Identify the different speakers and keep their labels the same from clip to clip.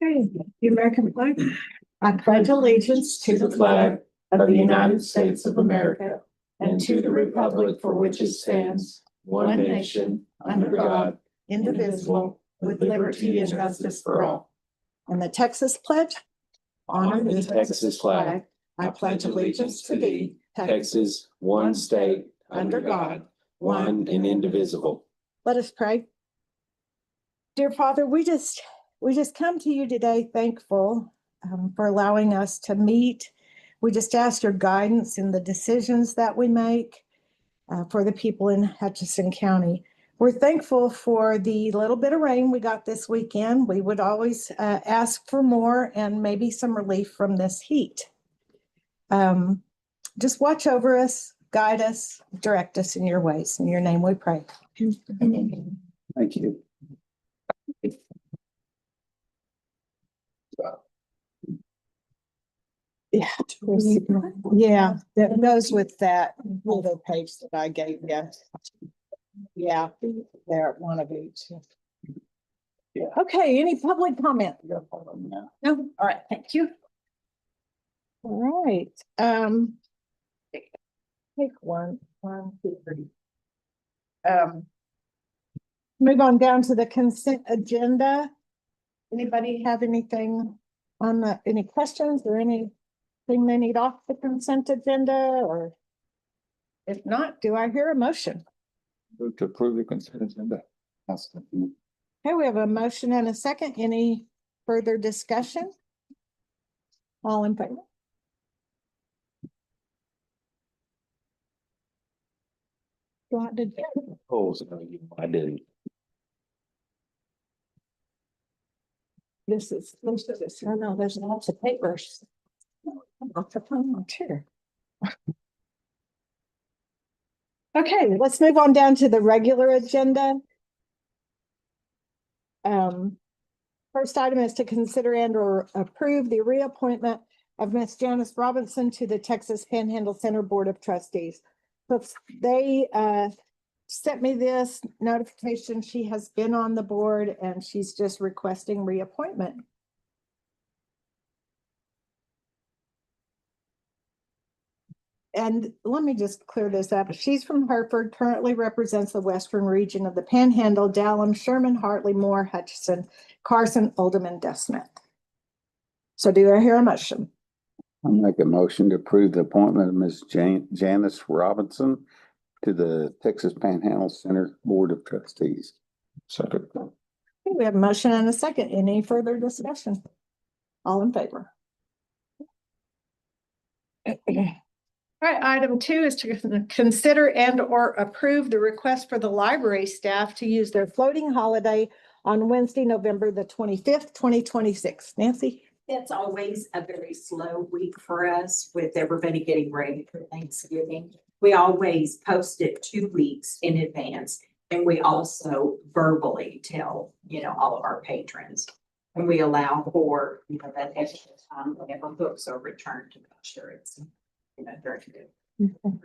Speaker 1: Okay, the American flag. I pledge allegiance to the flag of the United States of America and to the republic for which it stands, one nation, under God, indivisible, with liberty and justice for all. And the Texas pledge. Honor the Texas flag. I pledge allegiance to thee, Texas, one state, under God, one and indivisible. Let us pray. Dear Father, we just come to you today thankful for allowing us to meet. We just ask your guidance in the decisions that we make for the people in Hutchinson County. We're thankful for the little bit of rain we got this weekend. We would always ask for more and maybe some relief from this heat. Just watch over us, guide us, direct us in your ways. In your name we pray.
Speaker 2: Thank you.
Speaker 1: Yeah, that goes with that little page that I gave you. Yeah, there at one of each.
Speaker 2: Yeah.
Speaker 1: Okay, any public comment? No, all right, thank you. All right, take one, two, three. Move on down to the consent agenda. Anybody have anything on any questions or anything they need off the consent agenda? Or if not, do I hear a motion?
Speaker 2: Move to approve the consent agenda.
Speaker 1: Okay, we have a motion and a second. Any further discussion? All in favor?
Speaker 2: I didn't.
Speaker 1: This is, oh no, there's lots of papers. Lots of fun too. Okay, let's move on down to the regular agenda. First item is to consider and or approve the reappointment of Miss Janice Robinson to the Texas Panhandle Center Board of Trustees. So they sent me this notification. She has been on the board and she's just requesting reappointment. And let me just clear this up. She's from Hereford, currently represents the western region of the Panhandle, Dallam, Sherman, Hartley, Moore, Hutchinson, Carson, Oldham, and DeSmith. So do I hear a motion?
Speaker 2: I'll make a motion to approve the appointment of Ms. Janice Robinson to the Texas Panhandle Center Board of Trustees. Second.
Speaker 1: Okay, we have a motion and a second. Any further discussion? All in favor? All right, item 2 is to consider and or approve the request for the library staff to use their floating holiday on Wednesday, November the 25th, 2026. Nancy?
Speaker 3: It's always a very slow week for us with everybody getting ready for Thanksgiving. We always post it 2 weeks in advance, and we also verbally tell, all of our patrons. And we allow for, that extra time whenever books are returned to make sure it's, very good.
Speaker 1: Okay.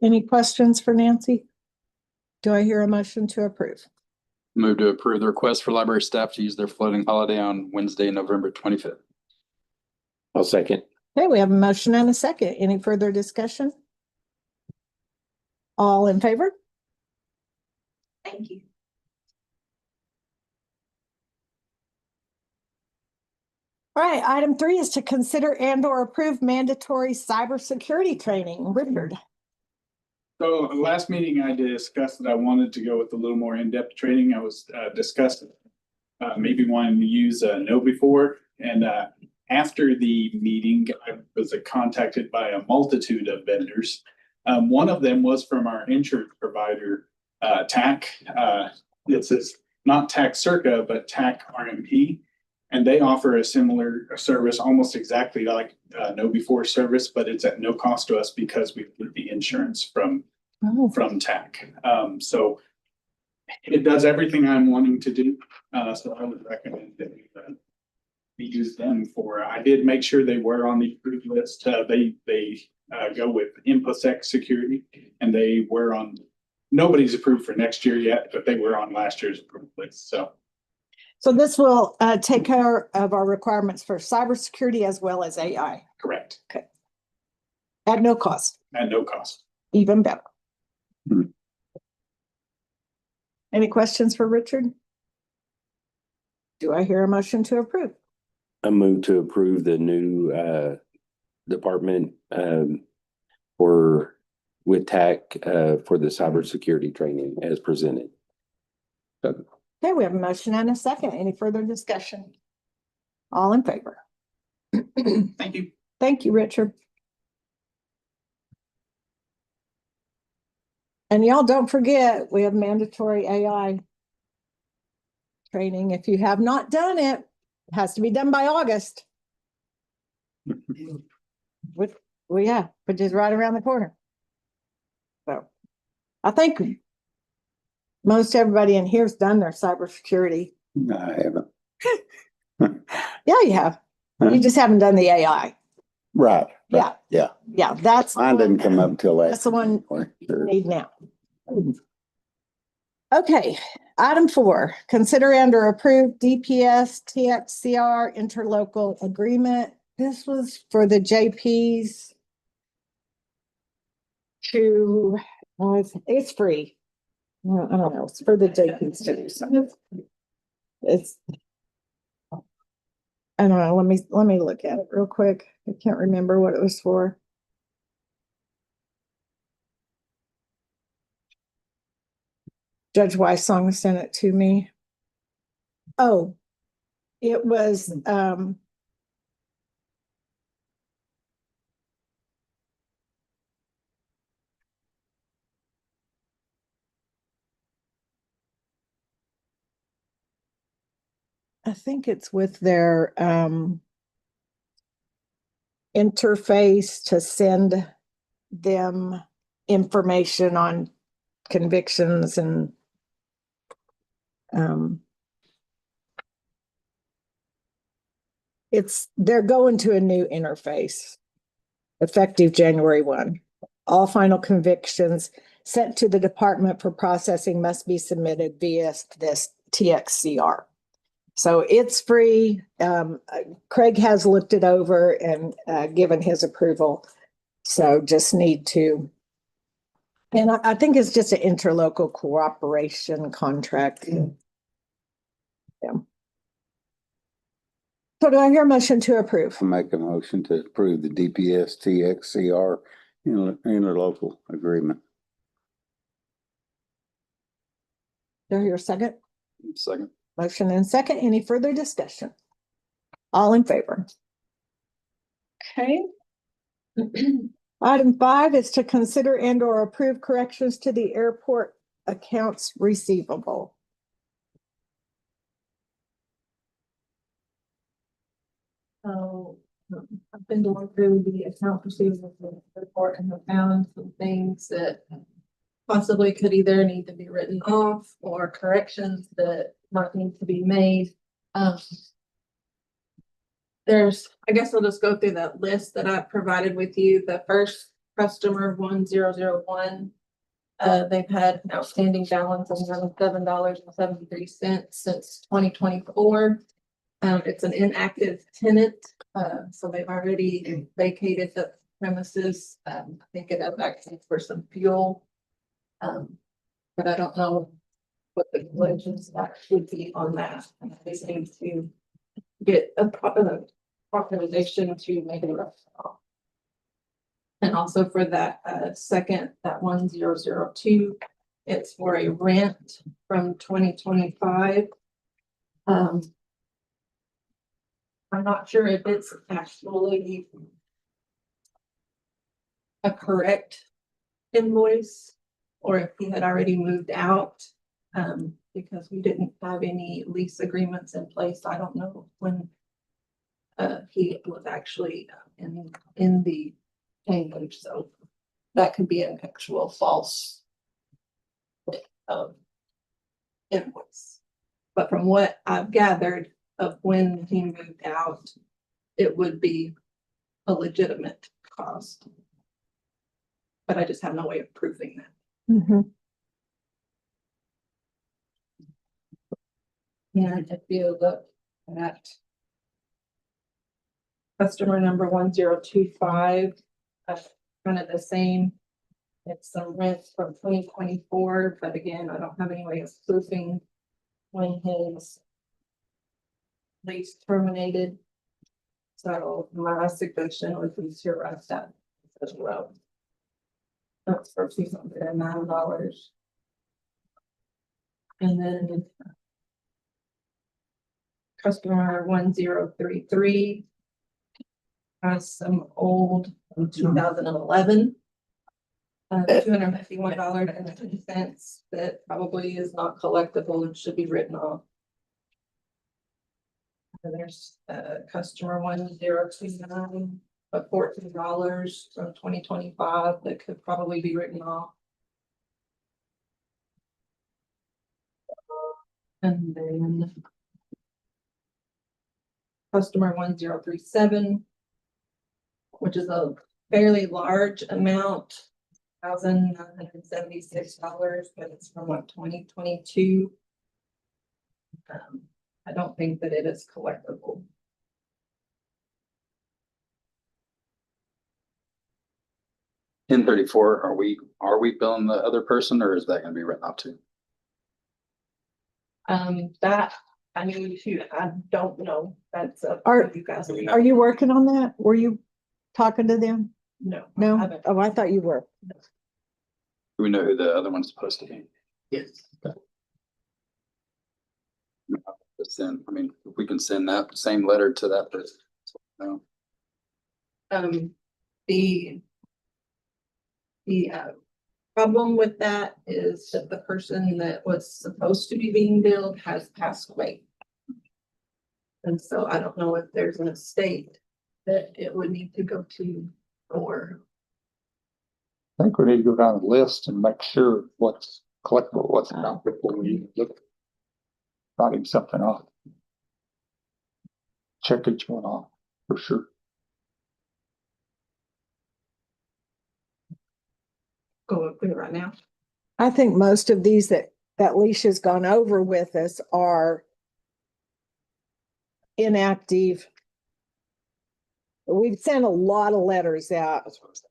Speaker 1: Any questions for Nancy? Do I hear a motion to approve?
Speaker 4: Move to approve the request for library staff to use their floating holiday on Wednesday, November 25th.
Speaker 2: I'll second.
Speaker 1: Okay, we have a motion and a second. Any further discussion? All in favor?
Speaker 3: Thank you.
Speaker 1: All right, item 3 is to consider and or approve mandatory cybersecurity training. Richard.
Speaker 5: So last meeting I discussed that I wanted to go with a little more in-depth training. I was discussing maybe wanting to use KnowBe4. And after the meeting, I was contacted by a multitude of vendors. One of them was from our insurance provider, TAC. This is not TAC Circa, but TAC RMP. And they offer a similar service, almost exactly like KnowBe4 service, but it's at no cost to us because we get the insurance from TAC. So it does everything I'm wanting to do. So I would recommend that we use them for. I did make sure they were on the approved list. They go with InfoSec security, and they were on. Nobody's approved for next year yet, but they were on last year's approved list. So
Speaker 1: So this will take care of our requirements for cybersecurity as well as AI
Speaker 5: Correct.
Speaker 1: at no cost,
Speaker 5: At no cost.
Speaker 1: even better.
Speaker 2: Hmm.
Speaker 1: Any questions for Richard? Do I hear a motion to approve?
Speaker 6: I move to approve the new department for with TAC for the cybersecurity training as presented.
Speaker 1: Okay, we have a motion and a second. Any further discussion? All in favor?
Speaker 5: Thank you.
Speaker 1: Thank you, Richard. And y'all don't forget, we have mandatory AI training. If you have not done it, it has to be done by August. Which is right around the corner. So I think most everybody in here's done their cybersecurity.
Speaker 2: I haven't.
Speaker 1: Yeah, you have. You just haven't done the AI.
Speaker 2: Right.
Speaker 1: Yeah.
Speaker 2: Yeah.
Speaker 1: Yeah, that's
Speaker 2: Mine didn't come up till
Speaker 1: That's the one
Speaker 2: Sure.
Speaker 1: you need now. Okay, item 4, consider and/or approve DPS TXCR interlocal agreement. This was for the JPs to, it's free. Well, I don't know, it's for the JPs to do something. It's, I don't know, let me look at it real quick. I can't remember what it was for. Judge Weissong sent it to me. Oh, it was, I think it's with their, interface to send them information on convictions and, they're going to a new interface effective January 1. All final convictions sent to the department for processing must be submitted via this TXCR. So it's free. Craig has looked it over and given his approval. So just need to, and I think it's just an interlocal cooperation contract. Yeah. So do I hear a motion to approve?
Speaker 2: I make a motion to approve the DPS TXCR interlocal agreement.
Speaker 1: Do I hear a second?
Speaker 4: Second.
Speaker 1: Motion and second. Any further discussion? All in favor? Okay. Item 5 is to consider and or approve corrections to the airport accounts receivable.
Speaker 7: So I've been going through the account receivable report and have found some things that possibly could either need to be written off or corrections that might need to be made. I guess I'll just go through that list that I provided with you. The first customer 1001, they've had an outstanding balance of $7.73 since 2024. It's an inactive tenant, so they've already vacated the premises. I think it has access for some fuel. But I don't know what the collections would be on that. And I just need to get a authorization to make it up. And also for that second, that 1002, it's for a rent from 2025. I'm not sure if it's actually a correct invoice or if he had already moved out, because we didn't have any lease agreements in place. I don't know when he was actually in the change, so that could be an actual false invoice. But from what I've gathered of when he moved out, it would be a legitimate cost. But I just have no way of proving that. And if you look at customer number 1025, kind of the same. It's some rent from 2024, but again, I don't have any way of proving when his lease terminated. So my suggestion would be to write that as well. That's for $209. And then customer 1033 has some old from 2011. $251.50 that probably is not collectible and should be written off. And there's customer 1029, but $14 from 2025 that could probably be written off. And then customer 1037, which is a fairly large amount, $1,976, but it's from what, 2022. I don't think that it is collectible.
Speaker 4: In 34, are we billing the other person, or is that gonna be written off too?
Speaker 7: That, I mean, shoot, I don't know. That's up
Speaker 1: Are-
Speaker 7: to you guys.
Speaker 1: Are you working on that? Were you talking to them?
Speaker 7: No. I
Speaker 1: No?
Speaker 7: haven't.
Speaker 1: Oh, I thought you were.
Speaker 4: Do we know who the other one's supposed to be?
Speaker 7: Yes.
Speaker 4: Send, I mean, if we can send that same letter to that person. No.
Speaker 7: The problem with that is that the person that was supposed to be being billed has passed away. And so I don't know if there's an estate that it would need to go to, or
Speaker 8: I think we need to go down the list and make sure what's collectible, what's not before we look. Writing something off. Check each one off, for sure.
Speaker 7: go up there right now.
Speaker 1: I think most of these that Leisha's gone over with us are inactive. We've sent a lot of letters out.
Speaker 4: That's what I'm saying.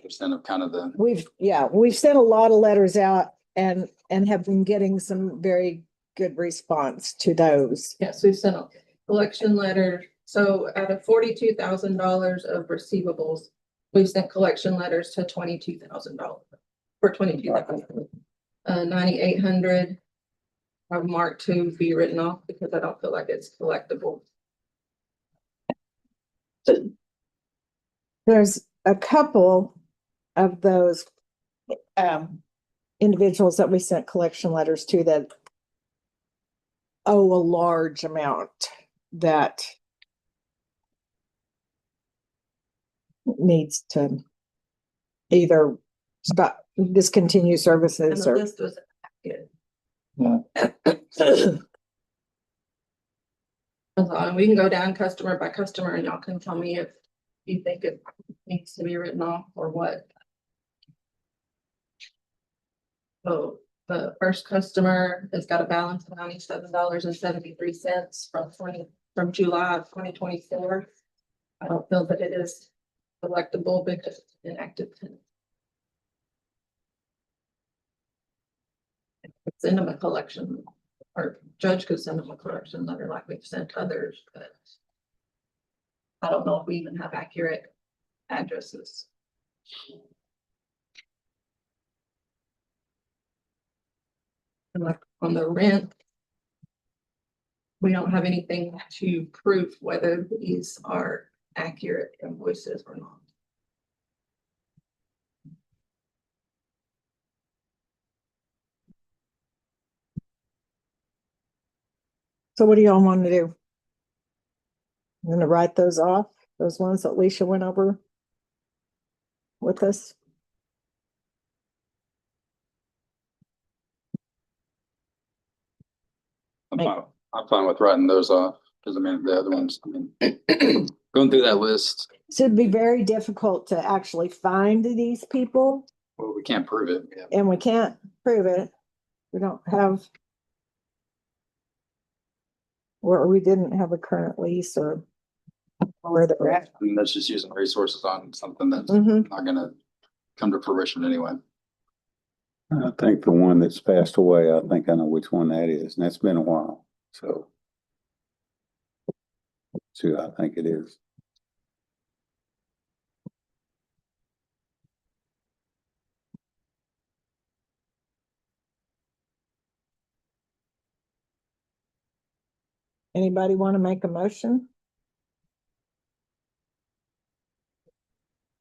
Speaker 4: It's 10% of kind of the,
Speaker 1: We've sent a lot of letters out and have been getting some very good response to those.
Speaker 7: Yes, we've sent a collection letter. So out of $42,000 of receivables, we've sent collection letters to $22,000 for 22,000. 9,800 I've marked to be written off because I don't feel like it's collectible.
Speaker 1: There's a couple of those individuals that we sent collection letters to that owe a large amount that needs to either stop, discontinue
Speaker 7: And
Speaker 1: services
Speaker 7: the
Speaker 1: or.
Speaker 7: list was good.
Speaker 8: Yeah.
Speaker 7: And we can go down customer by customer and y'all can tell me if you think it needs to be written off or what. So the first customer has got a balance of $97.73 from July of 2024. I don't feel that it is collectible because it's inactive tenant. Send them a collection, or judge could send them a collection letter like we've sent others, but I don't know if we even have accurate addresses. And like on the rent, we don't have anything to prove whether these are accurate invoices or not.
Speaker 1: So what do y'all want to do? I'm gonna write those off, those ones that Leisha went over with us.
Speaker 4: I'm fine with writing those off, because I mean, the other ones, I mean, going through that list,
Speaker 1: So it'd be very difficult to actually find these people,
Speaker 4: well, we can't prove it. Yeah.
Speaker 1: and we can't prove it. We don't have. Or we didn't have a current lease or where they're at.
Speaker 4: I mean, that's just using resources on something that's
Speaker 1: Mhm.
Speaker 4: not gonna come to fruition anyway.
Speaker 2: I think the one that's passed away, I think I know which one that is, and that's been a while, so. So I think it is.
Speaker 1: Anybody want to make a motion?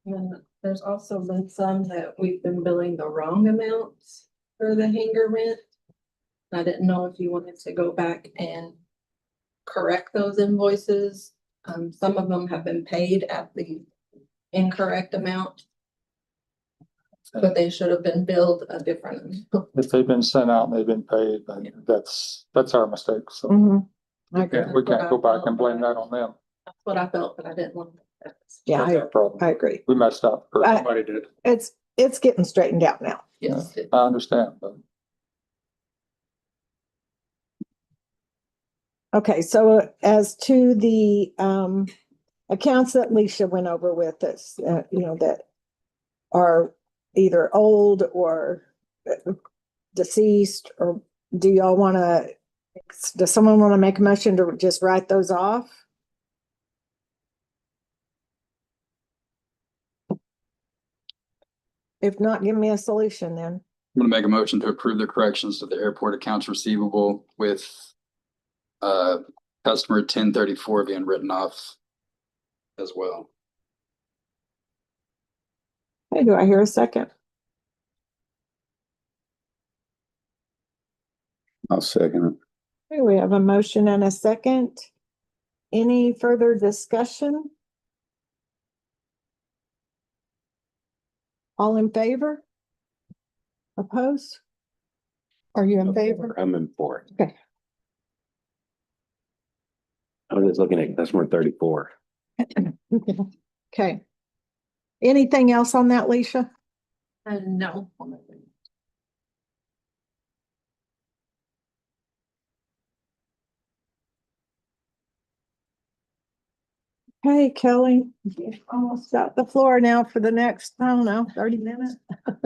Speaker 7: And there's also been some that we've been billing the wrong amounts for the hangar rent. I didn't know if you wanted to go back and correct those invoices. Some of them have been paid at the incorrect amount. But they should have been billed a different.
Speaker 8: If they've been sent out and they've been paid, then that's our mistake, so.
Speaker 1: Mhm. I
Speaker 8: We
Speaker 1: agree.
Speaker 8: can't go back and blame that on them.
Speaker 7: That's what I felt, but I didn't want that.
Speaker 1: Yeah,
Speaker 8: That's our problem.
Speaker 1: I agree.
Speaker 8: We messed up, or
Speaker 1: I-
Speaker 8: somebody did.
Speaker 1: It's getting straightened out now.
Speaker 7: Yes.
Speaker 8: I understand, but
Speaker 1: Okay, so as to the accounts that Leisha went over with us, that are either old or deceased, or does someone want to make a motion to just write those off? If not, give me a solution then.
Speaker 4: I'm gonna make a motion to approve the corrections to the airport accounts receivable with customer 1034 being written off as well.
Speaker 1: Hey, do I hear a second?
Speaker 2: I'll second it.
Speaker 1: Okay, we have a motion and a second. Any further discussion? All in favor? Opposed? Are you in favor?
Speaker 6: I'm in for it.
Speaker 1: Okay.
Speaker 6: I was just looking at customer 34.
Speaker 1: Okay. Anything else on that, Leisha?
Speaker 7: No.
Speaker 1: Hey, Kelly, almost got the floor now for the next, I don't know, 30 minutes.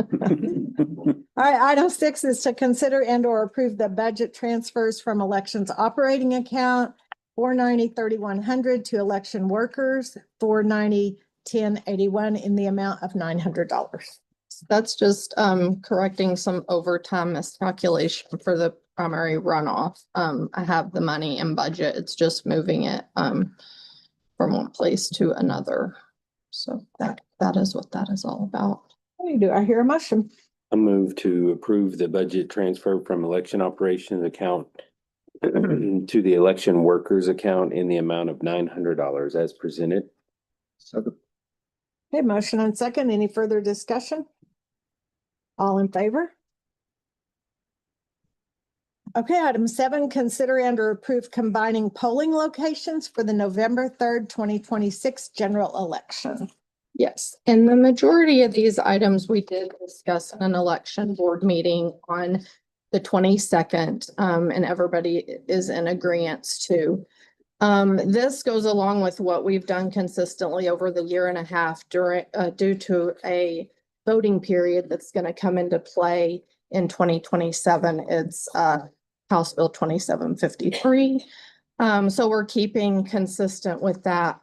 Speaker 1: All right, item 6 is to consider and or approve the budget transfers from elections operating account 490-3100 to election workers 490-1081 in the amount of $900.
Speaker 9: That's just correcting some overtime miscalculation for the primary runoff. I have the money in budget. It's just moving it from one place to another. So that is what that is all about.
Speaker 1: Hey, do I hear a motion?
Speaker 6: I move to approve the budget transfer from election operations account to the election workers account in the amount of $900 as presented.
Speaker 1: Okay, motion and second. Any further discussion? All in favor? Okay, item 7, consider and or approve combining polling locations for the November 3rd, 2026 general election.
Speaker 9: Yes, and the majority of these items we did discuss in an election board meeting on the 22nd, and everybody is in agreement to. This goes along with what we've done consistently over the year and a half due to a voting period that's going to come into play in 2027. It's House Bill 2753. So we're keeping consistent with that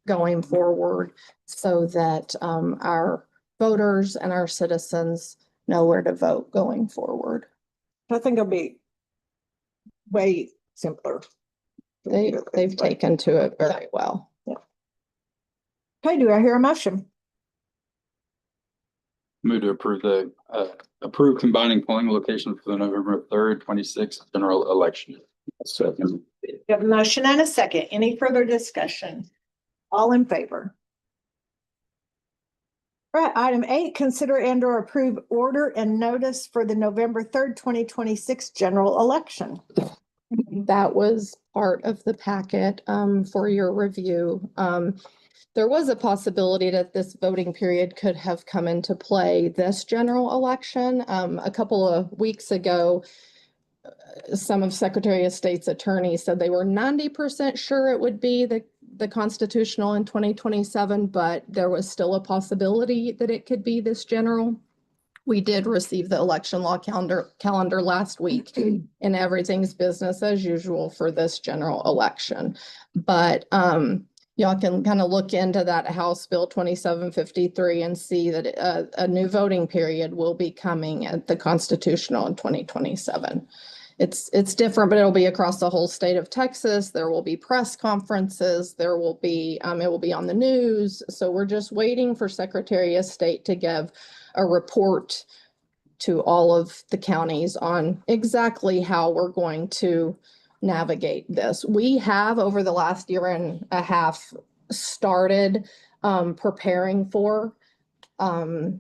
Speaker 9: going forward so that our voters and our citizens know where to vote going forward.
Speaker 1: I think it'll be way simpler.
Speaker 9: They've taken to it very well.
Speaker 1: Okay, do I hear a motion?
Speaker 4: Move to approve combining polling locations for the November 3rd, 26th general election.
Speaker 2: Second.
Speaker 1: We have a motion and a second. Any further discussion? All in favor? All right, item 8, consider and or approve order and notice for the November 3rd, 2026 general election.
Speaker 9: That was part of the packet for your review. There was a possibility that this voting period could have come into play this general election. A couple of weeks ago, some of Secretary of State's attorneys said they were 90% sure it would be the constitutional in 2027, but there was still a possibility that it could be this general. We did receive the election law calendar last week, and everything's business as usual for this general election. But y'all can kind of look into that House Bill 2753 and see that a new voting period will be coming at the constitutional in 2027. It's different, but it'll be across the whole state of Texas. There will be press conferences. There will be, it will be on the news. So we're just waiting for Secretary of State to give a report to all of the counties on exactly how we're going to navigate this. We have, over the last year and a half, started preparing for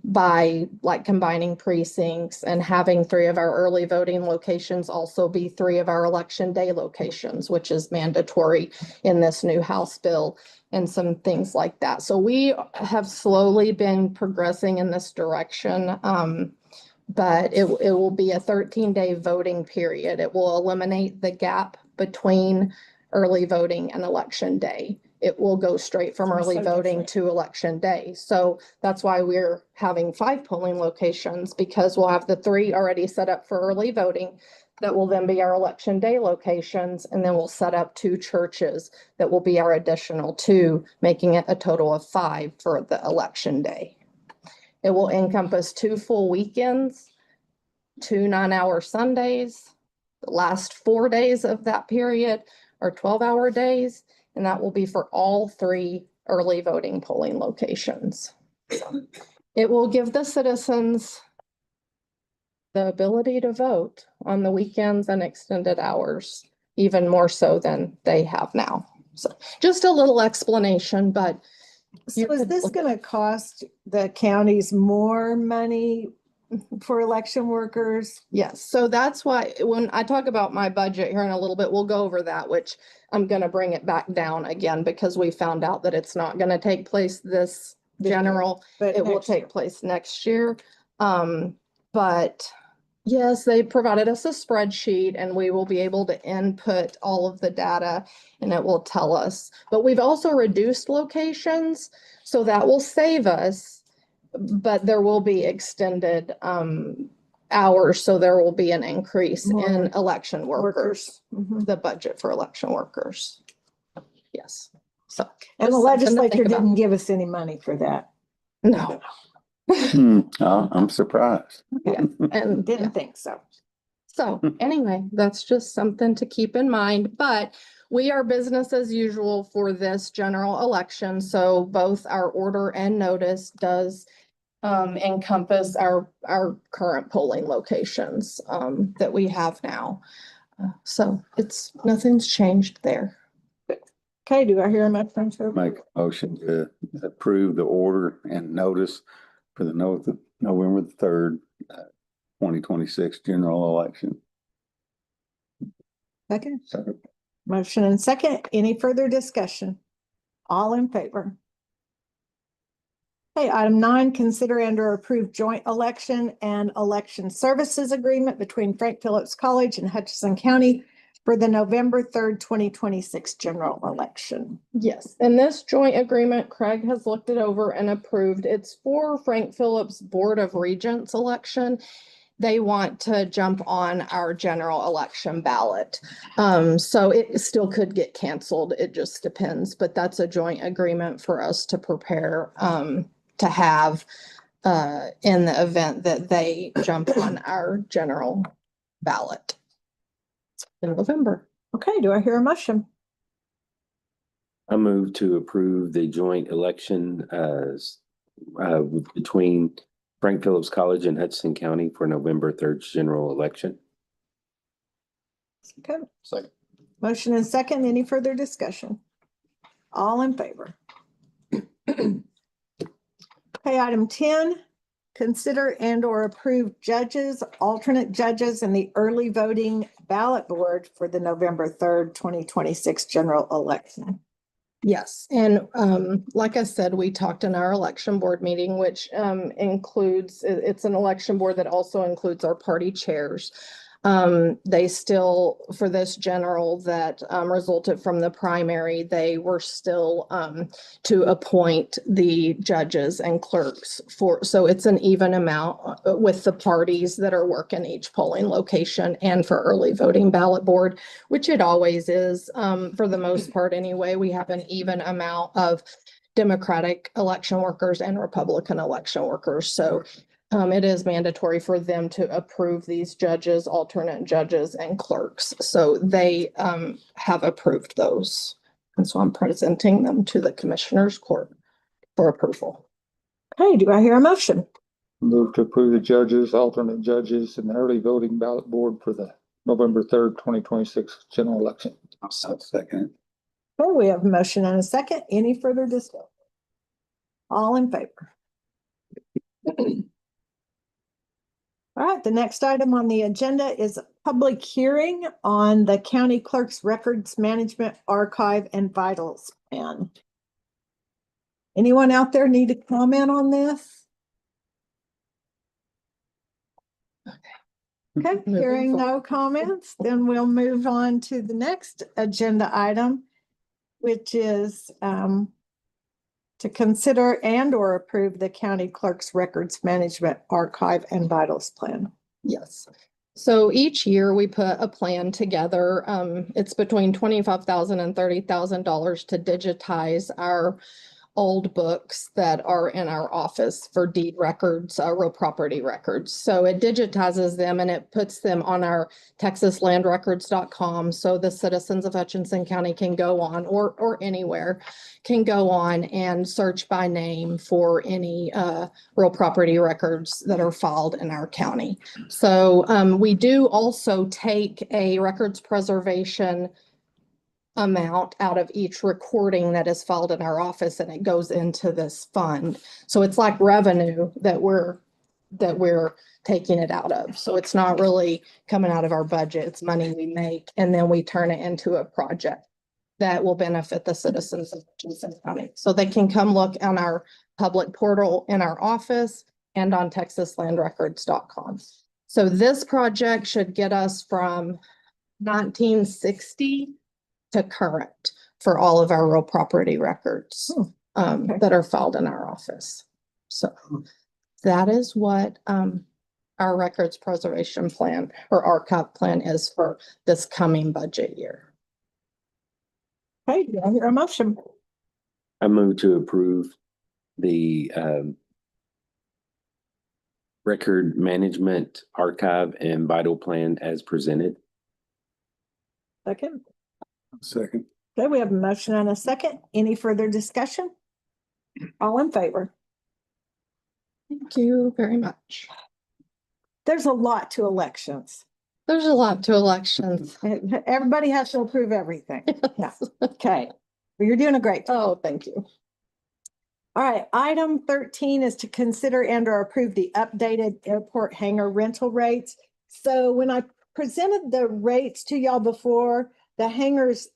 Speaker 9: by like combining precincts and having 3 of our early voting locations also be 3 of our election day locations, which is mandatory in this new House bill, and some things like that. So we have slowly been progressing in this direction. But it will be a 13-day voting period. It will eliminate the gap between early voting and election day. It will go straight from early voting to election day. So that's why we're having 5 polling locations, because we'll have the 3 already set up for early voting that will then be our election day locations. And then we'll set up 2 churches that will be our additional 2, making it a total of 5 for the election day. It will encompass 2 full weekends, 2 9-hour Sundays. The last 4 days of that period are 12-hour days, and that will be for all 3 early voting polling locations. So it will give the citizens the ability to vote on the weekends and extended hours, even more so than they have now. So just a little explanation, but
Speaker 1: So is this gonna cost the counties more money for election workers?
Speaker 9: yes, so that's why when I talk about my budget here in a little bit, we'll go over that, which I'm gonna bring it back down again because we found out that it's not gonna take place this general.
Speaker 1: But
Speaker 9: It will
Speaker 1: next year.
Speaker 9: take place next year. But yes, they provided us a spreadsheet and we will be able to input all of the data and it will tell us. But we've also reduced locations, so that will save us, but there will be extended hours, so there will be an increase in
Speaker 1: More
Speaker 9: election workers,
Speaker 1: Mhm.
Speaker 9: the budget for election workers. Yes, so.
Speaker 1: And the
Speaker 9: just something to think
Speaker 1: legislature
Speaker 9: about.
Speaker 1: didn't give us any money for that.
Speaker 9: No.
Speaker 2: I'm surprised.
Speaker 9: Yeah, and
Speaker 1: Didn't think so.
Speaker 9: so anyway, that's just something to keep in mind, but we are business as usual for this general election. So both our order and notice does encompass our current polling locations that we have now. So nothing's changed there.
Speaker 1: Okay, do I hear a motion to approve?
Speaker 2: Make a motion to approve the order and notice for the November 3rd, 2026 general election.
Speaker 1: Second? Motion and second. Any further discussion? All in favor? Okay, item 9, consider and/or approve joint election and election services agreement between Frank Phillips College and Hutchinson County for the November 3rd, 2026 general election.
Speaker 9: Yes, and this joint agreement, Craig has looked it over and approved. It's for Frank Phillips Board of Regents election. They want to jump on our general election ballot. So it still could get canceled. It just depends, but that's a joint agreement for us to prepare to have in the event that they jump on our general ballot in November.
Speaker 1: Okay, do I hear a motion?
Speaker 6: I move to approve the joint election between Frank Phillips College and Hudson County for November 3rd general election.
Speaker 1: Okay,
Speaker 5: Second.
Speaker 1: motion and second. Any further discussion? All in favor? Okay, item 10, consider and/or approve judges, alternate judges, and the early voting ballot board for the November 3rd, 2026 general election.
Speaker 9: Yes, and like I said, we talked in our election board meeting, which includes, it's an election board that also includes our party chairs. They still, for this general that resulted from the primary, they were still to appoint the judges and clerks for, so it's an even amount with the parties that are working each polling location and for early voting ballot board, which it always is. For the most part anyway, we have an even amount of Democratic election workers and Republican election workers. So it is mandatory for them to approve these judges, alternate judges, and clerks. So they have approved those. And so I'm presenting them to the Commissioners Court for approval.
Speaker 1: Okay, do I hear a motion?
Speaker 8: Move to approve the judges, alternate judges, and the early voting ballot board for the November 3rd, 2026 general election.
Speaker 2: I'll second.
Speaker 1: Okay, we have a motion and a second. Any further discussion? All in favor? All right, the next item on the agenda is a public hearing on the county clerk's records management archive and vitals plan. Anyone out there need to comment on this? Okay, hearing no comments, then we'll move on to the next agenda item, which is to consider and or approve the county clerk's records management archive and vitals plan.
Speaker 9: Yes. So each year we put a plan together. It's between $25,000 and $30,000 to digitize our old books that are in our office for deed records, real property records. So it digitizes them and it puts them on our texaslandrecords.com. So the citizens of Hutchinson County can go on, or anywhere can go on and search by name for any real property records that are filed in our county. So we do also take a records preservation amount out of each recording that is filed in our office, and it goes into this fund. So it's like revenue that we're taking it out of. So it's not really coming out of our budget. It's money we make, and then we turn it into a project that will benefit the citizens of Hutchinson County. So they can come look on our public portal in our office and on texaslandrecords.com. So this project should get us from 1960 to current for all of our real property records that are filed in our office. So that is what our records preservation plan or archive plan is for this coming budget year.
Speaker 1: Okay, do I hear a motion?
Speaker 6: I move to approve the record management archive and vital plan as presented.
Speaker 1: Second.
Speaker 2: Second.
Speaker 1: Okay, we have a motion and a second. Any further discussion? All in favor?
Speaker 9: Thank you very much.
Speaker 1: There's a lot to elections.
Speaker 9: There's a lot to elections.
Speaker 1: Everybody has to approve everything. Yeah. Okay, well, you're doing a great job.
Speaker 9: Oh, thank you.
Speaker 1: All right, item 13 is to consider and or approve the updated airport hangar rental rates. So when I presented the rates to y'all before, the hangars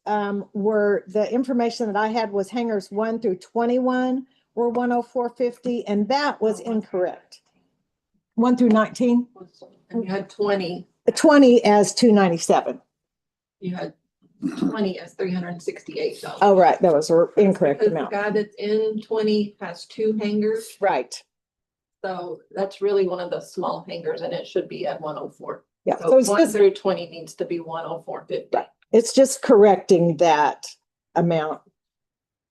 Speaker 1: were, the information that I had was hangars 1 through 21 were 104.50, and that was incorrect. 1 through 19?
Speaker 7: And you had 20,
Speaker 1: 20 as 297.
Speaker 7: you had 20 as $368.
Speaker 1: Oh, right, that was an incorrect
Speaker 7: Because the
Speaker 1: amount.
Speaker 7: guy that's in 20 has 2 hangars,
Speaker 1: Right,
Speaker 7: so that's really one of the small hangars and it should be at 104.
Speaker 1: yeah,
Speaker 7: So
Speaker 1: so it's
Speaker 7: 1
Speaker 1: just,
Speaker 7: through 20 needs to be 104.50.
Speaker 1: Right. It's just correcting that amount.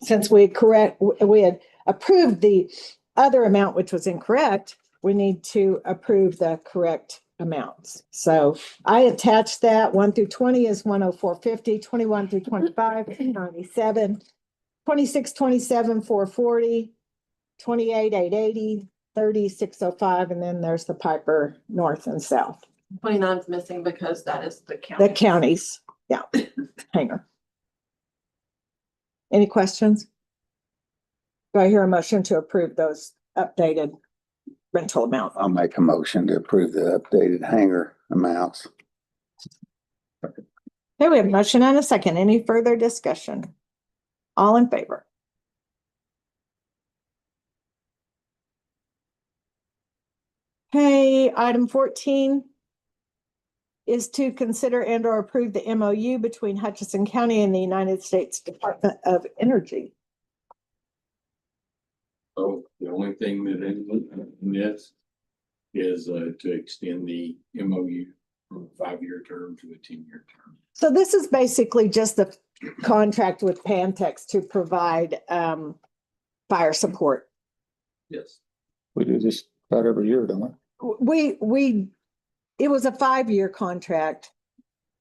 Speaker 1: Since we had approved the other amount, which was incorrect, we need to approve the correct amounts. So I attached that. 1 through 20 is 104.50, 21 through 25, 97, 26, 27, 440, 28, 880, 30, 605, and then there's the Piper North and South.
Speaker 7: 29 is missing because that is the county.
Speaker 1: The counties, yeah, hangar. Any questions? Do I hear a motion to approve those updated rental amounts?
Speaker 2: I'll make a motion to approve the updated hangar amounts.
Speaker 1: Okay, we have a motion and a second. Any further discussion? All in favor? Okay, item 14 is to consider and or approve the MOU between Hutchinson County and the United States Department of Energy.
Speaker 10: So the only thing that in this is to extend the MOU from a 5-year term to a 10-year term.
Speaker 1: So this is basically just the contract with Pantex to provide fire support.
Speaker 10: Yes.
Speaker 8: We do this about every year, don't we?
Speaker 1: It was a 5-year contract.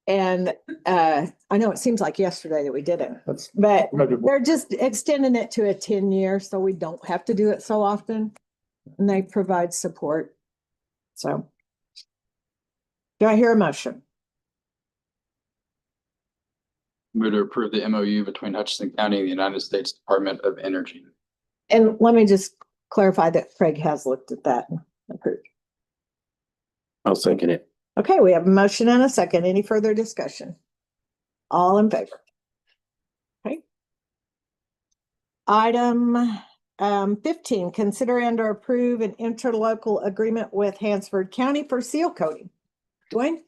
Speaker 1: And I know it seems like yesterday that we did it,
Speaker 8: That's
Speaker 1: but
Speaker 8: maybe more.
Speaker 1: they're just extending it to a 10-year, so we don't have to do it so often. And they provide support. So. Do I hear a motion?
Speaker 4: Move to approve the MOU between Hutchinson County and the United States Department of Energy.
Speaker 1: And let me just clarify that Craig has looked at that and approved.
Speaker 6: I'll second it.
Speaker 1: Okay, we have a motion and a second. Any further discussion? All in favor? Okay. Item 15, consider and or approve an interlocal agreement with Hansford County for seal coating. Dwayne?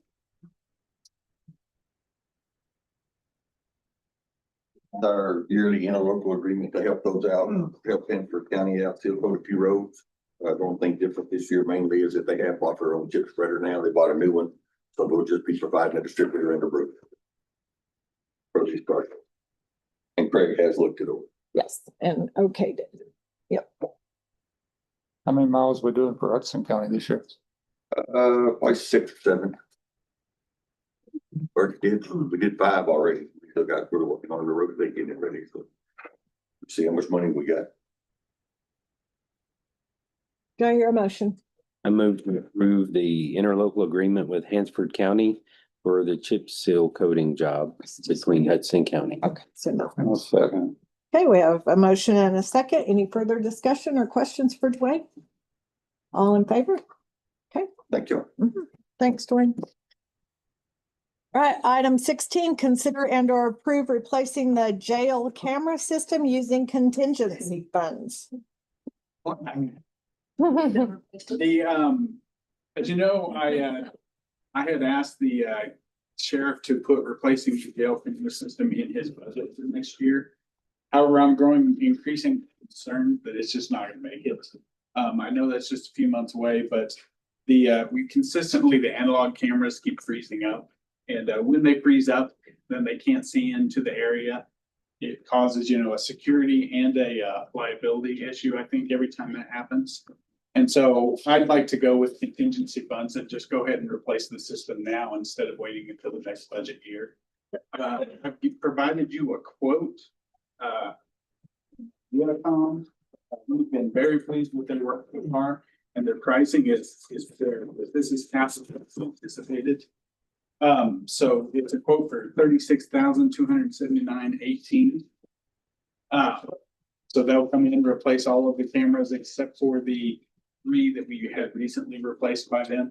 Speaker 11: Our yearly interlocal agreement to help those out, help Hanford County out, seal coat a few roads. The only thing different this year mainly is that they have bought their own chip spreader now. They bought a new one. So we'll just be providing a distributor and a brew for these projects. And Craig has looked it over.
Speaker 1: Yes, and okay. Yep.
Speaker 8: How many miles we doing for Hudson County this year?
Speaker 11: Like 6 or 7. We did 5 already. We still got, we're working on the road, they getting it ready. So see how much money we got.
Speaker 1: Do I hear a motion?
Speaker 6: I move to approve the interlocal agreement with Hansford County for the chip seal coating job between Hudson County.
Speaker 1: Okay, so no.
Speaker 2: I'll second.
Speaker 1: Okay, we have a motion and a second. Any further discussion or questions for Dwayne? All in favor?
Speaker 11: Thank you.
Speaker 1: Thanks, Dwayne. All right, item 16, consider and or approve replacing the jail camera system using contingency funds.
Speaker 5: As you know, I had asked the sheriff to put replacing the jail camera system in his budget for next year. However, I'm growing increasing concern that it's just not gonna make it. I know that's just a few months away, but the analog cameras keep freezing up. And when they freeze up, then they can't see into the area. It causes, a security and a liability issue, I think, every time that happens. And so I'd like to go with contingency funds and just go ahead and replace the system now instead of waiting until the next budget year. I've provided you a quote. Unicom, we've been very pleased with their work so far, and their pricing is fair. This is capital anticipated. So it's a quote for $36,279.18. So they'll come in and replace all of the cameras except for the 3 that we had recently replaced by them.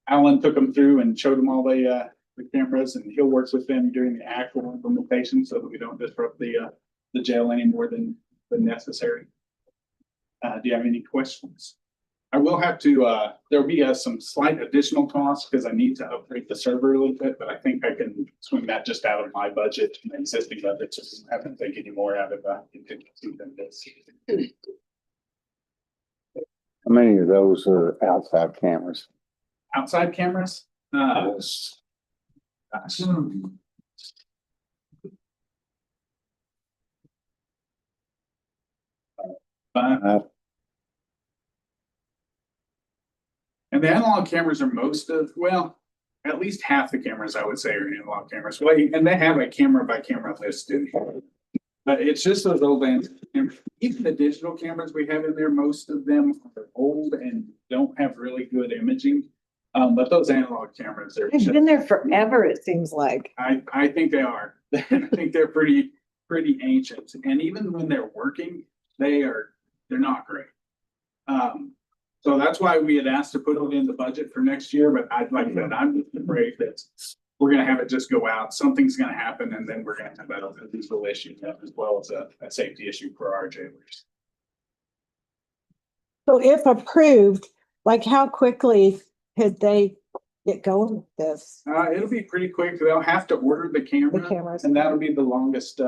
Speaker 5: Alan took them through and showed them all the cameras, and he'll work with them during the actual implementation so that we don't disrupt the jail any more than necessary. Do you have any questions? I will have to, there'll be some slight additional costs because I need to upgrade the server a little bit, but I think I can swing that just out of my budget, my existing budget, just I haven't think any more out of contingency than this.
Speaker 2: How many of those are outside cameras?
Speaker 5: Outside cameras? Gosh. And the analog cameras are at least half the cameras I would say are analog cameras. Well, and they have a camera by camera list in here. But it's just those old cameras. Even the digital cameras we have in there, most of them are old and don't have really good imaging. But those analog cameras,
Speaker 1: They've been there forever, it seems like.
Speaker 5: I think they are. I think they're pretty ancient. And even when they're working, they're not great. So that's why we had asked to put it in the budget for next year, but I'm afraid that we're gonna have it just go out. Something's gonna happen, and then we're gonna have that diesel issue as well as a safety issue for our jailers.
Speaker 1: So if approved, Like how quickly could they get going with this?
Speaker 5: It'll be pretty quick. They'll have to order the
Speaker 1: The
Speaker 5: camera
Speaker 1: cameras.
Speaker 5: and that'll be the longest,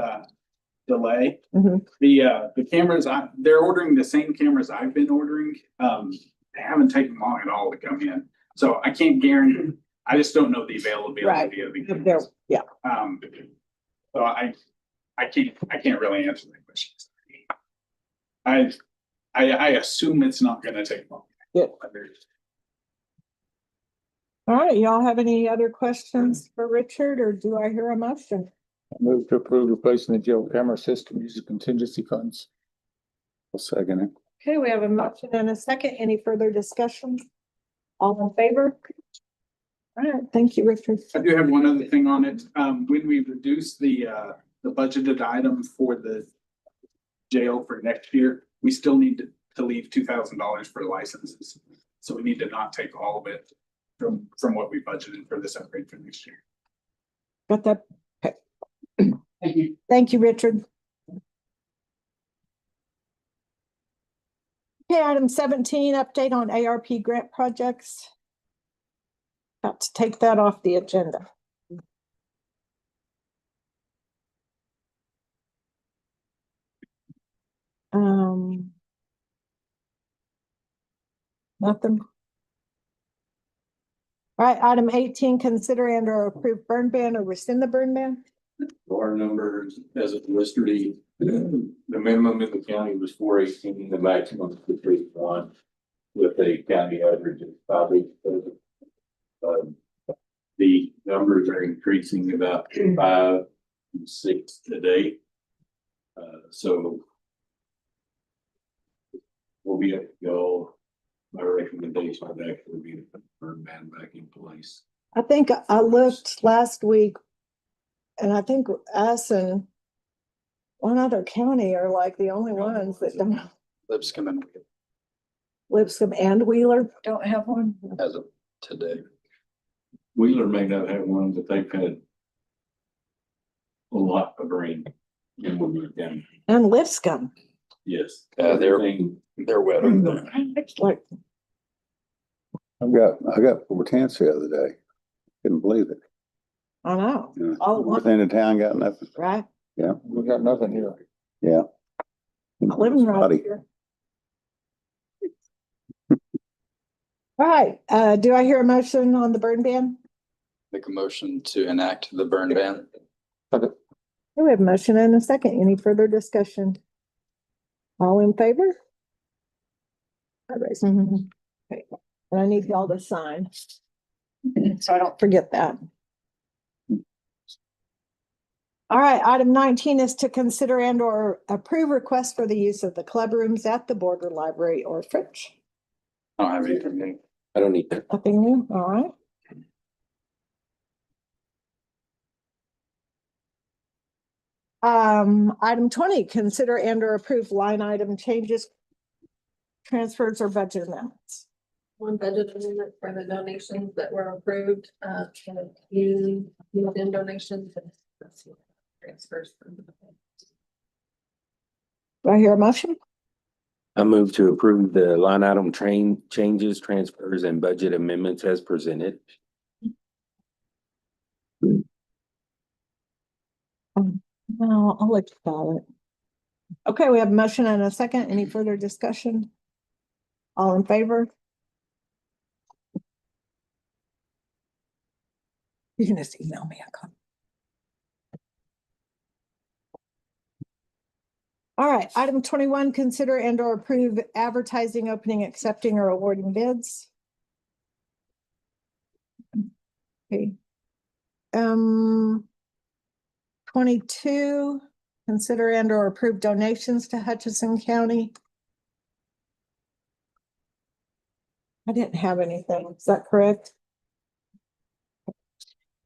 Speaker 5: delay.
Speaker 1: Mhm.
Speaker 5: The cameras, they're ordering the same cameras I've been ordering. They haven't taken long at all to come in. So I can't guarantee, I just don't know the availability of the
Speaker 1: There,
Speaker 5: cameras.
Speaker 1: yeah.
Speaker 5: So I can't really answer that question. I assume it's not gonna take long.
Speaker 1: Yeah. All right, y'all have any other questions for Richard, or do I hear a motion?
Speaker 8: I move to approve replacing the jail camera system using contingency funds.
Speaker 2: I'll second it.
Speaker 1: Okay, we have a motion and a second. Any further discussion? All in favor? All right, thank you, Richard.
Speaker 5: I do have one other thing on it. When we reduce the budgeted item for the jail for next year, we still need to leave $2,000 for licenses. So we need to not take all of it from what we budgeted for this upgrade for next year.
Speaker 1: Got that? Okay.
Speaker 5: Thank you.
Speaker 1: Thank you, Richard. Okay, item 17, update on ARP grant projects. Got to take that off the agenda. Nothing. All right, item 18, consider and or approve burn ban or rescind the burn ban.
Speaker 10: Our numbers as of yesterday, the minimum in the county was 418, the maximum was 331, with a county average of 587. The numbers are increasing about 5 to 6 a day. So we'll be able to go. My recommendation would actually be to put the burn ban back in place.
Speaker 1: I think I looked last week, and I think us and one other county are like the only ones that don't.
Speaker 4: Lipscomb and
Speaker 1: Lipscomb and Wheeler don't have one.
Speaker 4: as of today.
Speaker 10: Wheeler may not have one, but they've had a lot of rain in Wheeler County.
Speaker 1: And Lipscomb.
Speaker 10: Yes.
Speaker 4: They're wet over there.
Speaker 1: It's like,
Speaker 2: I got 4/10 the other day. Couldn't believe it.
Speaker 1: I know,
Speaker 2: Yeah.
Speaker 1: all at
Speaker 2: North
Speaker 1: once,
Speaker 2: end of town got nothing.
Speaker 1: right?
Speaker 8: We got nothing here.
Speaker 2: Yeah.
Speaker 1: Living right
Speaker 2: Spotty.
Speaker 1: here. All right, do I hear a motion on the burn ban?
Speaker 4: Make a motion to enact the burn ban.
Speaker 1: We have a motion and a second. Any further discussion? All in favor? All right. Okay, and I need y'all to sign. So I don't forget that. All right, item 19 is to consider and or approve requests for the use of the club rooms at the Border Library or French.
Speaker 4: I don't have anything.
Speaker 6: I don't need that.
Speaker 1: Nothing new, all right. Item 20, consider and or approve line item changes, transfers or budget amounts.
Speaker 7: One budget amendment for the donations that were approved, you in donations and transfers.
Speaker 1: Do I hear a motion?
Speaker 6: I move to approve the line item changes, transfers, and budget amendments as presented.
Speaker 1: No, I'll let you call it. Okay, we have a motion and a second. Any further discussion? All in favor? You can just email me a copy. All right, item 21, consider and or approve advertising, opening, accepting or awarding bids. Okay. 22, consider and or approve donations to Hutchinson County. I didn't have anything, is that correct?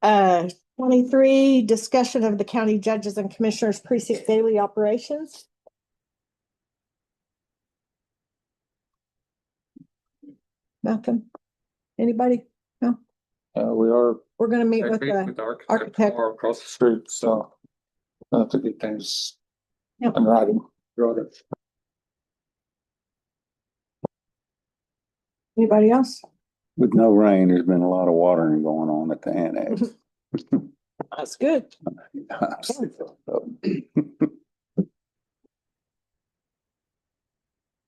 Speaker 1: 23, discussion of the county judges and commissioners precinct daily operations. Nothing? Anybody? No?
Speaker 8: We're
Speaker 1: We're gonna meet with the architect.
Speaker 8: across the street, so have to get things
Speaker 1: Yep.
Speaker 8: in writing.
Speaker 1: Anybody else?
Speaker 2: With no rain, there's been a lot of watering going on at the annex.
Speaker 1: That's good.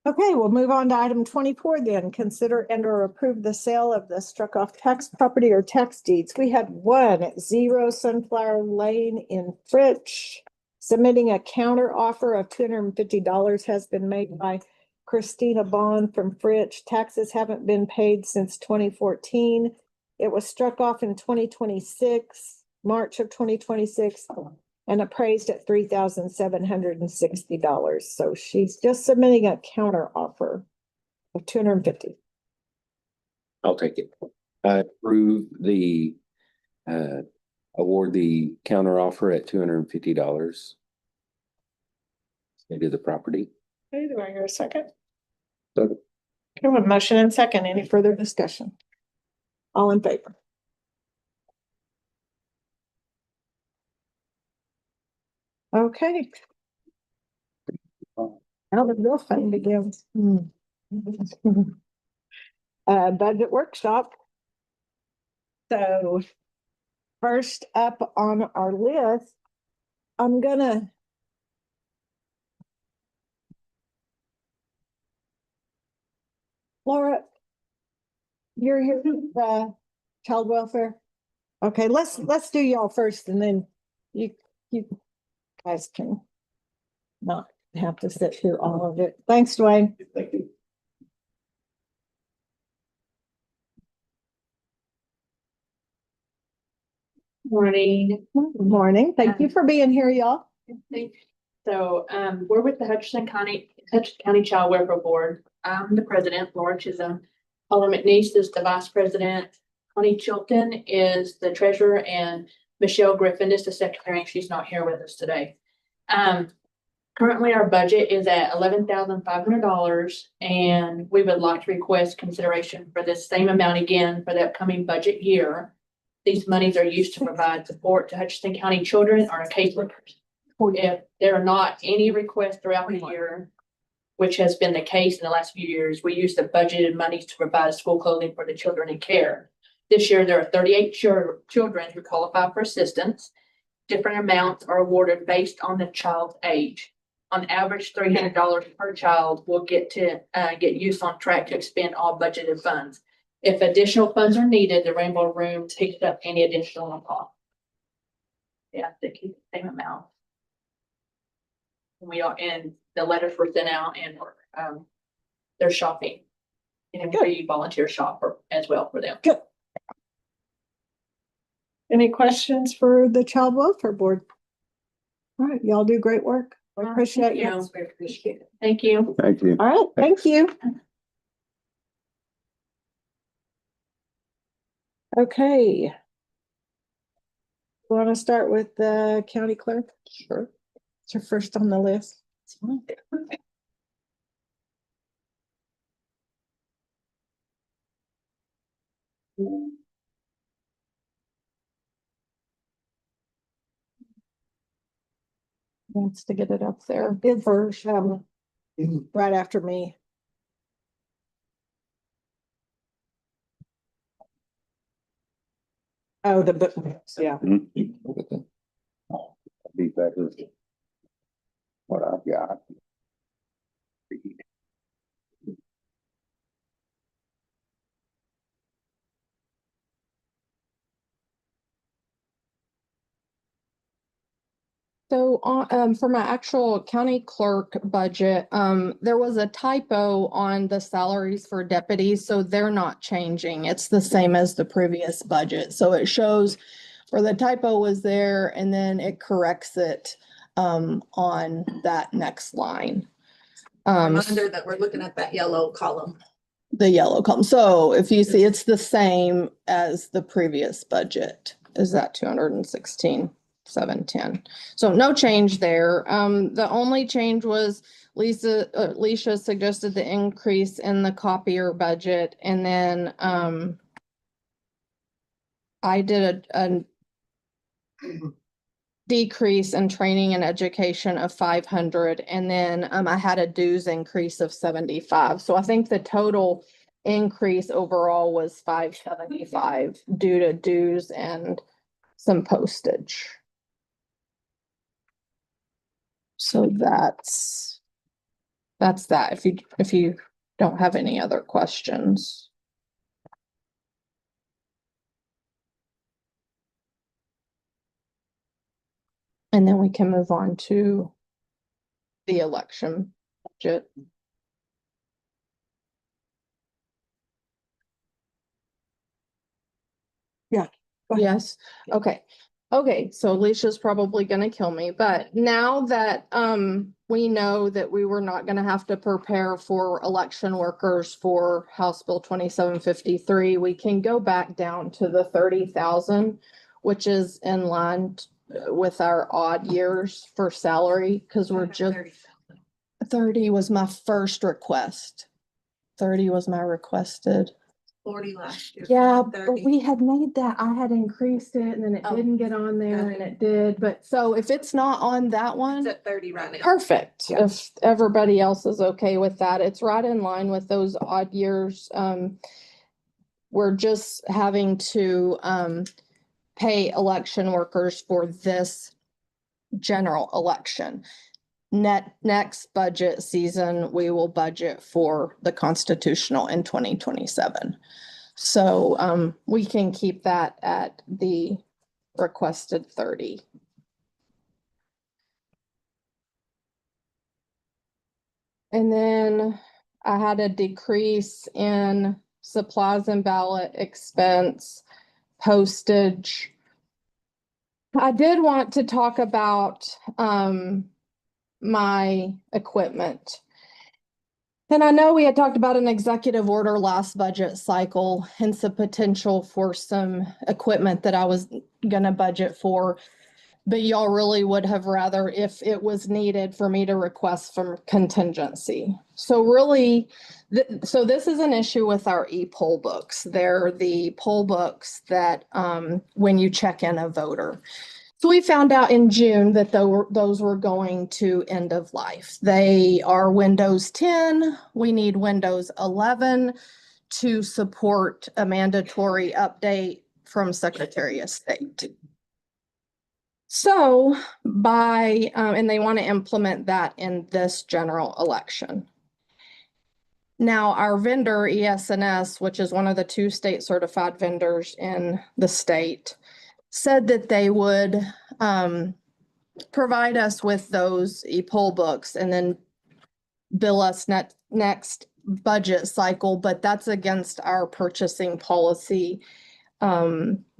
Speaker 1: Okay, we'll move on to item 24 then. Consider and or approve the sale of the struck off tax property or tax deeds. We had one at 0 Sunflower Lane in Fritch. Submitting a counter offer of $250 has been made by Christina Bond from Fritch. Taxes haven't been paid since 2014. It was struck off in 2026, March of 2026. And appraised at $3,760. So she's just submitting a counter offer of $250.
Speaker 6: I'll take it. I approve the, award the counter offer at $250. Into the property.
Speaker 1: Okay, do I hear a second?
Speaker 8: Second.
Speaker 1: Okay, with motion and second, any further discussion? All in favor? Okay. Now the real fun begins. Budget workshop. So first up on our list, I'm gonna Laura, you're here with the child welfare. Okay, let's do y'all first and then you guys can not have to sit through all of it. Thanks, Dwayne.
Speaker 11: Thank you.
Speaker 12: Morning.
Speaker 1: Good morning. Thank you for being here, y'all.
Speaker 12: So, we're with the Hutchinson County Child Welfare Board. I'm the president, Laura Chisholm. Paula McNeese is the vice president. Connie Chilton is the treasurer and Michelle Griffin is the secretary, and she's not here with us today. Currently our budget is at $11,500 and we would like to request consideration for the same amount again for the upcoming budget year. These monies are used to provide support to Hutchinson County children or caseworkers. If there are not any requests throughout the year, which has been the case in the last few years, we use the budgeted monies to provide school clothing for the children in care. This year, there are 38 children who qualify for assistance. Different amounts are awarded based on the child's age. On average, $300 per child will get use on track to expend all budgeted funds. If additional funds are needed, the Rainbow Room takes up any additional cost. Yeah, they keep the same amount. And the letters were sent out and they're shopping. And we volunteer shopper as well for them.
Speaker 1: Good. Any questions for the Child Welfare Board? All right, y'all do great work. I appreciate you.
Speaker 12: We appreciate it. Thank you.
Speaker 2: Thank you.
Speaker 1: All right, thank you. Okay. Want to start with the county clerk? Sure. It's your first on the list. Wants to get it up there. Good first, right after me. Oh, the book, yeah.
Speaker 2: Be better. What I've got.
Speaker 9: So, for my actual county clerk budget, there was a typo on the salaries for deputies, so they're not changing. It's the same as the previous budget. So it shows where the typo was there and then it corrects it, on that next line.
Speaker 7: Reminder that we're looking at that yellow column.
Speaker 9: The yellow column. So if you see, it's the same as the previous budget. Is that 216,710? So no change there. The only change was Leisha suggested the increase in the copier budget, and then I did a decrease in training and education of 500, and then I had a dues increase of 75. So I think the total increase overall was $575 due to dues and some postage. So that's that. If you don't have any other questions. And then we can move on to the election budget.
Speaker 1: Yeah, go ahead.
Speaker 9: Yes, okay. Okay, so Alicia's probably gonna kill me, but now that we know that we were not gonna have to prepare for election workers for House Bill 2753, we can go back down to the 30,000, which is in line with our odd years for salary, because we're just 30 was my first request. 30 was my requested.
Speaker 7: 40 last year.
Speaker 9: Yeah, but
Speaker 7: 30.
Speaker 9: we had made that, I had increased it and then it
Speaker 7: Oh.
Speaker 9: didn't get on there and it did, but so if it's not on that
Speaker 7: It's
Speaker 9: one,
Speaker 7: at 30 right now.
Speaker 9: perfect. If everybody else is okay with that, it's right in line with those odd years. We're just having to pay election workers for this general election. Next budget season, we will budget for the constitutional in 2027. So we can keep that at the requested 30. And then I had a decrease in supplies and ballot expense, postage. I did want to talk about my equipment. And I know we had talked about an executive order last budget cycle and some potential for some equipment that I was gonna budget for. But y'all really would have rather if it was needed for me to request from contingency. So really, so this is an issue with our e-poll books. They're the poll books that when you check in a voter. So we found out in June that those were going to end of life. They are Windows 10. We need Windows 11 to support a mandatory update from Secretary of State. So and they want to implement that in this general election. Now, our vendor, ES&S, which is one of the 2 state certified vendors in the state, said that they would provide us with those e-poll books and then bill us next budget cycle, but that's against our purchasing policy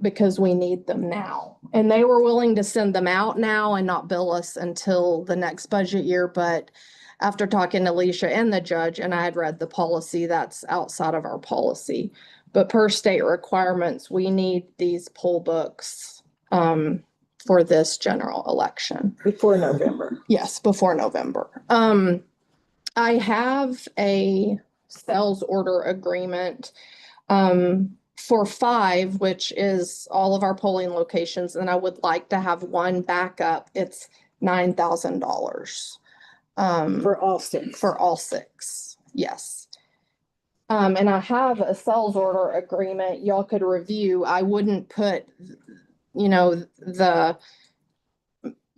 Speaker 9: because we need them now. And they were willing to send them out now and not bill us until the next budget year, but after talking to Alicia and the judge, and I had read the policy, that's outside of our policy. But per state requirements, we need these poll books for this general election.
Speaker 1: Before November.
Speaker 9: Yes, before November. I have a sales order agreement for 5, which is all of our polling locations, and I would like to have one backup. It's $9,000.
Speaker 1: For all 6.
Speaker 9: For all 6, yes. And I have a sales order agreement y'all could review. I wouldn't put, the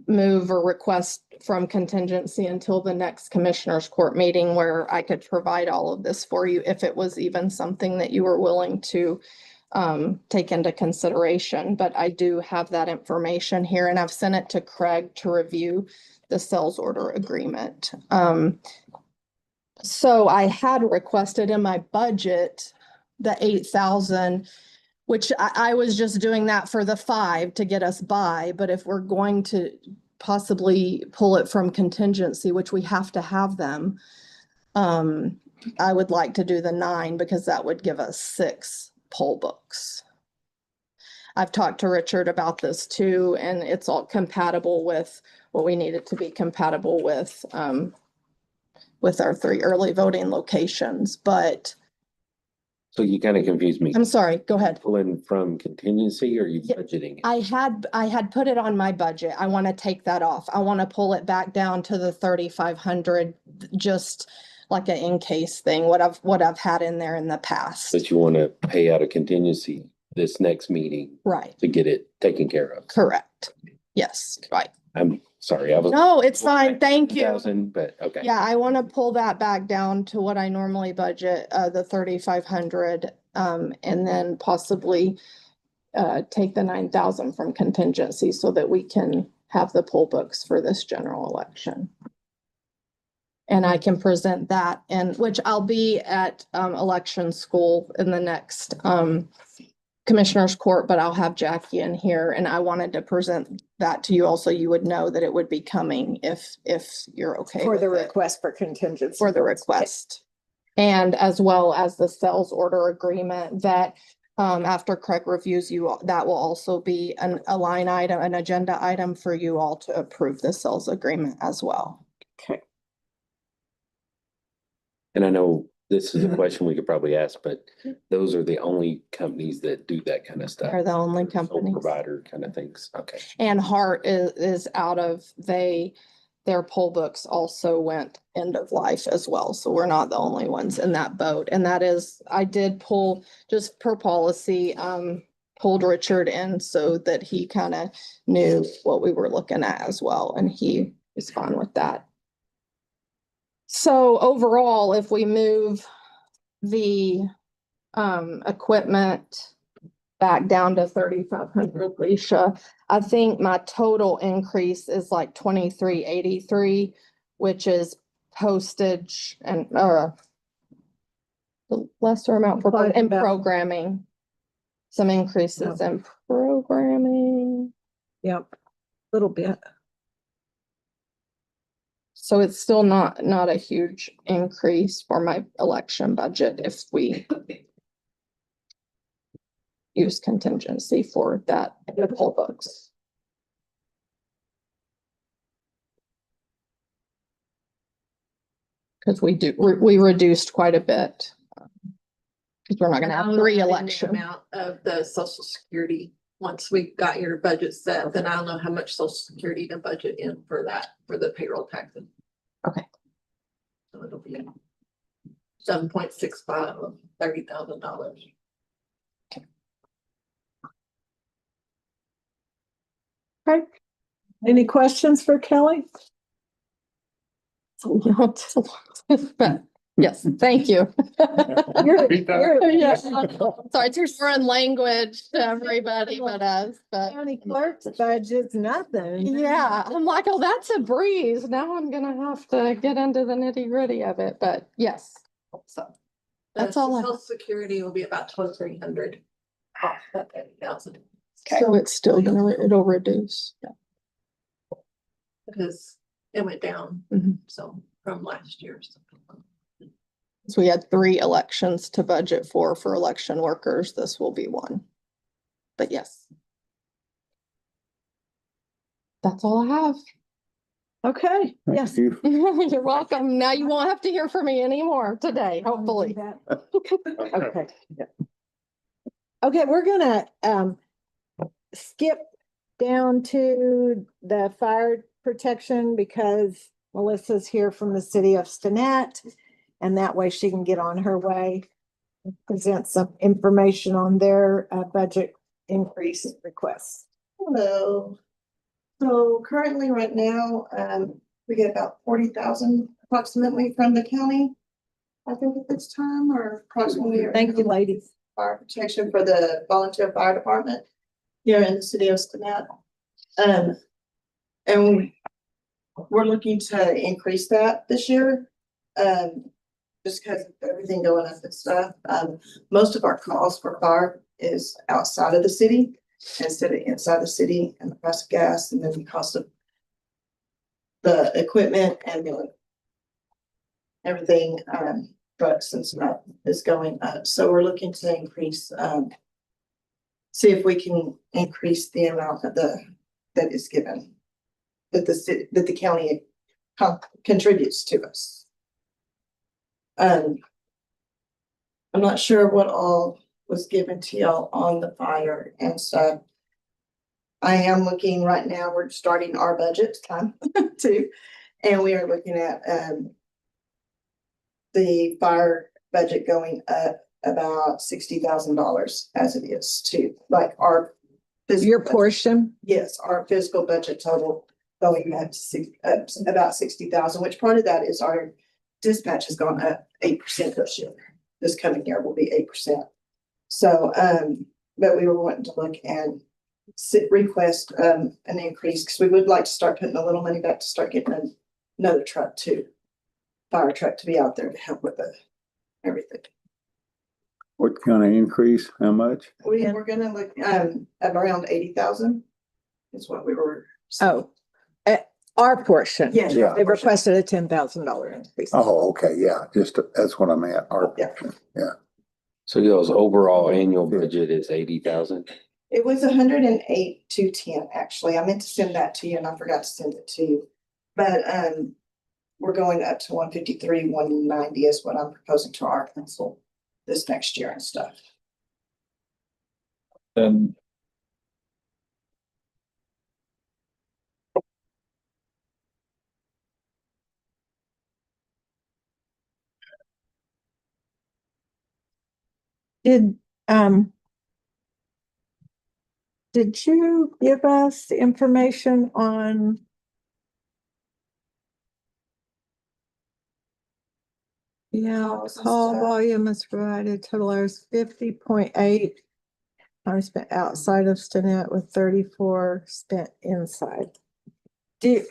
Speaker 9: move or request from contingency until the next commissioners court meeting where I could provide all of this for you if it was even something that you were willing to take into consideration. But I do have that information here and I've sent it to Craig to review the sales order agreement. So I had requested in my budget the 8,000, which I was just doing that for the 5 to get us by. But if we're going to possibly pull it from contingency, which we have to have them, I would like to do the 9 because that would give us 6 poll books. I've talked to Richard about this too, and it's all compatible with what we need it to be compatible with our 3 early voting locations, but.
Speaker 6: So you kind of confused me.
Speaker 9: I'm sorry, go ahead.
Speaker 6: Pulling from contingency or are you
Speaker 9: Yeah,
Speaker 6: budgeting?
Speaker 9: I had put it on my budget. I want to take that off. I want to pull it back down to the 3,500, just like an in case thing, what I've had in there in the past.
Speaker 6: That you want to pay out a contingency this next meeting
Speaker 9: Right,
Speaker 6: to get it taken care of.
Speaker 9: correct. Yes, right.
Speaker 6: I'm sorry, I was.
Speaker 9: No, it's fine. Thank you.
Speaker 6: 1,000, but okay.
Speaker 9: Yeah, I want to pull that back down to what I normally budget, the 3,500, and then possibly take the 9,000 from contingency so that we can have the poll books for this general election. And I can present that, and which I'll be at election school in the next commissioner's court, but I'll have Jackie in here, and I wanted to present that to you also. You would know that it would be coming if you're okay
Speaker 1: For the
Speaker 9: with it.
Speaker 1: request for contingency.
Speaker 9: For the request. And as well as the sales order agreement that after Craig reviews you, that will also be a line item, an agenda item for you all to approve the sales agreement as well.
Speaker 1: Okay.
Speaker 6: And I know this is a question we could probably ask, but those are the only companies that do that kind of stuff.
Speaker 9: Are the only
Speaker 6: Sole
Speaker 9: companies.
Speaker 6: Provider kind of things. Okay.
Speaker 9: And Hart is out of, their poll books also went end of life as well. So we're not the only ones in that boat. And that is, I did pull, just per policy, pulled Richard in so that he kind of knew what we were looking at as well. And he is fine with that. So overall, if we move the equipment back down to 3,500, Alicia, I think my total increase is like 2383, which is postage and the lesser amount for and programming. Some increases in programming.
Speaker 1: Yep, little bit.
Speaker 9: So it's still not a huge increase for my election budget if we use contingency for that, the poll books. Because we reduced quite a bit. Because we're not gonna have three elections.
Speaker 7: Amount of the social security, once we got your budget set, then I'll know how much social security to budget in for that, for the payroll taxes.
Speaker 9: Okay.
Speaker 7: So it'll be 7.65 of $30,000.
Speaker 1: Okay. Any questions for Kelly?
Speaker 9: But yes, thank you. Yeah. Sorry, it's foreign language to everybody but us, but
Speaker 1: County clerk's budget's nothing.
Speaker 9: yeah, I'm like, oh, that's a breeze. Now I'm gonna have to get into the nitty gritty of it, but yes. So that's all I.
Speaker 7: Social security will be about 2,300 off that 30,000.
Speaker 9: So it's still it'll reduce. Yeah.
Speaker 7: Because it went down,
Speaker 9: Mhm.
Speaker 7: so from last year.
Speaker 9: So we had 3 elections to budget for election workers. This will be one. But yes. That's all I have.
Speaker 1: Okay, yes.
Speaker 2: Thank you.
Speaker 9: You're welcome. Now you won't have to hear from me anymore today, hopefully.
Speaker 1: Okay. Okay, we're gonna skip down to the fire protection because Melissa's here from the city of Stinnett. And that way she can get on her way, present some information on their budget increase requests.
Speaker 13: Hello. So currently, right now, we get about 40,000 approximately from the county. I think at this time, or approximately.
Speaker 1: Thank you, ladies.
Speaker 13: Fire protection for the volunteer fire department here in the city of Stinnett. And we're looking to increase that this year. Just because of everything going up and stuff. Most of our calls for fire is outside of the city instead of inside the city, and the price of gas and then the cost of the equipment and everything, trucks and stuff is going up. So we're looking to increase, see if we can increase the amount of that is given, that the county contributes to us. I'm not sure what all was given to y'all on the fire and stuff. I am looking right now, we're starting our budget time too. And we are looking at the fire budget going up about $60,000 as it is too, like our. physical
Speaker 1: Your
Speaker 13: budget.
Speaker 1: portion?
Speaker 13: Yes, our physical budget total going up to about 60,000, which part of that is our dispatch has gone up 8% this year. This coming year will be 8%. So, but we were wanting to look and request, an increase, because we would like to start putting a little money back to start getting another truck too. Fire truck to be out there to help with everything.
Speaker 2: What kind of increase? How much?
Speaker 13: We're gonna look, at around 80,000 is what we were.
Speaker 1: Oh, our portion.
Speaker 13: Yes.
Speaker 2: Yeah.
Speaker 1: They requested a $10,000 increase.
Speaker 2: Oh, okay, yeah, just, that's what I meant. Our
Speaker 13: Yeah.
Speaker 2: portion, yeah.
Speaker 6: So y'all's overall annual budget is 80,000?
Speaker 13: It was 108,210, actually. I meant to send that to you and I forgot to send it to you. But, we're going up to 153, 190 is what I'm proposing to our council this next year and stuff.
Speaker 10: And
Speaker 1: Did, did you give us information on? Yeah,
Speaker 13: Calls and
Speaker 1: call
Speaker 13: stuff.
Speaker 1: volume is provided, total hours 50.8. Time spent outside of Stinnett with 34 spent inside. I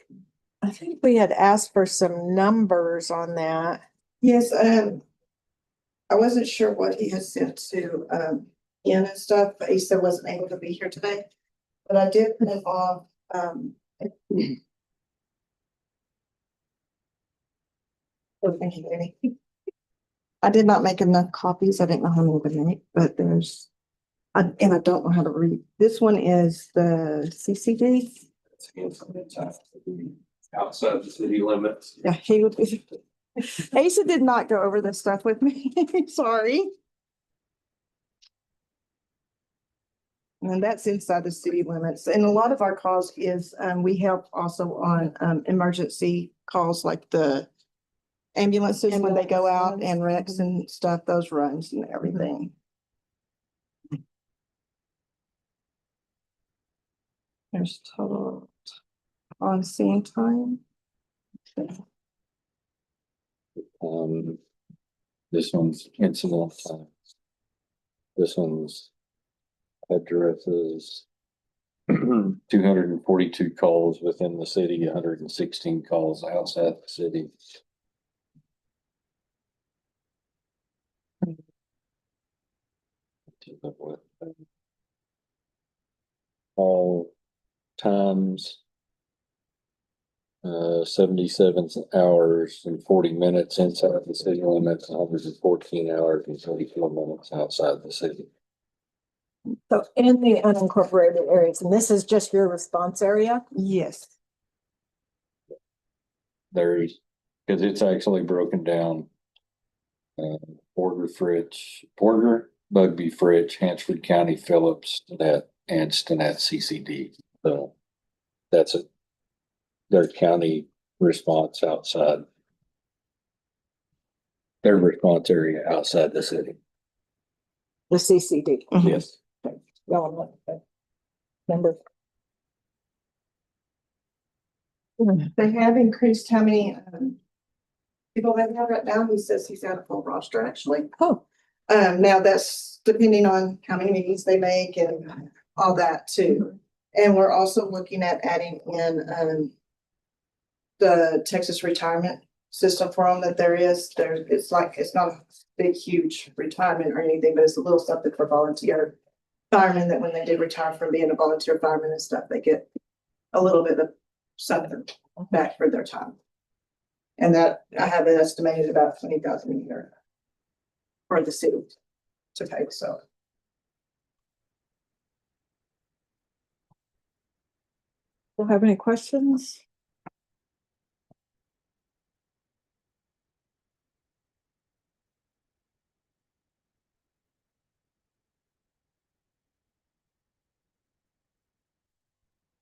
Speaker 1: think we had asked for some numbers on that.
Speaker 13: Yes, I wasn't sure what he had sent to, Ian and stuff, but he said wasn't able to be here today. But I did put it off, oh, thank you, Amy. I did not make enough copies. I didn't know how many to make, but there's, and I don't know how to read. This one is the CCD.
Speaker 10: outside the city limits.
Speaker 13: Yeah, Asa did not go over this stuff with me. Sorry. And that's inside the city limits. And a lot of our calls is, we help also on, emergency calls like the ambulances when they go out and wrecks and stuff, those runs and everything. There's total on scene time.
Speaker 6: This one's incident time. This one's addresses. 242 calls within the city, 116 calls outside the city. All times. 77 hours and 40 minutes inside the city limits, 114 hours and 34 minutes outside the city.
Speaker 1: So in the unincorporated areas, and this is just your response area?
Speaker 13: Yes.
Speaker 6: There's, because it's actually broken down. Porter, Bugby, Fritch, Hansford County, Phillips, Stinnett, and Stinnett CCD. So that's their county response outside. Their response area outside the city.
Speaker 1: The CCD.
Speaker 6: Yes.
Speaker 1: Number.
Speaker 13: They have increased how many, people they have right now. He says he's got a full roster actually.
Speaker 1: Oh.
Speaker 13: Now that's depending on how many meetings they make and all that too. And we're also looking at adding in, the Texas retirement system for them that it's like, it's not a big, huge retirement or anything, but it's a little something for volunteer firemen that when they did retire from being a volunteer fireman and stuff, they get a little bit of something back for their time. And that I have it estimated about 20,000 a year for the city to pay, so.
Speaker 1: Don't have any questions?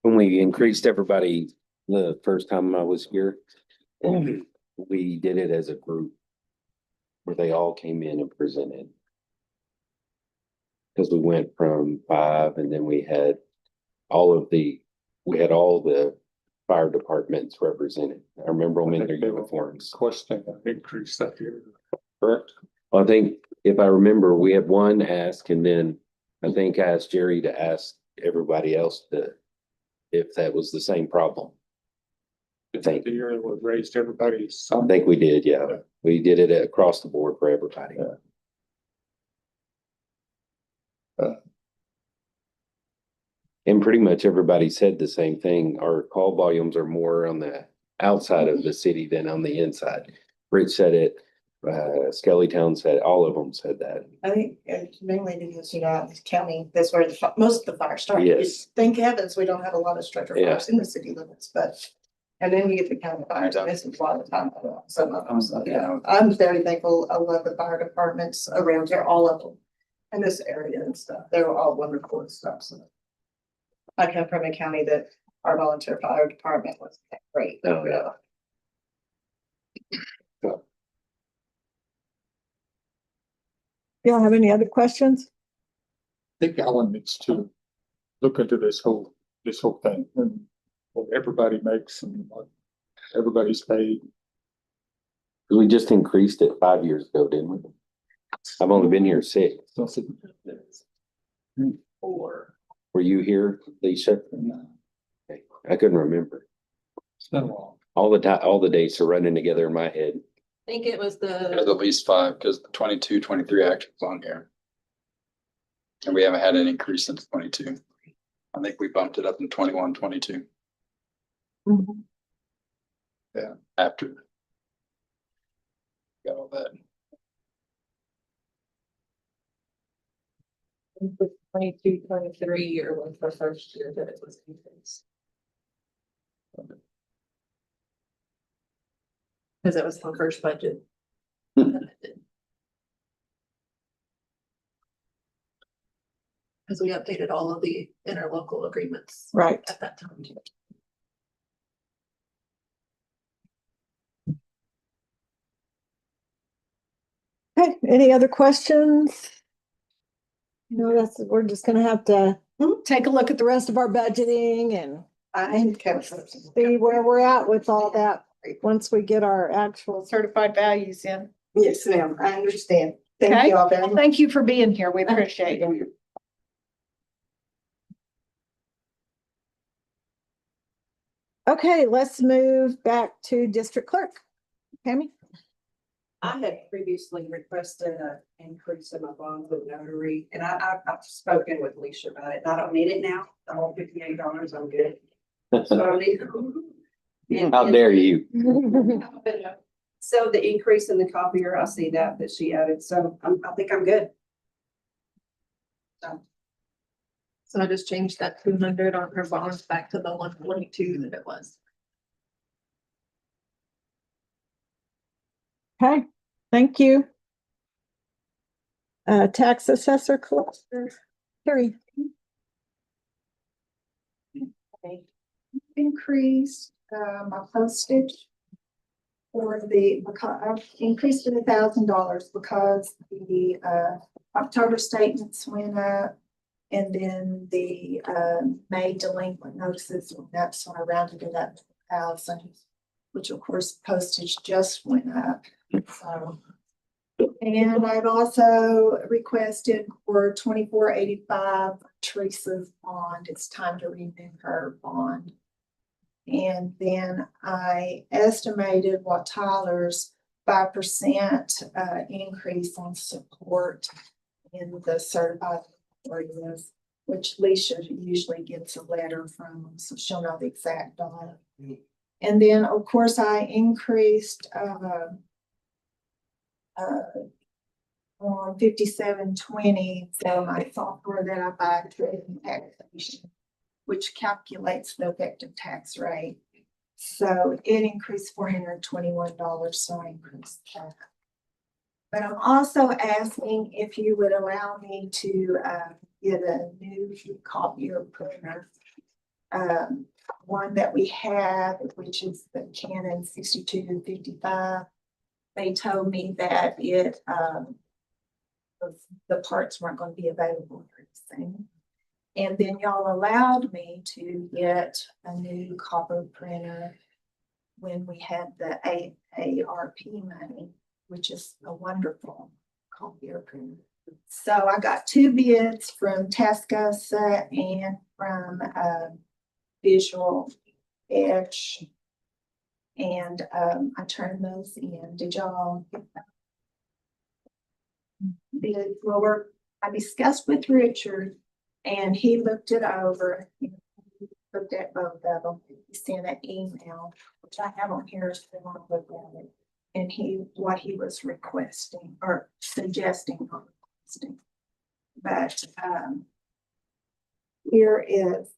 Speaker 6: When we increased everybody the first time I was here, we did it as a group. where they all came in and presented. Because we went from 5 and then we had all the fire departments represented. I remember them in their uniforms.
Speaker 8: Question increase that year, correct?
Speaker 6: I think if I remember, we had one ask and then I think I asked Jerry to ask everybody else if that was the same problem. I think,
Speaker 8: The year that was raised everybody
Speaker 6: I
Speaker 8: some.
Speaker 6: think we did, yeah. We did it across the board for everybody. And pretty much everybody said the same thing. Our call volumes are more on the outside of the city than on the inside. Rich said it, Skellytown said, all of them said that.
Speaker 13: I think it's mainly because, this county, that's where most of the fires start.
Speaker 6: Yes.
Speaker 13: Thank heavens, we don't have a lot of structure fires in the city limits, but, and then you get the county fires, and this is a lot of time. Some of them, so, I'm very thankful. I love the fire departments around here, all of them. In this area and stuff, they were all wonderful and stuff, so. I come from a county that our volunteer fire department was great.
Speaker 6: Oh, yeah.
Speaker 1: Y'all have any other questions?
Speaker 8: I think Alan needs to look into this whole thing and what everybody makes and what everybody's paid.
Speaker 6: We just increased it 5 years ago, didn't we? I've only been here 6.
Speaker 8: So,
Speaker 6: Were you here, Lisa? Okay. I couldn't remember.
Speaker 8: it's been a while.
Speaker 6: All the dates are running together in my head.
Speaker 7: I think it was
Speaker 4: There's
Speaker 7: the,
Speaker 4: at least 5 because the 22, 23 actions on here. And we haven't had an increase since 22. I think we bumped it up in 21, 22. Yeah, after. Got all that.
Speaker 7: 22, 23 year was the first year that it was increased. Because it was the first budget. Because we updated all of the interlocal agreements
Speaker 1: Right.
Speaker 7: at that time.
Speaker 1: Okay, any other questions? We're just gonna have to take a look at the rest of our budgeting and see where we're at with all that once we get our actual certified values in.
Speaker 13: Yes, ma'am, I understand. Thank
Speaker 1: Okay.
Speaker 13: you all very much.
Speaker 1: Thank you for being here. We appreciate it. Okay, let's move back to district clerk. Tammy?
Speaker 3: I had previously requested an increase in my bond with notary, and I've spoken with Alicia about it, and I don't need it now. The whole $58, I'm good. So I don't need.
Speaker 6: How dare you?
Speaker 3: So the increase in the copier, I see that she added, so I think I'm good.
Speaker 7: So I just changed that 200 on her bonds back to the 142 that it was.
Speaker 1: Okay, thank you. Tax assessor collector, Carrie.
Speaker 13: Increased, my postage for because I've increased it $1,000 because the, October statements went up. And then the, May delinquent notices went up, so I rounded it up to 1,000, which of course postage just went up, so. And I've also requested for 2485 Teresa's bond. It's time to renew her bond. And then I estimated what Tyler's 5% increase on support in the certified areas, which Leisha usually gets a letter from, so she'll know the exact dollar. And then, of course, I increased on 5720 for my software that I buy trading taxation, which calculates the effective tax rate. So it increased $421, so I increased that. But I'm also asking if you would allow me to get a new copier printer. One that we have, which is the Canon 6255. they told me that the parts weren't gonna be available pretty soon. And then y'all allowed me to get a new copper printer when we had the ARP money, which is a wonderful copier printer. So I got 2 bids from Tascosa and from Visual Edge. And I turned those in. Did y'all get that? Well, I discussed with Richard and he looked it over. He looked at both of them. He sent an email, which I have on here if you want to look at it. And what he was requesting or suggesting, not requesting. But here is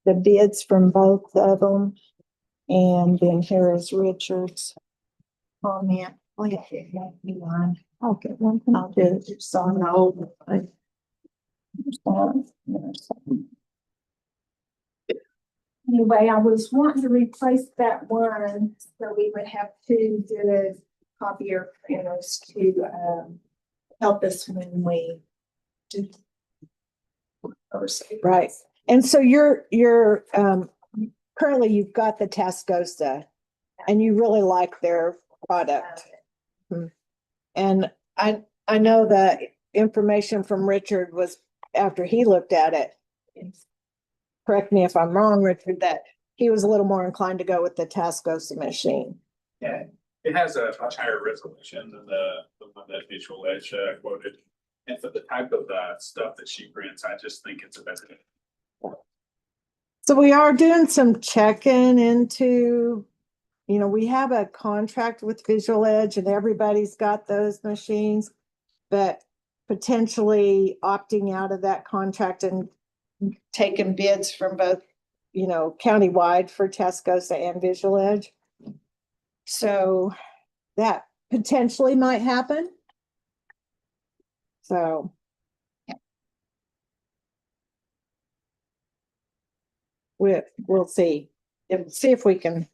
Speaker 13: the bids from both of them. And then here is Richard's comment. Oh, yeah, it won't be one. I'll get one. I'll do it. So I know. Anyway, I was wanting to replace that one so we would have 2 good copier printers to help us when we do.
Speaker 1: Right. And so you're currently you've got the Tascosa and you really like their product. And I know the information from Richard was after he looked at it. Correct me if I'm wrong, Richard, that he was a little more inclined to go with the Tascosa machine.
Speaker 5: Yeah, it has a much higher resolution than the one that Visual Edge quoted. And for the type of stuff that she prints, I just think it's a better.
Speaker 1: So we are doing some checking into, we have a contract with Visual Edge and everybody's got those machines, but potentially opting out of that contract and taking bids from both, countywide for Tascosa and Visual Edge. So that potentially might happen. So. We'll see. See if we can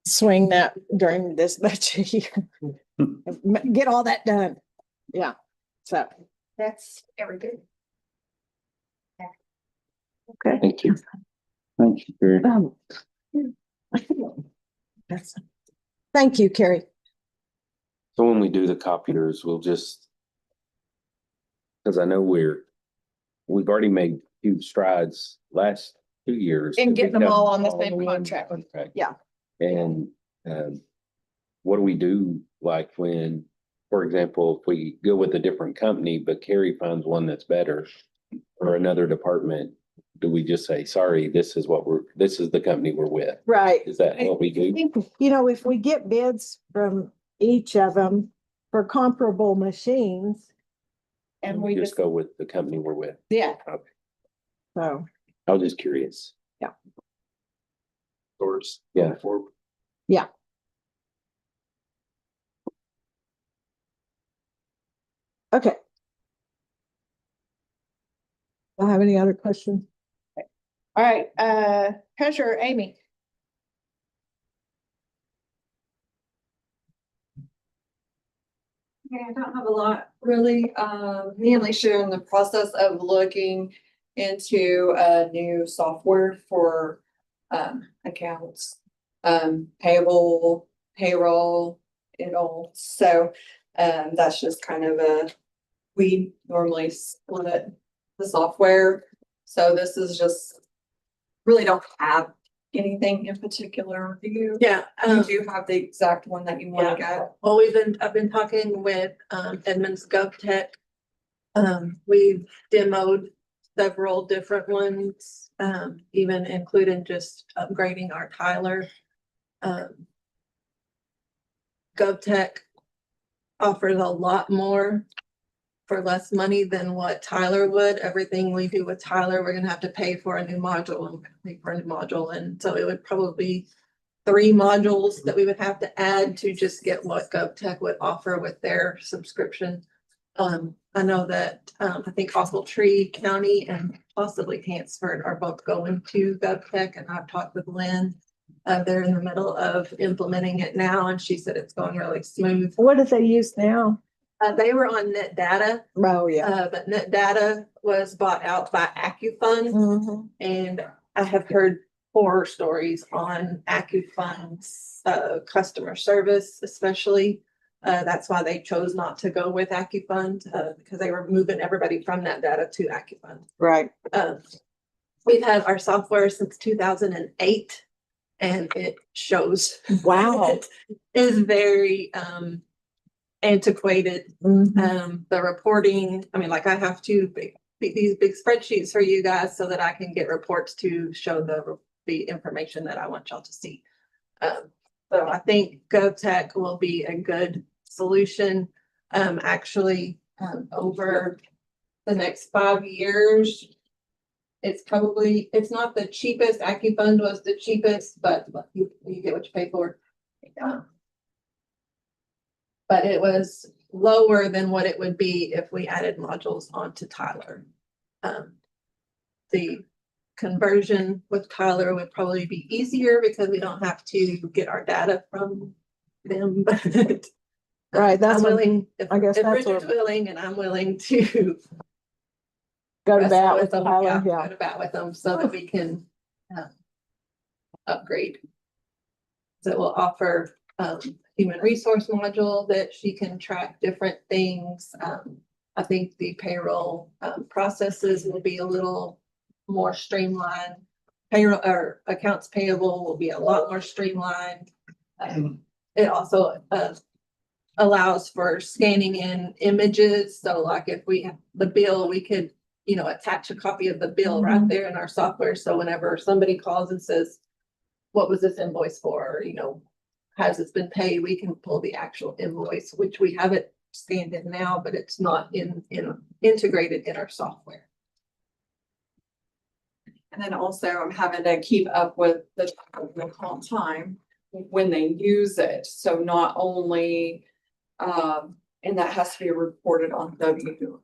Speaker 1: swing that during this budget year. Get all that done. Yeah. So
Speaker 13: That's everything.
Speaker 1: okay.
Speaker 6: Thank you. Thank you, Carrie.
Speaker 1: Thank you, Carrie.
Speaker 6: So when we do the copiers, we'll just, because I know we've already made huge strides last 2 years.
Speaker 1: And getting them all on the
Speaker 6: all
Speaker 1: same
Speaker 6: one
Speaker 1: contract.
Speaker 6: Yeah. And what do we do like when, for example, if we go with a different company, but Carrie finds one that's better or another department, do we just say, sorry, this is the company we're with?
Speaker 1: Right.
Speaker 6: Is that what we do?
Speaker 1: I think, if we get bids from each of them for comparable machines and we
Speaker 6: just go with the company we're with.
Speaker 1: yeah.
Speaker 6: Okay.
Speaker 1: So.
Speaker 6: I was just curious.
Speaker 1: Yeah.
Speaker 5: Source.
Speaker 6: Yeah.
Speaker 1: Yeah. Okay. Do I have any other questions? All right, Treasurer Amy.
Speaker 7: Okay, I don't have a lot really. Me and Alicia are in the process of looking into a new software for accounts, payable, payroll, it all. So that's just kind of we normally split the software. So this is just really don't have anything in particular. Do you?
Speaker 12: Yeah.
Speaker 7: You do have the exact one that you want to get.
Speaker 12: Well, I've been talking with Edmunds GovTech. We've demoed several different ones, even including just upgrading our Tyler. GovTech offers a lot more for less money than what Tyler would. Everything we do with Tyler, we're gonna have to pay for a new module and so it would probably be 3 modules that we would have to add to just get what GovTech would offer with their subscription. I know that I think Fossil Tree County and possibly Hansford are both going to GovTech, and I've talked with Lynn.
Speaker 7: They're in the middle of implementing it now, and she said it's going really smooth.
Speaker 1: What do they use now?
Speaker 7: They were on Net Data,
Speaker 1: Oh, yeah.
Speaker 7: but Net Data was bought out by AccuFund.
Speaker 1: Mhm.
Speaker 7: And I have heard horror stories on AccuFund's customer service, especially. That's why they chose not to go with AccuFund, because they were moving everybody from Net Data to AccuFund.
Speaker 1: Right.
Speaker 7: We've had our software since 2008, and it shows.
Speaker 1: Wow.
Speaker 7: It is very antiquated.
Speaker 1: Mhm.
Speaker 7: The reporting, I mean, like I have these big spreadsheets for you guys so that I can get reports to show the information that I want y'all to see. So I think GovTech will be a good solution. Actually, over the next 5 years, it's not the cheapest. AccuFund was the cheapest, but you get what you pay for. But it was lower than what it would be if we added modules onto Tyler. The conversion with Tyler would probably be easier because we don't have to get our data from them. But
Speaker 1: Right, that's
Speaker 7: I'm
Speaker 1: what-
Speaker 7: willing, if
Speaker 1: I guess that's
Speaker 7: Richard's
Speaker 1: what-
Speaker 7: willing and I'm willing to
Speaker 1: Go to
Speaker 7: wrestle
Speaker 1: bat with
Speaker 7: them,
Speaker 1: Tyler,
Speaker 7: Go
Speaker 1: yeah.
Speaker 7: to bat with them so that we can upgrade. So it will offer human resource module that she can track different things. I think the payroll processes will be a little more streamlined. Payroll or accounts payable will be a lot more streamlined. It also allows for scanning in images. So like if we have the bill, we could, attach a copy of the bill right there in our software. So whenever somebody calls and says, what was this invoice for? Has it been paid? We can pull the actual invoice, which we have it scanned in now, but it's not integrated in our software.
Speaker 14: And then also I'm having to keep up with the call time when they use it. So not only, and that has to be reported on W2.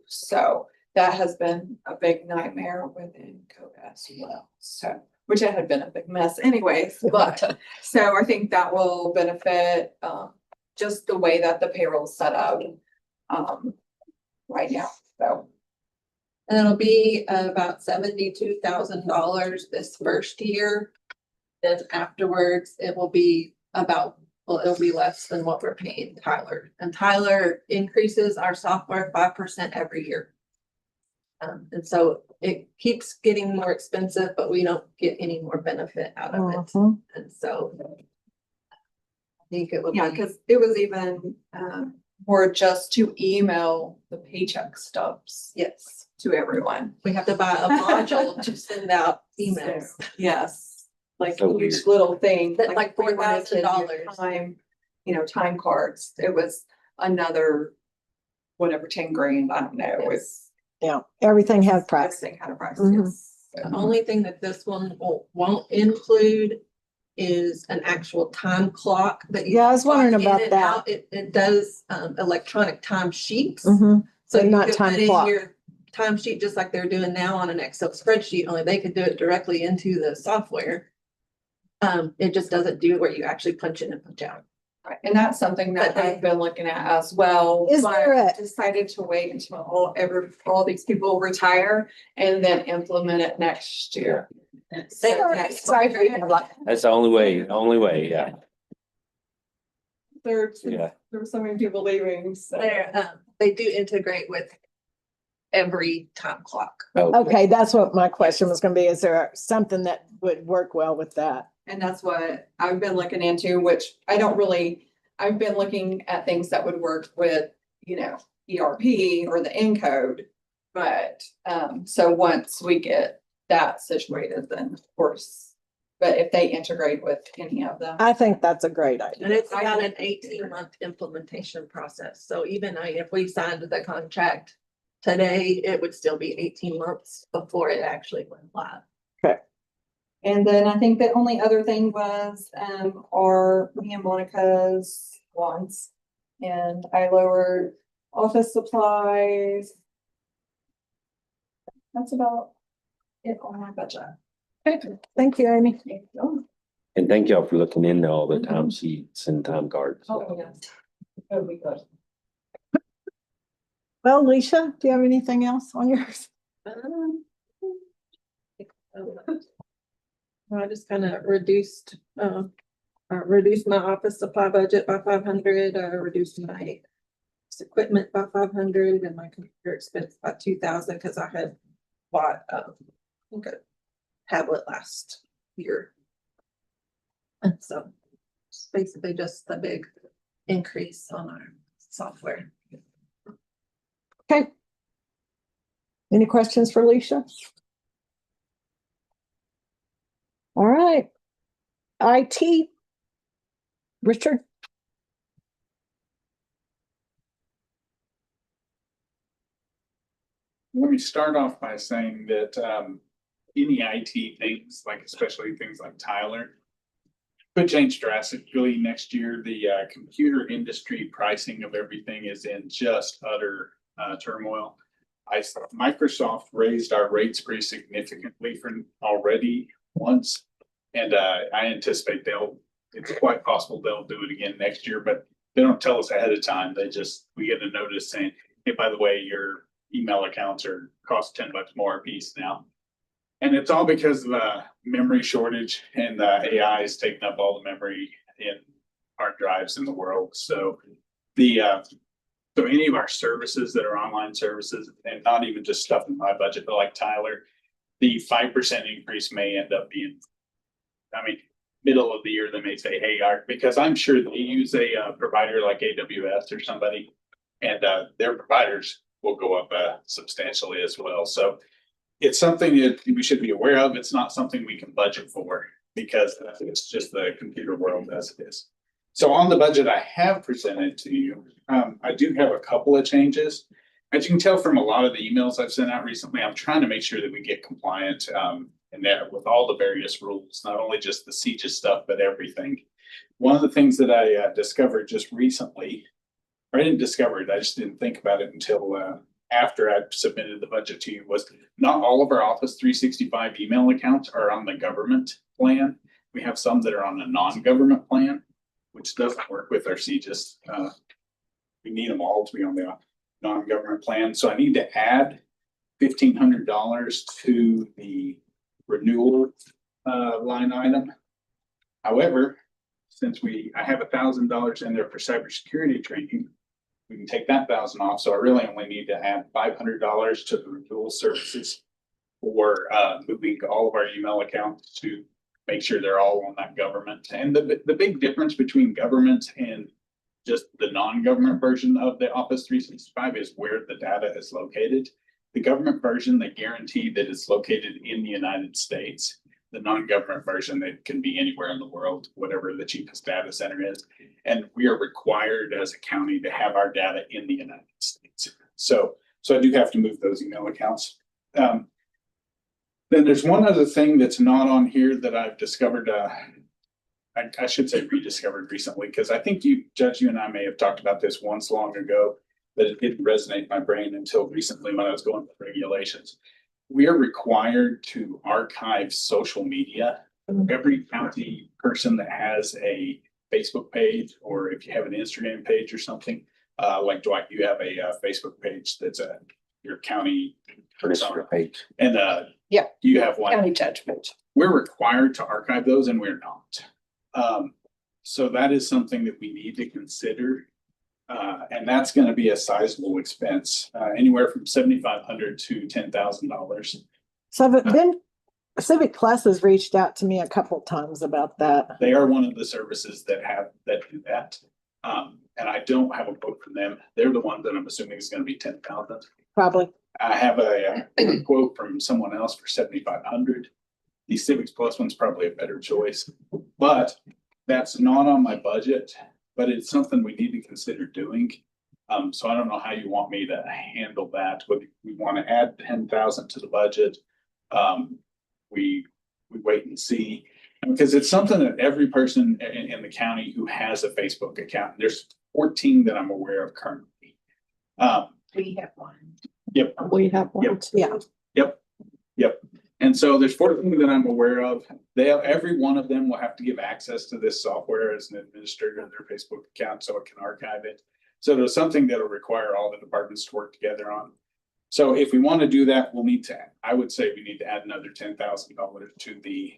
Speaker 14: So that has been a big nightmare within code as well. So, which it had been a big mess anyways, but so I think that will benefit, just the way that the payroll is set up, right now. So.
Speaker 7: And it'll be about $72,000 this first year. Then afterwards, it will be it'll be less than what we're paying Tyler. And Tyler increases our software 5% every year. And so it keeps getting more expensive, but we don't get any more benefit out of it. And so I think it would be.
Speaker 14: Yeah, because it was even, or just to email the paycheck stubs.
Speaker 7: Yes.
Speaker 14: To everyone.
Speaker 7: We have to buy a module to send out emails.
Speaker 14: Yes, like
Speaker 6: So
Speaker 14: each
Speaker 6: weird.
Speaker 14: little thing.
Speaker 7: That's like $4,000.
Speaker 14: Time, time cards. It was another, whatever, 10 grand, I don't know. It's.
Speaker 1: Yeah, everything has price.
Speaker 14: Everything had a price,
Speaker 1: Mhm.
Speaker 14: yes.
Speaker 7: The only thing that this one won't include is an actual time clock that.
Speaker 1: Yeah, I was wondering
Speaker 7: clock in
Speaker 1: about
Speaker 7: and
Speaker 1: that.
Speaker 7: out. It does electronic time sheets.
Speaker 1: Mhm.
Speaker 7: So
Speaker 1: But
Speaker 7: you
Speaker 1: not
Speaker 7: could
Speaker 1: time
Speaker 7: put in
Speaker 1: clock.
Speaker 7: your time sheet just like they're doing now on an Excel spreadsheet, only they could do it directly into the software. It just doesn't do where you actually punch in and punch out.
Speaker 14: Right, and that's something that
Speaker 7: But
Speaker 14: I've been looking at as well.
Speaker 1: Is
Speaker 14: but
Speaker 1: there a-
Speaker 14: Decided to wait until all these people retire and then implement it next year.
Speaker 1: Sorry for you.
Speaker 6: That's the only way, yeah.
Speaker 14: There
Speaker 6: Yeah.
Speaker 14: were so many people leaving, so.
Speaker 7: They do integrate with every time clock.
Speaker 1: Okay, that's what my question was gonna be. Is there something that would work well with that?
Speaker 14: And that's what I've been looking into, which I've been looking at things that would work with, ERP or the Encode. But, so once we get that situated, then of course, but if they integrate with any of them.
Speaker 1: I think that's a great idea.
Speaker 7: And it's about an 18-month implementation process. So even if we signed the contract today, it would still be 18 months before it actually went live.
Speaker 14: And then I think the only other thing was, are me and Monica's wants. And I lowered office supplies. That's about it on my budget.
Speaker 1: Thank you, Amy.
Speaker 14: Thank you.
Speaker 6: And thank y'all for looking into all the time sheets and time cards.
Speaker 7: yes. Oh, we good.
Speaker 1: Well, Alicia, do you have anything else on yours?
Speaker 7: I just kind of reduced my office supply budget by 500, reduced my equipment by 500 and my computer expense by 2,000 because I had bought I think a tablet last year. And so it's basically just the big increase on our software.
Speaker 1: Okay. Any questions for Alicia? All right. IT. Richard?
Speaker 5: Let me start off by saying that any IT things, like especially things like Tyler, could change drastically next year. The computer industry pricing of everything is in just utter turmoil. Microsoft raised our rates pretty significantly for already once, and I anticipate it's quite possible they'll do it again next year, but they don't tell us ahead of time. We get a notice saying, hey, by the way, your email accounts cost $10 more a piece now. And it's all because of the memory shortage, and AI is taking up all the memory in hard drives in the world. So so any of our services that are online services, and not even just stuff in my budget, but like Tyler, the 5% increase may end up being, middle of the year, they may say, hey, because I'm sure they use a provider like AWS or somebody, and their providers will go up substantially as well. So it's something that we should be aware of. It's not something we can budget for because it's just the computer world as it is. So on the budget I have presented to you, I do have a couple of changes. As you can tell from a lot of the emails I've sent out recently, I'm trying to make sure that we get compliant in that with all the various rules, not only just the CJIS stuff, but everything. One of the things that I discovered just recently, or I didn't discover it, I just didn't think about it until after I submitted the budget to you, was not all of our Office 365 email accounts are on the government plan. We have some that are on a non-government plan, which doesn't work with our CJIS. We need them all to be on the non-government plan. So I need to add $1,500 to the renewal line item. However, since I have $1,000 in there for cybersecurity training, we can take that 1,000 off. So I really only need to add $500 to the renewal services for moving all of our email accounts to make sure they're all on that government. And the big difference between government and just the non-government version of the Office 365 is where the data is located. The government version, they guarantee that it's located in the United States. The non-government version, it can be anywhere in the world, whatever the cheapest data center is. And we are required as a county to have our data in the United States. So I do have to move those email accounts. Then there's one other thing that's not on here that I've discovered, I should say rediscovered recently, because I think Judge, you and I may have talked about this once long ago, but it didn't resonate in my brain until recently when I was going through regulations. We are required to archive social media. Every county person that has a Facebook page, or if you have an Instagram page or something, like Dwight, you have a Facebook page that's your county
Speaker 6: page.
Speaker 5: And
Speaker 14: Yeah.
Speaker 5: you have one.
Speaker 14: County judgment.
Speaker 5: We're required to archive those, and we're not. So that is something that we need to consider. And that's going to be a sizable expense, anywhere from $7,500 to $10,000.
Speaker 1: So then Civic Plus has reached out to me a couple times about that.
Speaker 5: They are one of the services that do that. And I don't have a quote from them. They're the one that I'm assuming is going to be $10,000.
Speaker 1: Probably.
Speaker 5: I have a quote from someone else for $7,500. The Civics Plus one's probably a better choice, but that's not on my budget. But it's something we need to consider doing. So I don't know how you want me to handle that. Whether we want to add 10,000 to the budget, we wait and see, because it's something that every person in the county who has a Facebook account. There's 14 that I'm aware of currently.
Speaker 7: We have one.
Speaker 5: Yep.
Speaker 9: We have one.
Speaker 5: Yep.
Speaker 1: Yeah.
Speaker 5: Yep. And so there's 14 that I'm aware of. Every one of them will have to give access to this software as an administrator of their Facebook account so it can archive it. So there's something that'll require all the departments to work together on. So if we want to do that, we'll need to, I would say we need to add another $10,000 to the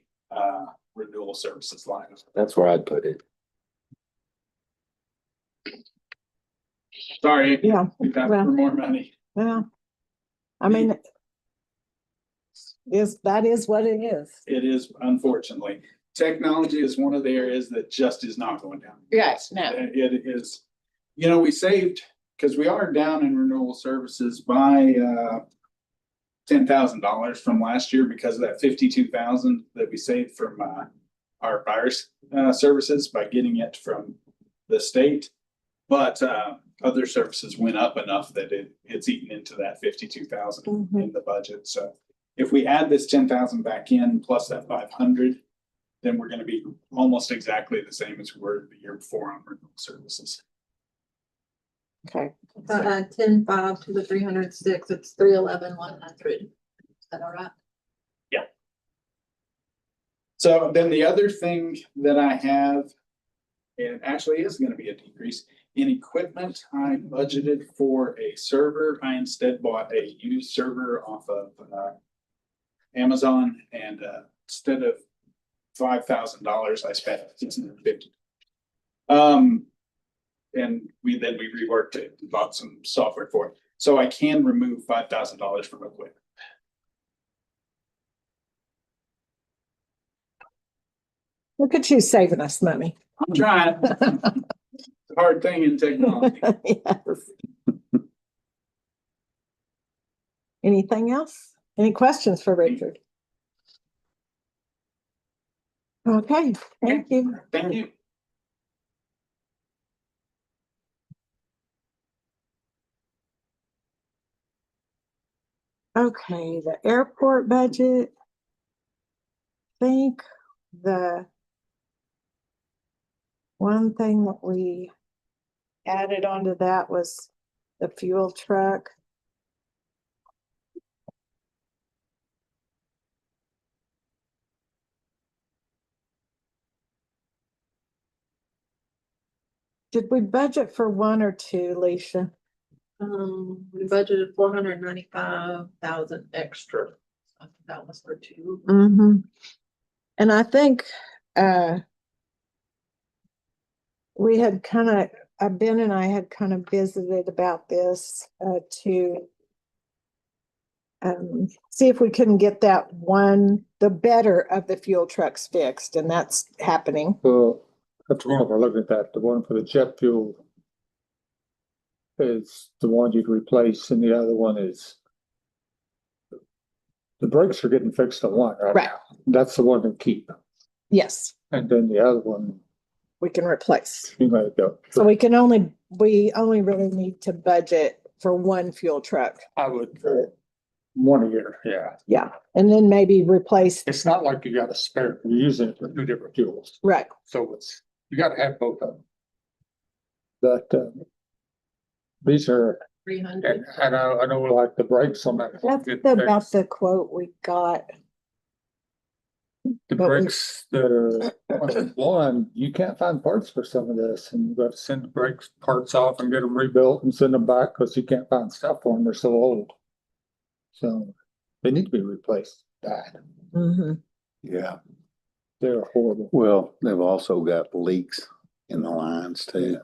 Speaker 5: renewal services line.
Speaker 6: That's where I'd put it.
Speaker 5: Sorry.
Speaker 1: Yeah,
Speaker 5: We've asked
Speaker 1: well-
Speaker 5: for more money.
Speaker 1: Well, I mean, that is what it is.
Speaker 5: It is, unfortunately. Technology is one of the areas that just is not going down.
Speaker 1: Yes, no.
Speaker 5: It is, we saved, because we are down in renewal services by $10,000 from last year because of that 52,000 that we saved from our virus services by getting it from the state. But other services went up enough that it's eaten into that 52,000 in the budget. So if we add this 10,000 back in plus that 500, then we're going to be almost exactly the same as we were the year before on renewal services.
Speaker 1: Okay.
Speaker 7: If I add 10,500 to the 306, it's 311,100. Is that all right?
Speaker 5: So then the other thing that I have, and actually is going to be a decrease in equipment. I budgeted for a server. I instead bought a used server off of Amazon, and instead of $5,000, I spent $650. And we reworked it and bought some software for it. So I can remove $5,000 from equipment.
Speaker 1: Look at you saving us money.
Speaker 5: I'm trying. It's a hard thing in technology.
Speaker 1: Yes. Anything else? Any questions for Richard? Okay, thank you.
Speaker 5: Thank you.
Speaker 1: Okay, the airport budget. I think the one thing that we added onto that was the fuel truck. Did we budget for one or two, Leisha?
Speaker 7: We budgeted 495,000 extra. I think that was for 2.
Speaker 1: Mm-hmm. And I think, we had Ben and I had kind of visited about this, to see if we couldn't get that one, the better of the fuel trucks fixed, and that's happening.
Speaker 8: So that's one we're looking at that. The one for the jet fuel is the one you'd replace, and the other one is the brakes are getting fixed on one right
Speaker 1: Right.
Speaker 8: now. That's the one to keep.
Speaker 1: Yes,
Speaker 8: And then the other one,
Speaker 1: we can replace.
Speaker 8: you let it go.
Speaker 1: So we only really need to budget for one fuel truck.
Speaker 8: I would, 1 a year, yeah.
Speaker 1: Yeah, and then maybe replace,
Speaker 8: It's not like you got a spare, you're using it for 2 different fuels.
Speaker 1: right,
Speaker 8: So you gotta have both of them. But, these are,
Speaker 7: 300.
Speaker 8: and I know like the brakes on that.
Speaker 1: that's
Speaker 8: get
Speaker 1: about
Speaker 8: fixed.
Speaker 1: the quote we got.
Speaker 8: The
Speaker 1: but we-
Speaker 8: brakes that are, one, you can't find parts for some of this, and you got to send the brakes parts off and get them rebuilt and send them back because you can't find stuff for them, they're so old. So they need to be replaced bad.
Speaker 1: Mhm.
Speaker 2: Yeah,
Speaker 8: They're horrible.
Speaker 2: well, they've also got leaks in the lines too,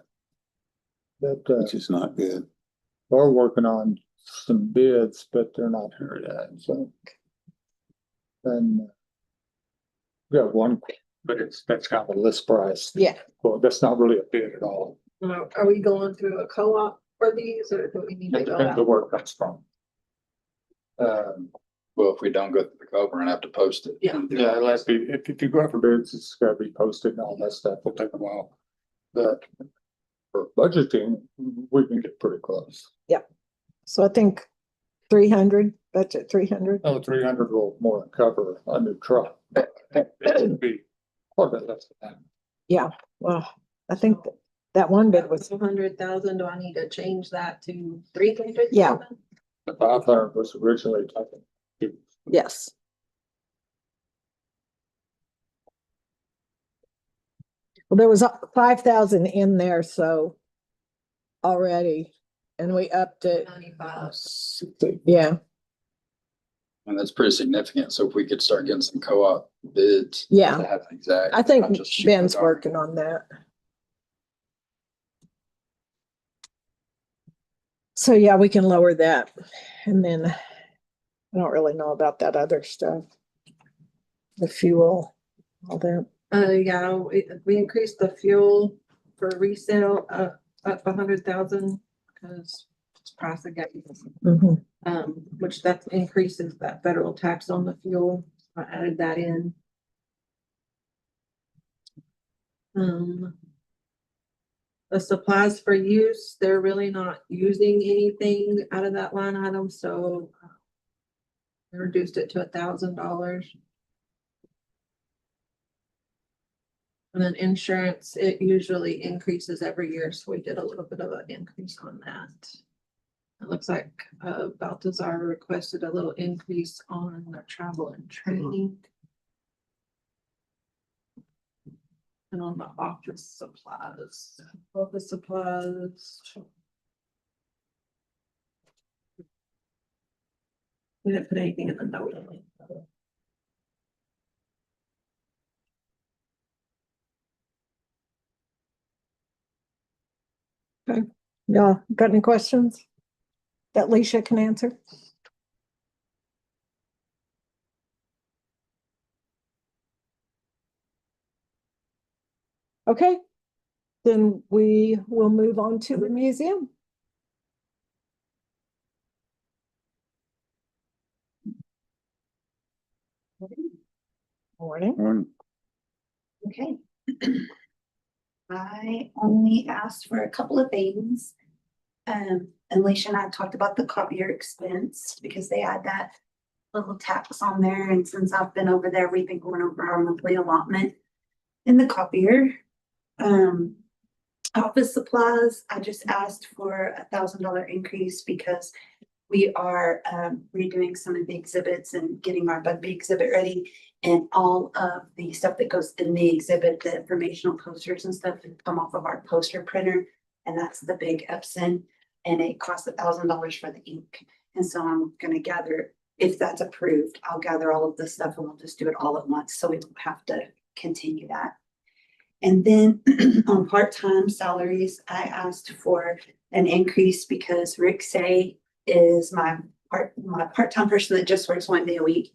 Speaker 8: But,
Speaker 2: which is not good.
Speaker 8: we're working on some bids, but they're not here yet, so. And we got one, but that's kind of a list price.
Speaker 1: Yeah.
Speaker 8: Well, that's not really a bid at all.
Speaker 7: Are we going through a co-op for these, or do we need to
Speaker 8: It
Speaker 7: go
Speaker 8: depends on
Speaker 7: out?
Speaker 8: where it comes from.
Speaker 4: Well, if we don't go through the co, we're gonna have to post it.
Speaker 7: Yeah.
Speaker 8: Yeah, unless if you go out for bids, it's gotta be posted and all that stuff, will take a while. But for budgeting, we can get pretty close.
Speaker 1: So I think 300, budget 300.
Speaker 8: Oh, 300 will more than cover a new truck. It would be quite a bit less than that.
Speaker 1: Well, I think that one bid was,
Speaker 7: 200,000, do I need to change that to 300?
Speaker 1: Yeah.
Speaker 8: The 500 was originally taken.
Speaker 1: yes. Well, there was 5,000 in there, so already, and we upped it.
Speaker 7: 95.
Speaker 1: Yeah,
Speaker 4: And that's pretty significant. So if we could start getting some co-op bids.
Speaker 1: Yeah.
Speaker 4: to have an exact.
Speaker 1: I think
Speaker 4: not just shoot in the
Speaker 1: Ben's
Speaker 4: dark.
Speaker 1: working on that. So yeah, we can lower that. And then I don't really know about that other stuff. The fuel, all that.
Speaker 7: Yeah, we increased the fuel for resale, up 100,000, because it's price of gas.
Speaker 1: Mhm.
Speaker 7: Which that increases that federal tax on the fuel. I added that in. The supplies for use, they're really not using anything out of that line item, so I reduced it to $1,000. And then insurance, it usually increases every year, so we did a little bit of an increase on that. It looks like Baltazar requested a little increase on their travel and training. And on the office supplies. We didn't put anything in the note.
Speaker 1: Y'all got any questions that Leisha can answer? Okay, then we will move on to the museum. Morning.
Speaker 15: Okay. I only asked for a couple of things. Alicia and I talked about the copier expense because they add that little tax on there. And since I've been over there, we've been going over our monthly allotment in the copier. Office supplies, I just asked for $1,000 increase because we are redoing some of the exhibits and getting our Bugby exhibit ready. And all of the stuff that goes in the exhibit, the informational posters and stuff come off of our poster printer. And that's the big Epson. And it costs $1,000 for the ink. And so I'm gonna gather, if that's approved, I'll gather all of this stuff and we'll just do it all at once. So we don't have to continue that. And then on part-time salaries, I asked for an increase because Rick Say is my part-time person that just works 1 day a week.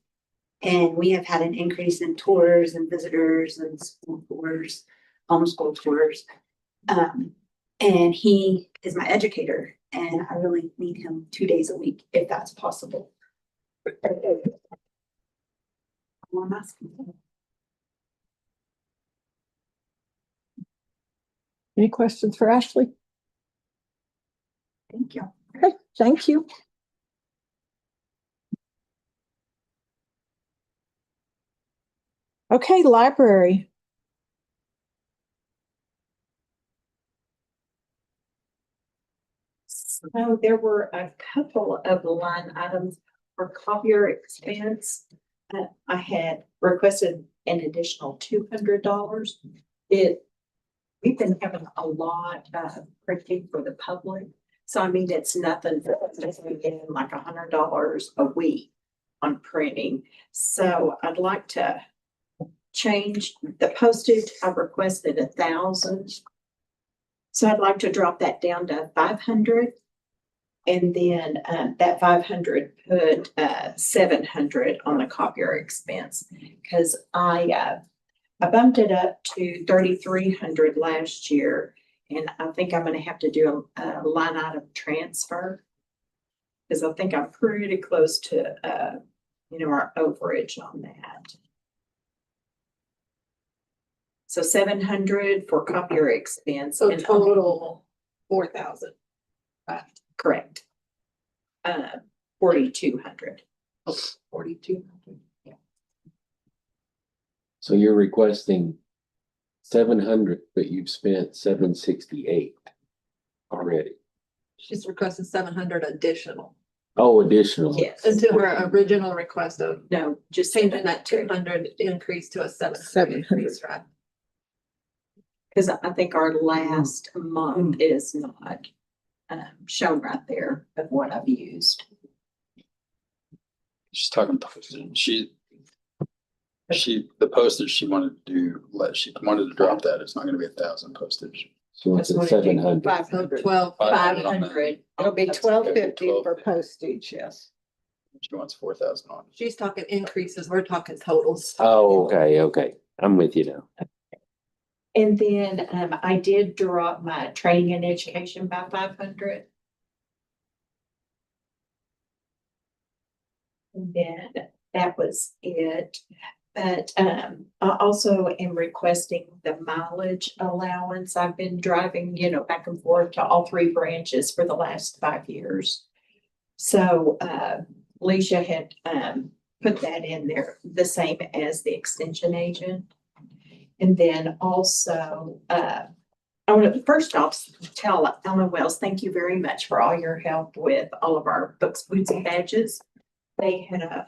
Speaker 15: And we have had an increase in tours and visitors and school tours, homeschool tours. And he is my educator and I really need him 2 days a week if that's possible. I'm asking.
Speaker 1: Any questions for Ashley?
Speaker 15: Thank you.
Speaker 1: Okay, thank you. Okay, library.
Speaker 3: So there were a couple of line items for copier expense. I had requested an additional $200. We've been having a lot of printing for the public. So I mean, it's nothing, getting like $100 a week on printing. So I'd like to change the postage. I've requested 1,000. So I'd like to drop that down to 500. And then that 500 put 700 on the copier expense because I bumped it up to 3,300 last year. And I think I'm going to have to do a line item transfer because I think I'm pretty close to, our overage on that. So 700 for copier expense.
Speaker 7: So
Speaker 3: and
Speaker 7: total 4,000. Right.
Speaker 3: Correct. 4,200.
Speaker 7: 4,200.
Speaker 3: Yeah.
Speaker 6: So you're requesting 700, but you've spent 768 already.
Speaker 7: She's requesting 700 additional.
Speaker 6: Oh, additional.
Speaker 3: Yes.
Speaker 7: Into her original request of
Speaker 3: No, just
Speaker 7: changing that 200 increase to a 700 increase, right?
Speaker 3: Cause I think our last month is not shown right there of what I've used.
Speaker 4: She's talking postage. The postage she wanted to do, she wanted to drop that. It's not gonna be 1,000 postage.
Speaker 6: She wants it 700.
Speaker 13: 500.
Speaker 3: 500.
Speaker 13: It'll be $12.50 for postage, yes.
Speaker 4: She wants 4,000 on it.
Speaker 7: She's talking increases, we're talking totals.
Speaker 6: Oh, okay. I'm with you now.
Speaker 3: And then I did drop my training and education by 500. And then that was it. But I also am requesting the mileage allowance. I've been driving, back and forth to all 3 branches for the last 5 years. So Alicia had put that in there, the same as the extension agent. And then also, I want to first off tell Ellen Wells, thank you very much for all your help with all of our books, boots, and badges. They had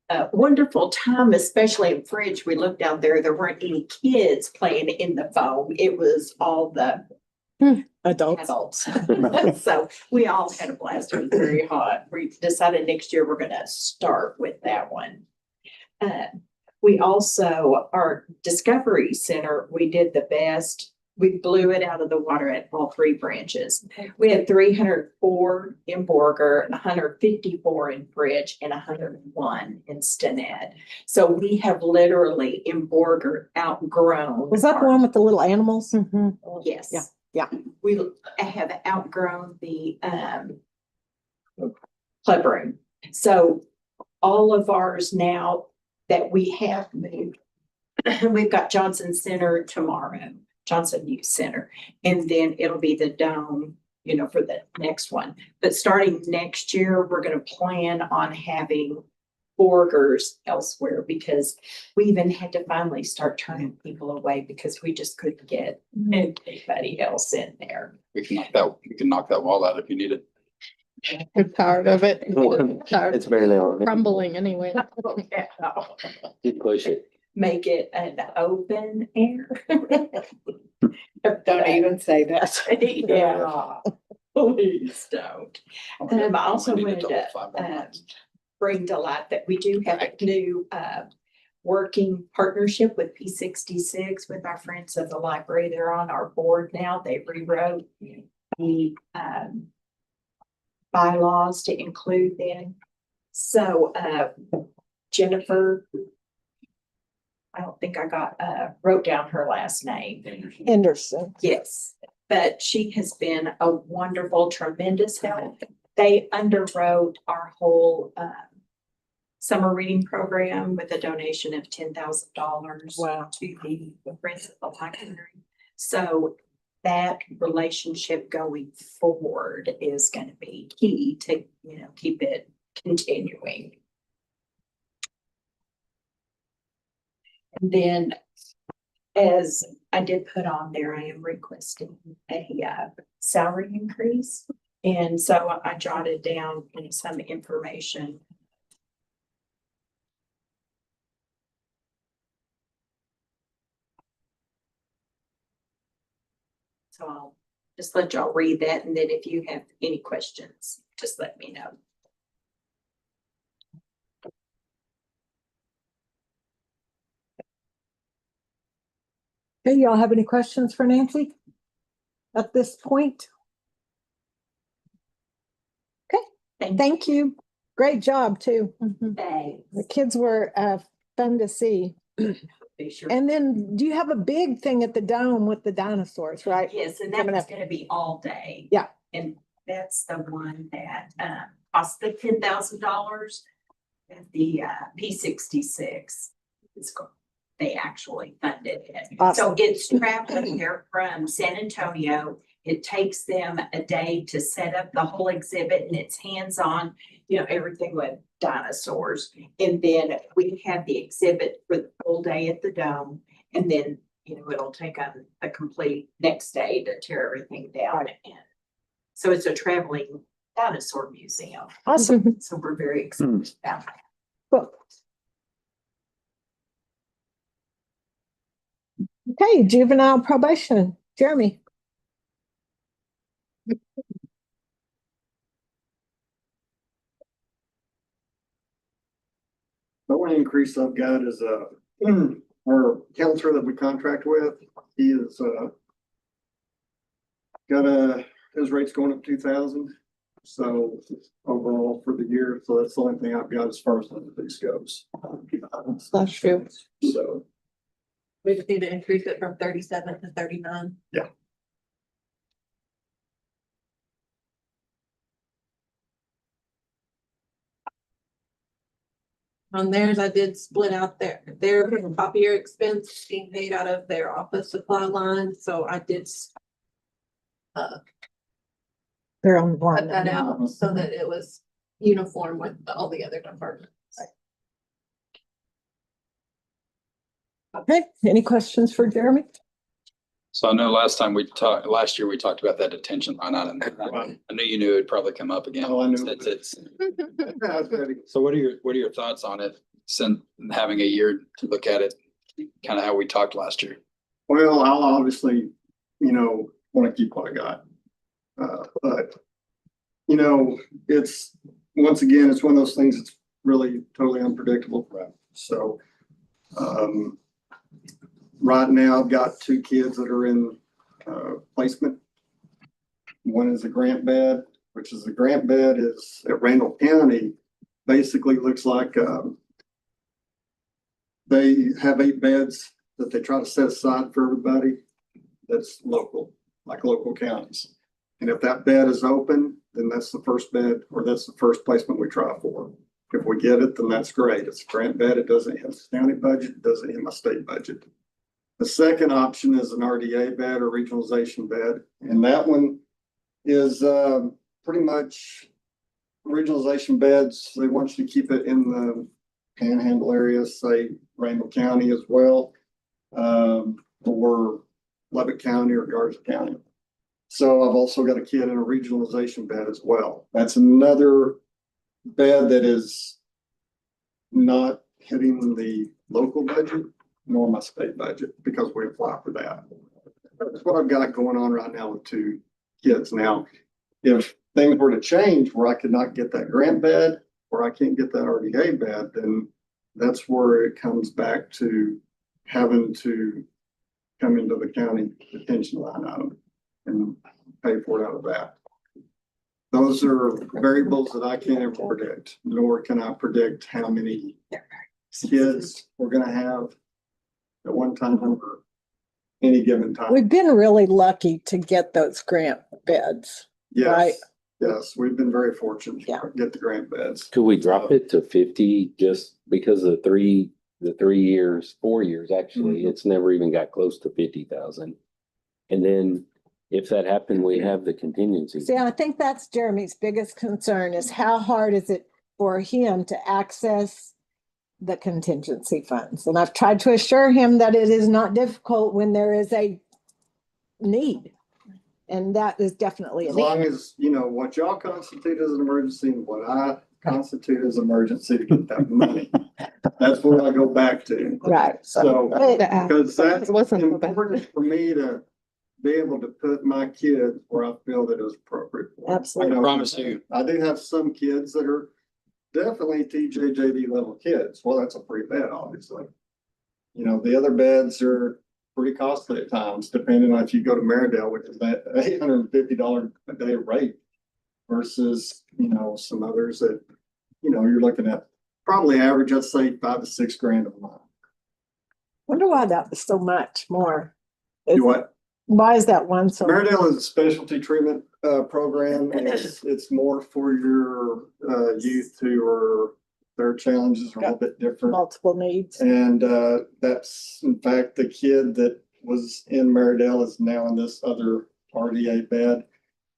Speaker 3: a wonderful time, especially in Fridge. We looked out there weren't any kids playing in the foam. It was all the adults. So we all had a blast. It was very hot. We decided next year we're going to start with that one. We also, our Discovery Center, we did the best. We blew it out of the water at all 3 branches. We had 304 in Borger, 154 in Fridge, and 101 in Stinnett. So we have literally in Borger outgrown.
Speaker 1: Was that the one with the little animals?
Speaker 3: Yes.
Speaker 1: Yeah.
Speaker 3: We have outgrown the club room. So all of ours now that we have moved, we've got Johnson Center tomorrow, Johnson Youth Center, and then it'll be the Dome, for the next one. But starting next year, we're going to plan on having Borgers elsewhere because we even had to finally start turning people away because we just couldn't get anybody else in there.
Speaker 4: We can knock that wall out if you need it.
Speaker 9: I'm tired of it. Tired
Speaker 6: It's barely on.
Speaker 9: crumbling anyway.
Speaker 6: You push it.
Speaker 3: Make it an open air.
Speaker 13: Don't even say that.
Speaker 3: Yeah, please don't. I also
Speaker 4: We need
Speaker 3: wanted
Speaker 4: double
Speaker 3: to
Speaker 4: 5 more months.
Speaker 3: bring to light that we do have a new working partnership with P66 with our friends of the library. They're on our board now. They rewrote the bylaws to include them. So Jennifer, I don't think I wrote down her last name.
Speaker 1: Henderson.
Speaker 3: Yes, but she has been a wonderful, tremendous help. They underwrote our whole summer reading program with a donation of $10,000
Speaker 1: Wow.
Speaker 3: to the Friends of the Library. So that relationship going forward is going to be key to, keep it continuing. And then, as I did put on there, I am requesting a salary increase. And so I jotted down some information. So I'll just let y'all read that. And then if you have any questions, just let me know.
Speaker 1: Hey, y'all have any questions for Nancy at this point? Okay, thank you. Great job too.
Speaker 3: Thanks.
Speaker 1: The kids were fun to see.
Speaker 3: Be sure.
Speaker 1: And then do you have a big thing at the Dome with the dinosaurs, right?
Speaker 3: Yes, and
Speaker 1: Coming
Speaker 3: that's
Speaker 1: up.
Speaker 3: going to be all day.
Speaker 1: Yeah.
Speaker 3: And that's the one that cost the $10,000 at the P66. They actually funded it.
Speaker 1: Awesome.
Speaker 3: So it's traveling there from San Antonio. It takes them a day to set up the whole exhibit and it's hands-on, everything with dinosaurs. And then we have the exhibit for the full day at the Dome. And then, it'll take them a complete next day to tear everything down. And so it's a traveling dinosaur museum.
Speaker 1: Awesome.
Speaker 3: So we're very excited about that.
Speaker 1: Cool. Okay, juvenile probation, Jeremy.
Speaker 16: The one increase I've got is, our counselor that we contract with, he is, his rate's going up 2,000. So overall for the year, so that's the only thing I've got as far as the piece goes.
Speaker 1: That's true.
Speaker 16: So,
Speaker 7: We just need to increase it from 37 to 39.
Speaker 16: yeah.
Speaker 7: On theirs, I did split out their copier expense being paid out of their office supply line, so I did
Speaker 1: They're on
Speaker 7: cut
Speaker 1: one.
Speaker 7: that out so that it was uniform with all the other departments.
Speaker 1: Okay, any questions for Jeremy?
Speaker 4: So I know last year we talked about that detention line item. I knew you knew it'd probably come up again.
Speaker 16: Oh, I knew.
Speaker 4: So what are your thoughts on it? Since having a year to look at it, kind of how we talked last year.
Speaker 16: Well, I'll obviously, want to keep what I got. But, it's, once again, it's one of those things that's really totally unpredictable. So, right now I've got 2 kids that are in, placement. One is a grant bed, which is at Randall County, basically looks like, they have 8 beds that they try to set aside for everybody that's local, like local counties. And if that bed is open, then that's the first bed, or that's the first placement we try for. If we get it, then that's great. It's a grant bed. It doesn't hit the county budget. It doesn't hit my state budget. The second option is an RDA bed or regionalization bed. And that one is pretty much regionalization beds. They want you to keep it in the panhandle areas, say Randall County as well, or Lubbock County or Garza County. So I've also got a kid in a regionalization bed as well. That's another bed that is not hitting the local budget nor my state budget because we apply for that. That's what I've got going on right now with 2 kids. Now, if things were to change where I could not get that grant bed or I can't get that RDA bed, then that's where it comes back to having to come into the county detention line item and pay for it out of that. Those are variables that I can't ever predict, nor can I predict how many kids we're gonna have at one time or any given time.
Speaker 1: We've been really lucky to get those grant beds. right?
Speaker 16: Yes, yes, we've been very fortunate
Speaker 1: Yeah.
Speaker 16: to get the grant beds.
Speaker 6: Could we drop it to 50 just because of the 3 years, 4 years, actually, it's never even got close to 50,000. And then if that happened, we have the contingency.
Speaker 1: See, I think that's Jeremy's biggest concern is how hard is it for him to access the contingency funds? And I've tried to assure him that it is not difficult when there is a need. And that is definitely a
Speaker 16: As
Speaker 1: need.
Speaker 16: long as, what y'all constitute as an emergency and what I constitute as emergency to get that money. That's where I go back to.
Speaker 1: Right.
Speaker 16: So, because that's
Speaker 7: It wasn't so bad.
Speaker 16: important for me to be able to put my kids where I feel that is appropriate. for them.
Speaker 1: Absolutely.
Speaker 16: I know
Speaker 4: Promise you.
Speaker 16: I do have some kids that are definitely TJJD level kids. Well, that's a free bed, obviously. The other beds are pretty costly at times, depending on if you go to Maridale, which is that $850 a day rate versus, some others that, you're looking at probably average, I'd say $5 to $6 grand a month.
Speaker 1: Wonder why that was so much more.
Speaker 16: Do what?
Speaker 1: Why is that one so?
Speaker 16: Maridale is a specialty treatment program. And it's more for your youth who are, their challenges are a little bit different.
Speaker 1: Multiple needs.
Speaker 16: And that's in fact the kid that was in Maridale is now in this other RDA bed.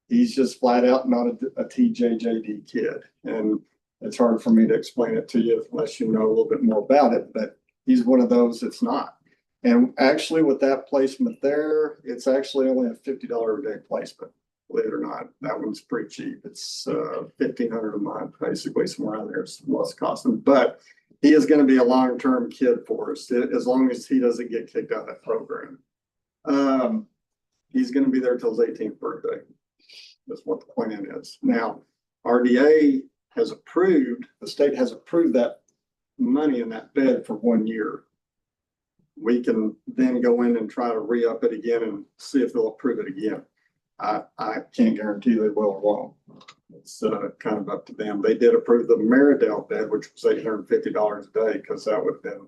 Speaker 16: He's just flat out not a TJJD kid. And it's hard for me to explain it to you unless you know a little bit more about it, but he's one of those that's not. And actually with that placement there, it's actually only a $50 a day placement, believe it or not. That one's pretty cheap. It's $1,500 a month, basically somewhere around there. It's less costly, but he is going to be a long-term kid for us as long as he doesn't get kicked out of that program. He's gonna be there till his 18th birthday. That's what the plan is. Now, RDA has approved, the state has approved that money in that bed for 1 year. We can then go in and try to re-up it again and see if they'll approve it again. I can't guarantee they will or won't. It's kind of up to them. They did approve the Meridale bed, which was $850 a day, because that would have been,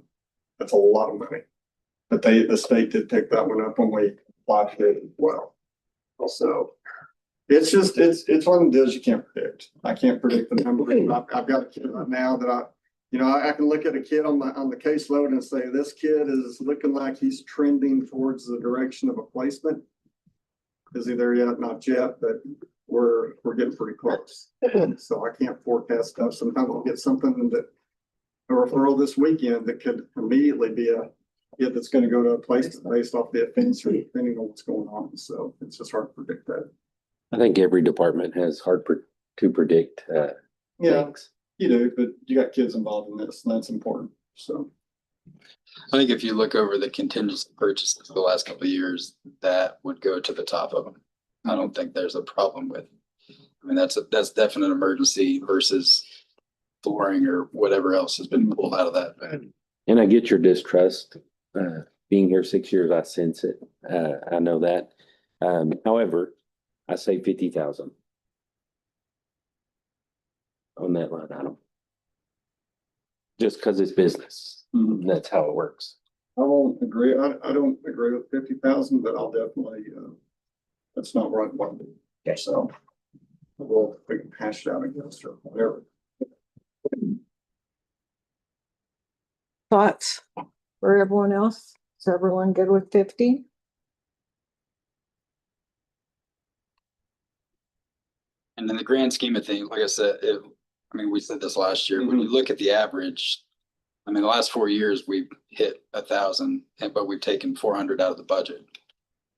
Speaker 16: that's a lot of money. But the state did pick that one up when we applied for it as well. So it's just, it's one of the deals you can't predict. I can't predict the number. I've got a kid right now that I can look at a kid on the caseload and say, this kid is looking like he's trending towards the direction of a placement. Is he there yet? Not yet, but we're getting pretty close. So I can't forecast stuff. Sometimes I'll get something that a referral this weekend that could immediately be a kid that's going to go to a placement based off the offense or depending on what's going on. So it's just hard to predict that.
Speaker 6: I think every department has to predict
Speaker 16: Yeah,
Speaker 6: things.
Speaker 16: you do, but you got kids involved in this, and that's important. So
Speaker 4: I think if you look over the contingency purchases for the last couple of years, that would go to the top of them. I don't think there's a problem with, I mean, that's definite emergency versus flooring or whatever else has been pulled out of that.
Speaker 6: And I get your distrust. Being here 6 years, I sense it. I know that. However, I say 50,000 on that line item. Just because it's business. That's how it works.
Speaker 16: I won't agree. I don't agree with 50,000, but I'll definitely, that's not where I want to be.
Speaker 6: Okay.
Speaker 16: So we can hash it out against or whatever.
Speaker 1: Thoughts for everyone else? Is everyone good with 50?
Speaker 4: And in the grand scheme of things, like I said, we said this last year, when you look at the average, I mean, the last 4 years, we've hit 1,000, but we've taken 400 out of the budget,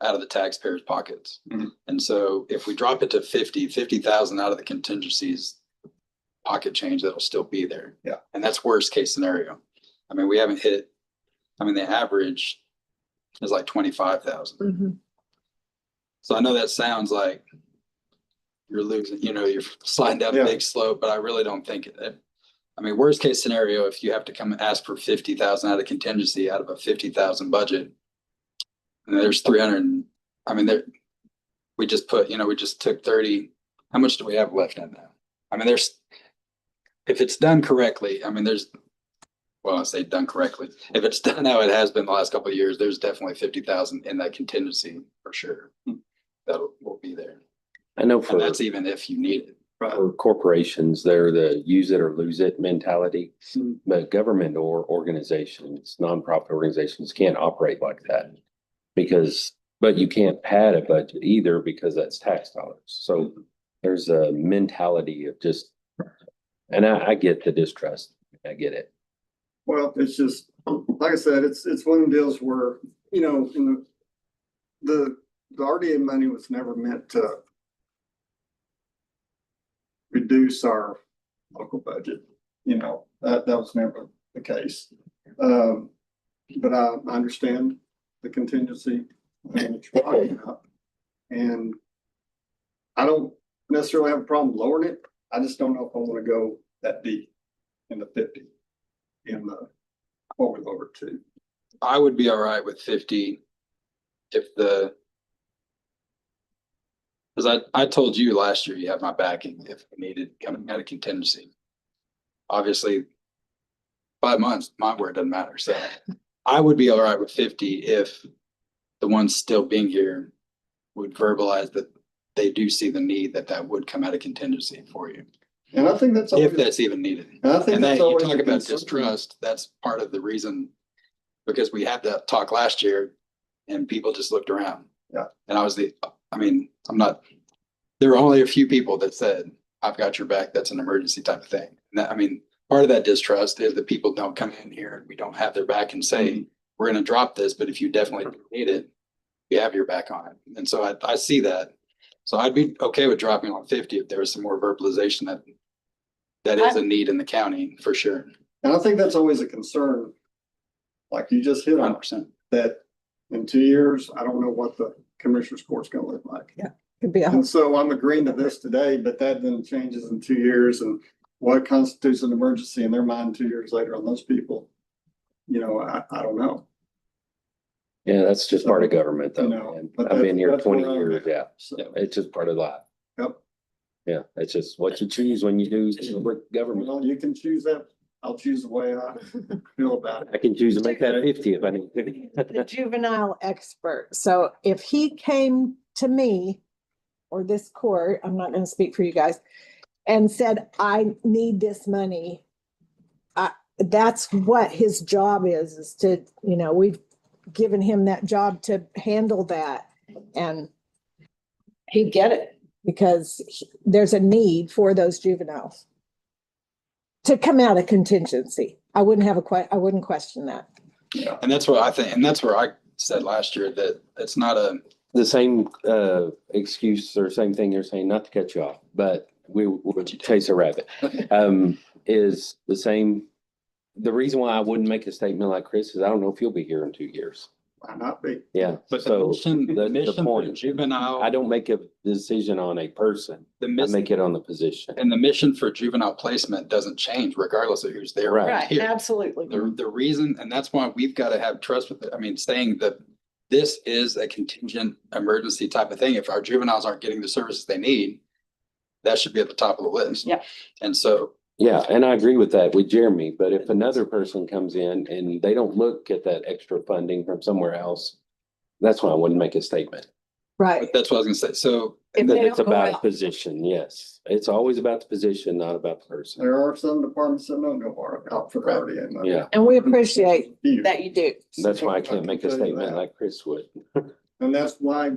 Speaker 4: out of the taxpayers' pockets. And so if we drop it to 50,000 out of the contingencies, pocket change, that'll still be there.
Speaker 16: Yeah.
Speaker 4: And that's worst case scenario. I mean, we haven't hit, the average is like 25,000. So I know that sounds like you're losing, you're sliding down a big slope, but I really don't think it. Worst case scenario, if you have to come and ask for 50,000 out of contingency out of a 50,000 budget, and there's 300, we just took 30. How much do we have left in that? If it's done correctly, I say done correctly. If it's done how it has been the last couple of years, there's definitely 50,000 in that contingency for sure. That will be there.
Speaker 6: I know
Speaker 4: And that's even if you need it.
Speaker 6: for corporations, they're the use it or lose it mentality. But government or organizations, nonprofit organizations can't operate like that but you can't pad a budget either because that's tax dollars. So there's a mentality of just, and I get the distrust. I get it.
Speaker 16: Well, it's just, like I said, it's one of the deals where, in the RDA money was never meant to reduce our local budget. That was never the case. But I understand the contingency and what you're talking about. And I don't necessarily have a problem lowering it. I just don't know if I want to go that deep in the 50 in the what we lowered to.
Speaker 4: I would be all right with 50 because I told you last year you have my backing if we needed coming out of contingency. Obviously, 5 months, my word doesn't matter. So I would be all right with 50 if the ones still being here would verbalize that they do see the need that would come out of contingency for you.
Speaker 16: And I think that's always,
Speaker 4: if that's even needed.
Speaker 16: And I think
Speaker 4: and
Speaker 16: that's
Speaker 4: then you
Speaker 16: always
Speaker 4: talk
Speaker 16: a
Speaker 4: about
Speaker 16: concern.
Speaker 4: distrust. That's part of the reason, because we had that talk last year and people just looked around.
Speaker 16: Yeah.
Speaker 4: And there were only a few people that said, I've got your back. That's an emergency type of thing. And that, part of that distrust is that people don't come in here and we don't have their back and say, we're going to drop this, but if you definitely need it, we have your back on it. And so I see that. So I'd be okay with dropping on 50 if there was some more verbalization that is a need in the county for sure.
Speaker 16: And I think that's always a concern. Like you just hit on
Speaker 4: 100%.
Speaker 16: that In 2 years, I don't know what the commissioner's court's gonna look like.
Speaker 1: Could be a
Speaker 16: And so I'm agreeing to this today, but that then changes in 2 years, and what constitutes an emergency in their mind 2 years later on those people? You know, I don't know.
Speaker 6: Yeah, that's just part of government though.
Speaker 16: You know,
Speaker 6: man.
Speaker 16: but
Speaker 6: I've been here
Speaker 16: that's where
Speaker 6: 20
Speaker 16: I'm
Speaker 6: years,
Speaker 16: at.
Speaker 6: yeah.
Speaker 16: So,
Speaker 6: Yeah, it's just part of life.
Speaker 16: yep.
Speaker 6: Yeah, it's just what you choose when you do government.
Speaker 16: Well, you can choose that. I'll choose the way I feel about it.
Speaker 6: I can choose to make that 50 if I need
Speaker 1: the
Speaker 6: to.
Speaker 1: juvenile expert. So if he came to me or this court, I'm not gonna speak for you guys, and said, I need this money. That's what his job is to, you know, we've given him that job to handle that. And he'd get it because there's a need for those juveniles to come out of contingency. I wouldn't I wouldn't question that.
Speaker 4: And that's what I think, and that's where I said last year that it's not
Speaker 6: The same excuse or same thing you're saying, not to cut you off, but we would chase a rabbit. Is the same. The reason why I wouldn't make a statement like Chris is I don't know if you'll be here in 2 years.
Speaker 16: Why not be?
Speaker 6: Yeah,
Speaker 4: But
Speaker 6: so
Speaker 4: the mission for
Speaker 6: point.
Speaker 4: juvenile.
Speaker 6: I don't make a decision on a person.
Speaker 4: The
Speaker 6: I
Speaker 4: mission,
Speaker 6: make it on the position.
Speaker 4: and the mission for juvenile placement doesn't change regardless of who's there.
Speaker 6: Right.
Speaker 4: Here.
Speaker 1: Absolutely.
Speaker 4: The reason, and that's why we've got to have trust with it. I mean, saying that this is a contingent emergency type of thing. If our juveniles aren't getting the services they need, that should be at the top of the list.
Speaker 1: Yeah.
Speaker 4: And so,
Speaker 6: Yeah, and I agree with that with Jeremy, but if another person comes in and they don't look at that extra funding from somewhere else, that's why I wouldn't make a statement.
Speaker 1: Right.
Speaker 4: but that's what I was gonna say. So
Speaker 1: If
Speaker 6: That
Speaker 1: they
Speaker 6: it's
Speaker 1: don't go
Speaker 6: about a
Speaker 1: out.
Speaker 6: position, yes. It's always about the position, not about the person.
Speaker 16: There are some departments that don't go out for priority. And
Speaker 6: Yeah,
Speaker 1: And we appreciate
Speaker 16: you.
Speaker 1: that you do.
Speaker 6: that's why I can't make a
Speaker 16: tell you
Speaker 6: statement
Speaker 16: that.
Speaker 6: like Chris would.
Speaker 16: And that's why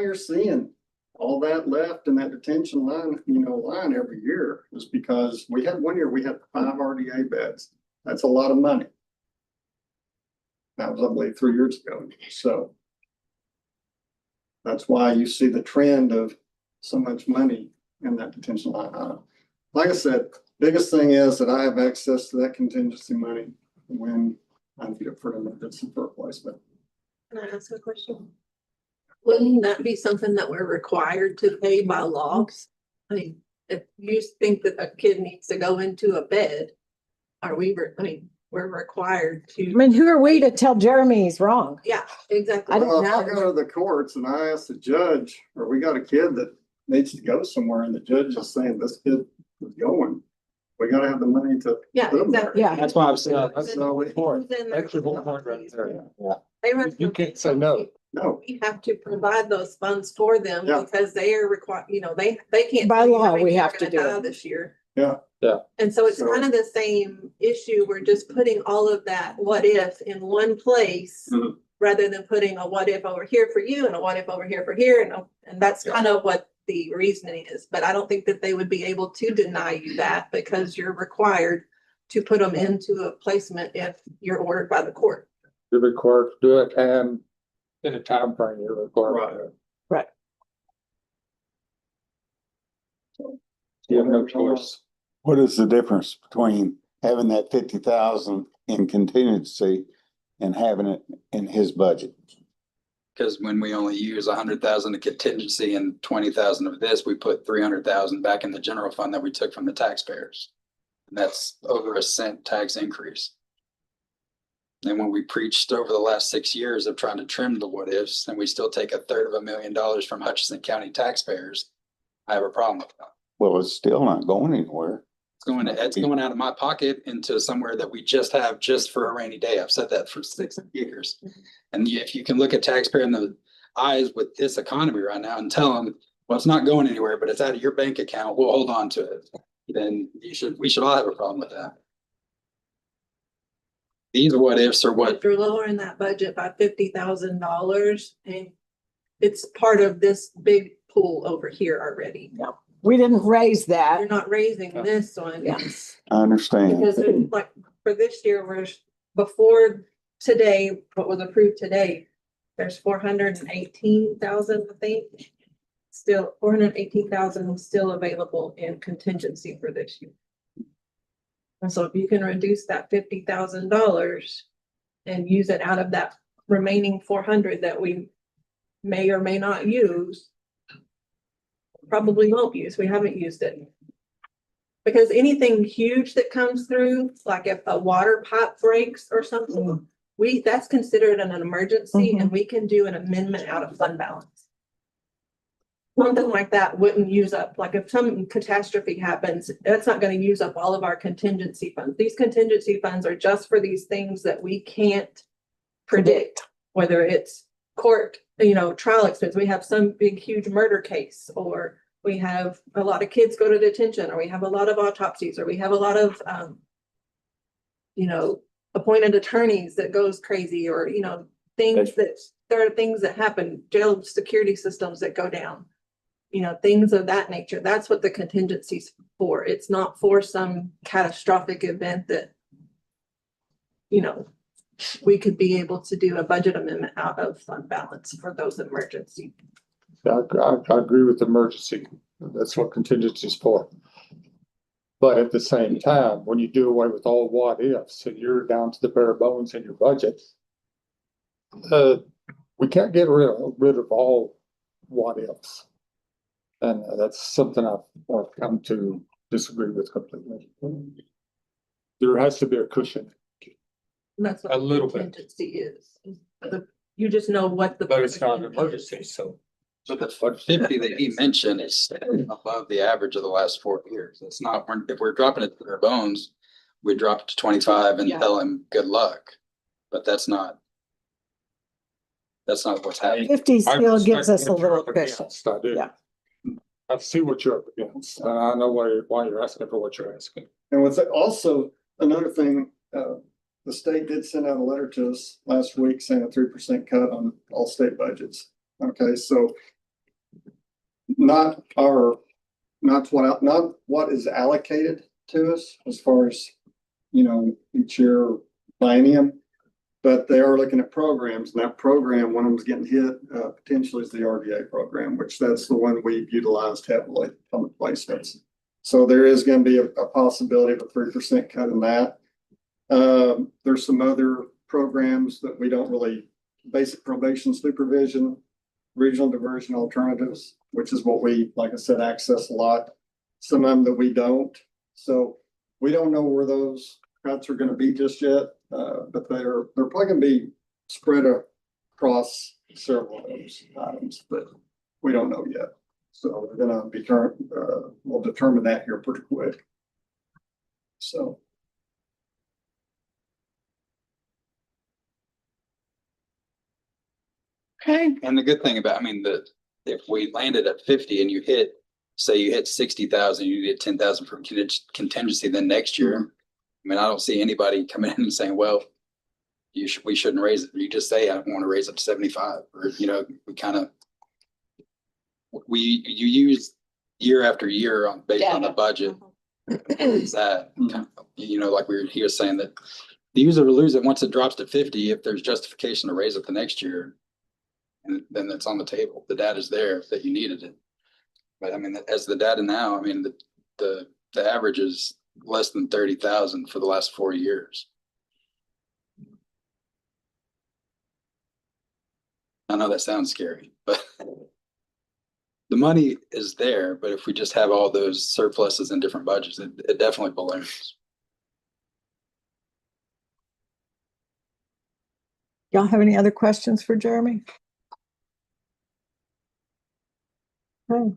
Speaker 16: you're seeing all that left in that detention line every year, is because we had 1 year, we had 5 RDA beds. That's a lot of money. That was, I believe, 3 years ago. So that's why you see the trend of so much money in that detention line. Like I said, biggest thing is that I have access to that contingency money when I need it for an emergency for replacement.
Speaker 7: Can I ask a question? Wouldn't that be something that we're required to pay by law? I mean, if you think that a kid needs to go into a bed, we're required
Speaker 1: I
Speaker 7: to.
Speaker 1: mean, who are we to tell Jeremy he's wrong?
Speaker 7: Yeah, exactly.
Speaker 1: I don't
Speaker 16: Well, if I
Speaker 1: know.
Speaker 16: go to the courts and I ask the judge, or we got a kid that needs to go somewhere and the judge is saying this kid is going, we gotta have the money to.
Speaker 7: Yeah,
Speaker 16: put 'em there.
Speaker 7: exactly.
Speaker 1: Yeah.
Speaker 4: that's why I'm saying,
Speaker 16: That's the only point.
Speaker 7: Who's in there?
Speaker 8: That's your whole point right there.
Speaker 7: They run-
Speaker 8: You can't say no.
Speaker 16: No,
Speaker 7: We have to provide those funds for them
Speaker 16: Yeah.
Speaker 7: because they are required, they can't.
Speaker 1: By
Speaker 7: tell you how
Speaker 1: law,
Speaker 7: many
Speaker 1: we
Speaker 7: people are
Speaker 1: have to
Speaker 7: gonna
Speaker 1: do
Speaker 7: die
Speaker 1: it.
Speaker 7: This year.
Speaker 16: Yeah.
Speaker 8: Yeah.
Speaker 7: And so it's
Speaker 16: So-
Speaker 7: kind of the same issue. We're just putting all of that what if in one place.
Speaker 16: Mhm.
Speaker 7: Rather than putting a what if over here for you and a what if over here for here, and that's kind of what the reasoning is. But I don't think that they would be able to deny you that because you're required to put them into a placement if you're ordered by the court.
Speaker 8: You're required to do it, and in a time frame, you're required. to do it.
Speaker 1: Right.
Speaker 8: You have no choice.
Speaker 2: What is the difference between having that 50,000 in contingency and having it in his budget?
Speaker 4: because when we only use 100,000 of contingency and 20,000 of this, we put 300,000 back in the general fund that we took from the taxpayers. And that's over a cent tax increase. And when we preached over the last 6 years of trying to trim the what ifs, and we still take $250,000 from Hutchinson County taxpayers, I have a problem with that.
Speaker 2: Well, it's still not going anywhere.
Speaker 4: It's going out of my pocket into somewhere that we just have just for a rainy day. I've said that for 6 years. And if you can look at taxpayer in the eyes with this economy right now and tell them, well, it's not going anywhere, but it's out of your bank account, we'll hold on to it. Then we should all have a problem with that. These what ifs are what,
Speaker 7: If you're lowering that budget by $50,000 and it's part of this big pool over here already.
Speaker 1: We didn't raise that.
Speaker 7: You're not raising this one.
Speaker 1: Yes.
Speaker 2: I understand.
Speaker 7: Because it's like for this year, we're before today, what was approved today, there's 418,000, I think. Still 418,000 still available in contingency for this year. And so if you can reduce that $50,000 and use it out of that remaining 400 that we may or may not use. Probably won't use, we haven't used it. Because anything huge that comes through, like if a water pipe breaks or something, that's considered an emergency and we can do an amendment out of fund balance. Something like that wouldn't use up, like if some catastrophe happens, that's not gonna use up all of our contingency funds. These contingency funds are just for these things that we can't predict, whether it's court, trial expense. We have some big, huge murder case, or we have a lot of kids go to detention, or we have a lot of autopsies, or we have a lot of, appointed attorneys that goes crazy, or, there are things that happen, jail security systems that go down. Things of that nature. That's what the contingency's for. It's not for some catastrophic event that, we could be able to do a budget amendment out of fund balance for those emergencies.
Speaker 8: I agree with emergency. That's what contingency is for. But at the same time, when you do away with all what ifs and you're down to the bare bones in your budget, we can't get rid of all what ifs. And that's something I've come to disagree with completely. There has to be a cushion.
Speaker 7: And that's what
Speaker 8: A little bit.
Speaker 7: contingency is. You just know what the.
Speaker 8: But it's not an emergency, so.
Speaker 4: So the 50 that he mentioned is above the average of the last 4 years. It's not, if we're dropping it to their bones, we drop it to 25 and tell him good luck. But that's not what's happening.
Speaker 1: 50 still gives us a little cushion.
Speaker 8: I do.
Speaker 1: Yeah.
Speaker 8: I see what you're up against. And I know why you're asking for what you're asking.
Speaker 16: And what's also another thing, the state did send out a letter to us last week saying a 3% cut on all state budgets. Okay, so not what is allocated to us as far as, each year biennium, but they are looking at programs, and that program, one of them's getting hit, potentially is the RDA program, which that's the one we've utilized heavily on the placements. So there is going to be a possibility of a 3% cut in that. There's some other programs that we don't really, basic probation supervision, regional diversion alternatives, which is what we, like I said, access a lot. Some of them that we don't. So we don't know where those cuts are going to be just yet, but they're probably going to be spread across several of those items, but we don't know yet. So we're going to be we'll determine that here pretty quick. So.
Speaker 1: Okay.
Speaker 4: And the good thing about, if we landed at 50 and you hit 60,000, you get 10,000 from contingency, then next year, I don't see anybody coming in and saying, well, we shouldn't raise it. You just say, I want to raise it to 75, or, you use year after year based on the budget. Is that, like he was saying that the use it or lose it, once it drops to 50, if there's justification to raise it the next year, and then it's on the table. The data's there that you needed it. But as the data now, the average is less than 30,000 for the last 4 years. I know that sounds scary, but the money is there. But if we just have all those surpluses in different budgets, it definitely balloons.
Speaker 1: Y'all have any other questions for Jeremy? Okay.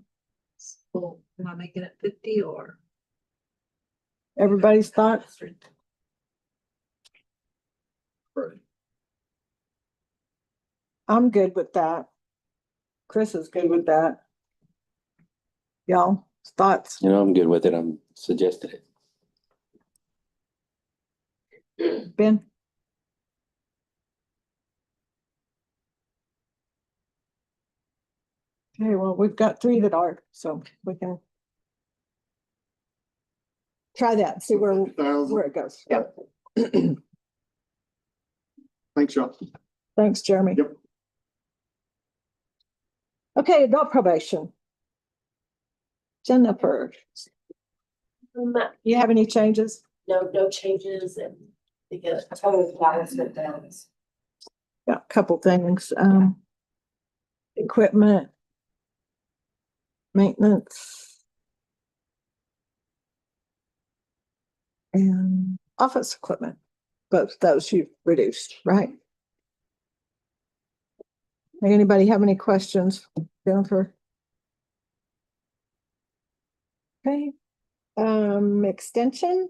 Speaker 7: Well, am I making it 50 or?
Speaker 1: Everybody's thoughts?
Speaker 4: Right.
Speaker 1: I'm good with that. Chris is good with that. Y'all, thoughts?
Speaker 6: I'm good with it. I'm suggesting it.
Speaker 1: Ben? Okay, well, we've got 3 that are, so we can try that and see where it goes. Yep.
Speaker 16: Thanks, John.
Speaker 1: Thanks, Jeremy.
Speaker 16: Yep.
Speaker 1: Okay, adult probation. Jennifer, you have any changes?
Speaker 17: No changes, and because total balance went down.
Speaker 1: got a couple things, equipment, maintenance, and office equipment. Both those you reduced, right? Anybody have any questions, Jennifer? Okay, extension,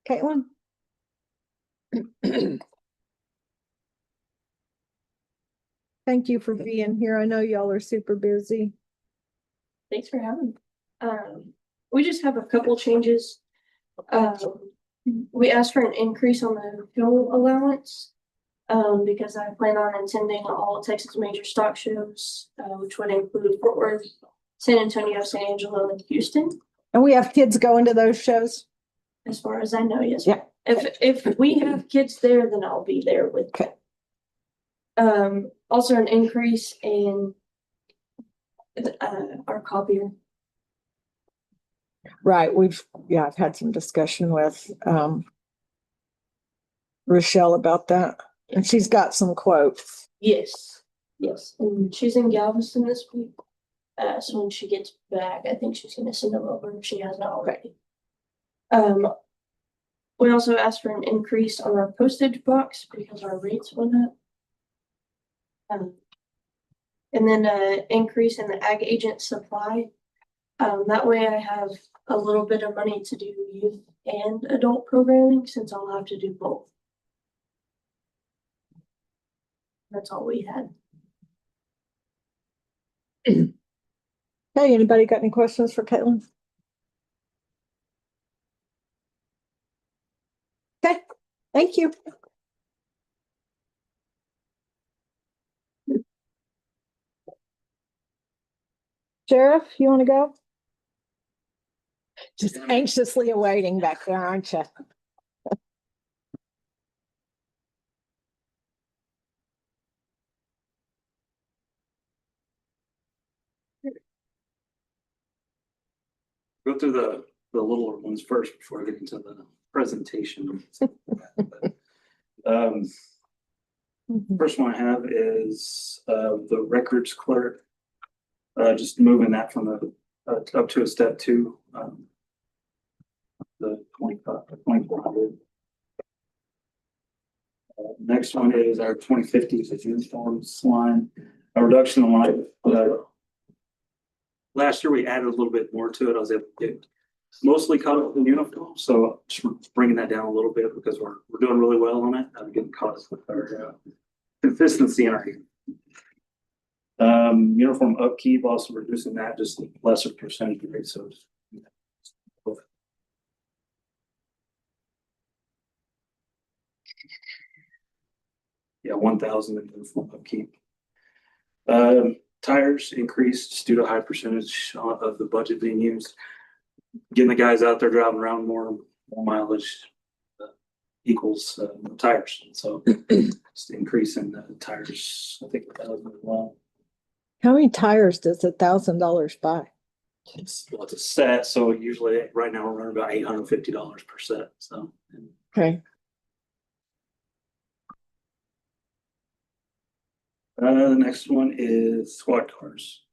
Speaker 1: Caitlin? Thank you for being here. I know y'all are super busy.
Speaker 12: Thanks for having me. We just have a couple changes. We asked for an increase on the fuel allowance. Because I plan on attending all Texas major stock shows, which would include Fort Worth, San Antonio, San Angelo, and Houston.
Speaker 1: And we have kids going to those shows?
Speaker 12: As far as I know, yes.
Speaker 1: Yeah.
Speaker 12: If we have kids there, then I'll be there with.
Speaker 1: Okay.
Speaker 12: Also an increase in our copier.
Speaker 1: Right, I've had some discussion with Rochelle about that, and she's got some quotes.
Speaker 12: Yes, and she's in Galveston this week. So when she gets back, I think she's gonna send them over if she hasn't already. We also asked for an increase on our postage box because our rates went up. And then increase in the ag agent supply. That way I have a little bit of money to do youth and adult programming since I'll have to do both. That's all we had.
Speaker 1: Hey, anybody got any questions for Caitlin? Okay, thank you. Sheriff, you want to go? Just anxiously awaiting back there, aren't you?
Speaker 17: Go through the littler ones first before I get into the presentation. First one I have is the records clerk. Just moving that from up to a step 2. The 2400. Next one is our 2050 uniforms line. A reduction in line. Last year we added a little bit more to it. I was able to get mostly caught up in uniform, so just bringing that down a little bit because we're doing really well on it. I'm getting caught up with our consistency in our uniform upkeep, also reducing that just a lesser percentage rate. So yeah, 1,000 in uniform upkeep. Tires increased just due to high percentage of the budget being used. Getting the guys out there driving around more mileage equals tires. So just increase in tires, I think 1,000 as well.
Speaker 1: How many tires does $1,000 buy?
Speaker 17: It's a set, so usually right now we're running about $850 per set. So
Speaker 1: okay.
Speaker 17: The next one is squad cars.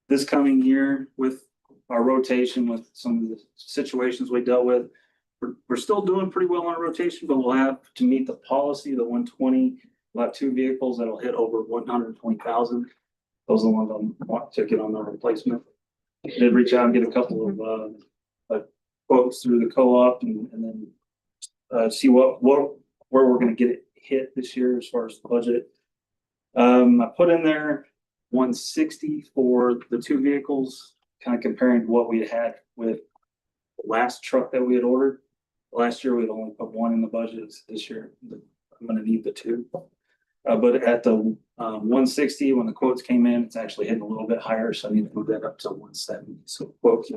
Speaker 17: This coming year with our rotation, with some of the situations we dealt with, we're still doing pretty well on rotation, but we'll have to meet the policy, the 120. We'll have 2 vehicles that'll hit over 120,000. Those are the ones I want to get on the replacement. I did reach out and get a couple of quotes through the co-op and then see where we're going to get it hit this year as far as the budget. I put in there 160 for the 2 vehicles, kind of comparing to what we had with the last truck that we had ordered. Last year, we'd only put 1 in the budget. This year, I'm going to need the 2. But at the 160, when the quotes came in, it's actually hitting a little bit higher. So I need to move that up to 170. So quotes,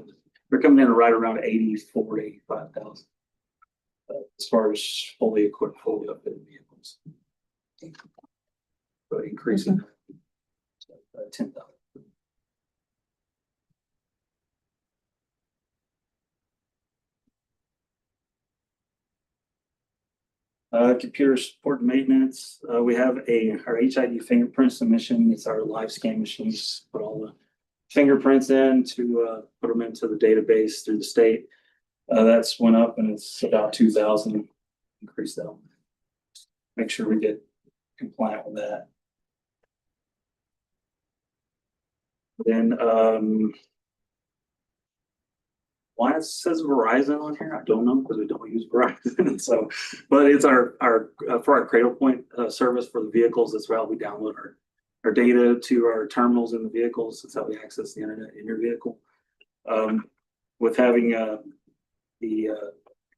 Speaker 17: they're coming in right around 84, 85,000 as far as fully equipped, fully upfitted vehicles. But increasing 10,000. Computer support and maintenance, we have our HID fingerprint submission. It's our live scan machines, put all the fingerprints in to put them into the database through the state. That's went up and it's about 2,000, increase that. Make sure we get compliant with that. Then, why it says Verizon on here, I don't know, because we don't use Verizon. So, but it's our for our Cradle Point service for the vehicles. That's how we download our data to our terminals in the vehicles. That's how we access the internet in your vehicle. With having the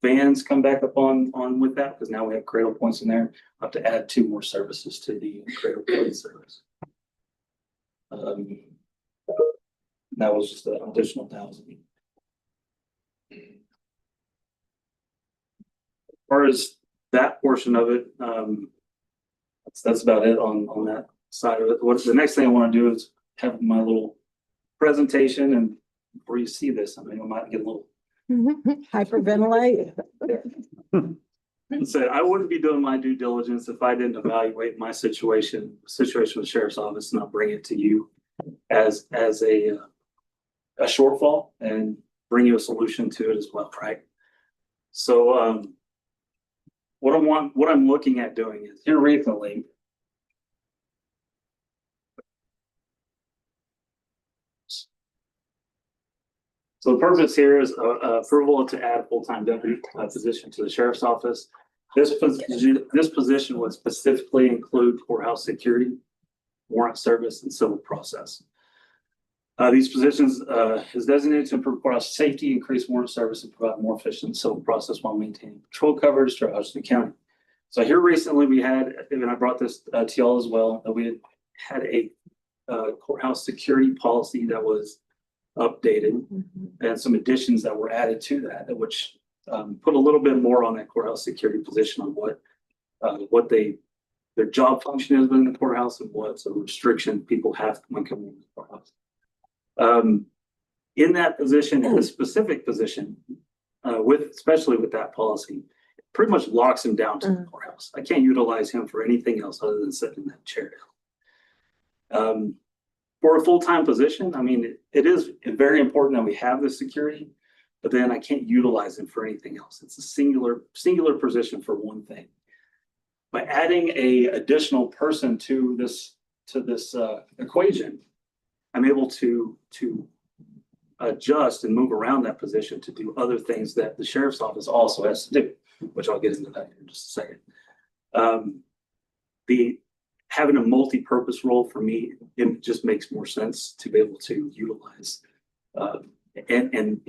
Speaker 17: vans come back up on with that, because now we have Cradle Points in there. I'll have to add 2 more services to the Cradle Point service. That was just an additional 1,000. As far as that portion of it, that's about it on that side of it. What's the next thing I want to do is have my little presentation, and before you see this, I mean, I might get a little
Speaker 1: hyperventilate.
Speaker 17: and said I wouldn't be doing my due diligence if I didn't evaluate my situation with the sheriff's office, and not bring it to you as a shortfall and bring you a solution to it as well, right? So what I'm looking at doing is here recently. So the purpose here is approval to add a full-time deputy position to the sheriff's office. This position would specifically include courthouse security, warrant service, and civil process. These positions is designated to improve courthouse safety, increase warrant service, and provide more efficient civil process while maintaining patrol coverage throughout Hudson County. So here recently we had, and I brought this to y'all as well, that we had a courthouse security policy that was updated, and some additions that were added to that, which put a little bit more on that courthouse security position on what their job function is within the courthouse, and what sort of restriction people have when coming to the courthouse. In that position, in this specific position, especially with that policy, it pretty much locks him down to the courthouse. I can't utilize him for anything else other than sitting in that chair down. For a full-time position, I mean, it is very important that we have the security, but then I can't utilize him for anything else. It's a singular position for one thing. By adding a additional person to this equation, I'm able to adjust and move around that position to do other things that the sheriff's office also has to do, which I'll get into that here in just a second. Having a multi-purpose role for me, it just makes more sense to be able to utilize and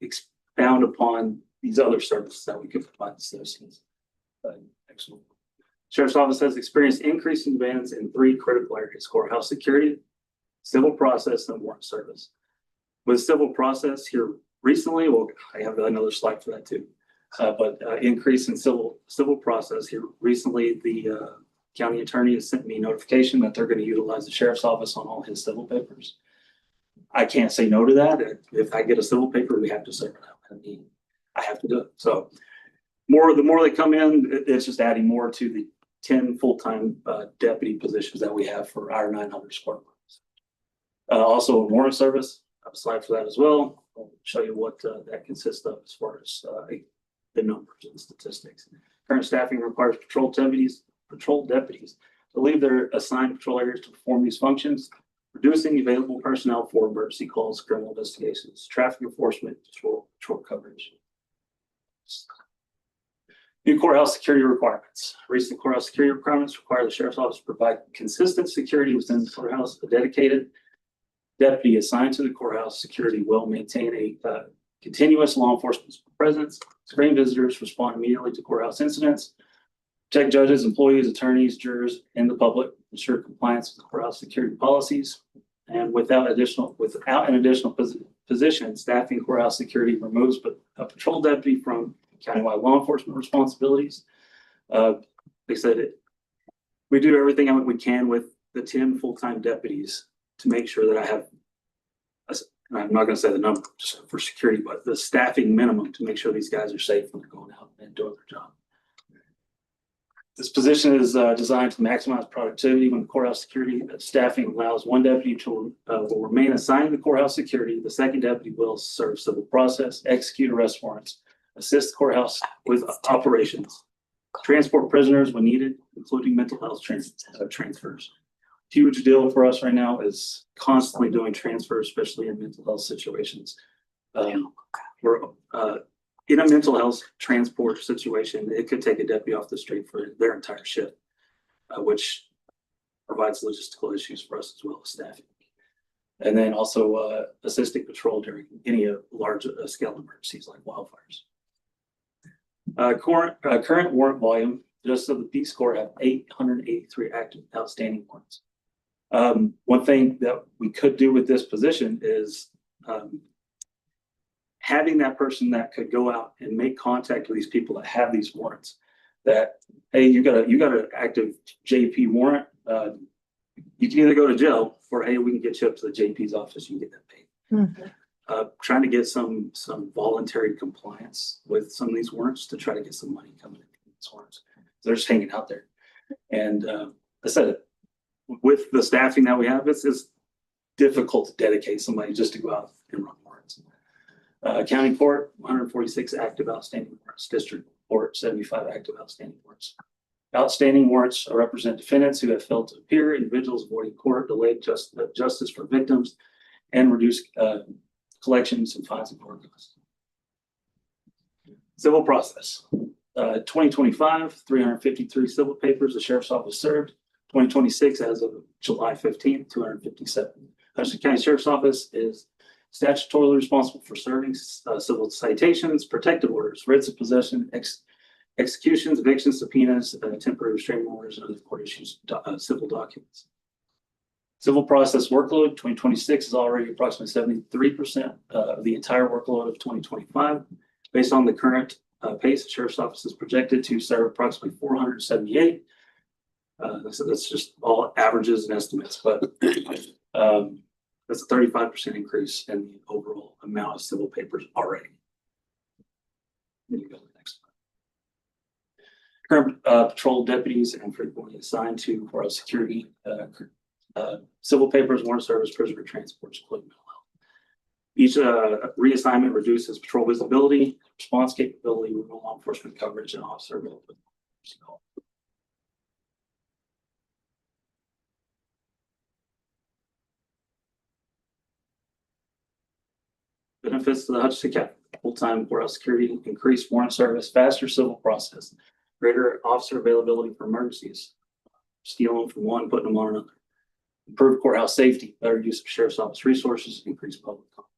Speaker 17: expound upon these other services that we can provide to citizens. Excellent. Sheriff's Office has experienced increasing demands in 3 critical areas: courthouse security, civil process, and warrant service. With civil process here recently, well, I have another slide for that too. But increase in civil process here recently, the county attorney has sent me notification that they're going to utilize the sheriff's office on all his civil papers. I can't say no to that. If I get a civil paper, we have to serve it out. I mean, I have to do it. So the more they come in, it's just adding more to the 10 full-time deputy positions that we have for our 900 square miles. Also a warrant service. I have a slide for that as well. I'll show you what that consists of as far as the numbers and statistics. Current staffing requires patrol deputies to leave their assigned patrol areas to perform these functions, reducing available personnel for emergency calls, criminal investigations, traffic enforcement, patrol coverage. New courthouse security requirements. Recent courthouse security requirements require the sheriff's office to provide consistent security within the courthouse. A dedicated deputy assigned to the courthouse security will maintain a continuous law enforcement presence, screen visitors, respond immediately to courthouse incidents, protect judges, employees, attorneys, jurors, and the public, ensure compliance with courthouse security policies, and without an additional position, staffing courthouse security removes a patrol deputy from countywide law enforcement responsibilities. They said we do everything we can with the 10 full-time deputies to make sure that I have, and I'm not going to say the number just for security, but the staffing minimum to make sure these guys are safe when they're going out and doing their job. This position is designed to maximize productivity when courthouse security staffing allows one deputy to will remain assigned to courthouse security. The second deputy will serve civil process, execute arrest warrants, assist the courthouse with operations, transport prisoners when needed, including mental health transfers. Huge deal for us right now is constantly doing transfers, especially in mental health situations. We're in a mental health transport situation, it could take a deputy off the street for their entire shift, which provides logistical issues for us as well as staffing. And then also assisting patrol during any large scale emergencies like wildfires. Current warrant volume, just of the Peace Corps, have 883 active outstanding warrants. One thing that we could do with this position is having that person that could go out and make contact with these people that have these warrants. That, hey, you got an active JP warrant. You can either go to jail, or hey, we can get you up to the JP's office. You can get that paid. Trying to get some voluntary compliance with some of these warrants to try to get some money coming in these warrants. They're just hanging out there. And I said, with the staffing that we have, it's difficult to dedicate somebody just to go out and run warrants. County court, 146 active outstanding warrants. District court, 75 active outstanding warrants. Outstanding warrants represent defendants who have failed to appear, individuals avoiding court, delayed justice for victims, and reduced collections and fines and court costs. Civil process. 2025, 353 civil papers the sheriff's office served. 2026, as of July 15th, 257. Hudson County Sheriff's Office is statutorily responsible for serving civil citations, protective orders, writs of possession, executions, evictions, subpoenas, temporary restraining orders, and other court issues, civil documents. Civil process workload, 2026 is already approximately 73% of the entire workload of 2025. Based on the current pace, the Sheriff's Office is projected to serve approximately 478. So that's just all averages and estimates, but that's a 35% increase in the overall amount of civil papers already. Then you go to the next one. Current patrol deputies and frequently assigned to courthouse security, civil papers, warrant service, prisoner transports, including mental health. Each reassignment reduces patrol visibility, response capability, law enforcement coverage, and officer availability. Benefits to the Hutchinson County: full-time courthouse security, increased warrant service, faster civil process, greater officer availability for emergencies, stealing from one, putting them on another, improved courthouse safety, better use of sheriff's office resources, increased public confidence.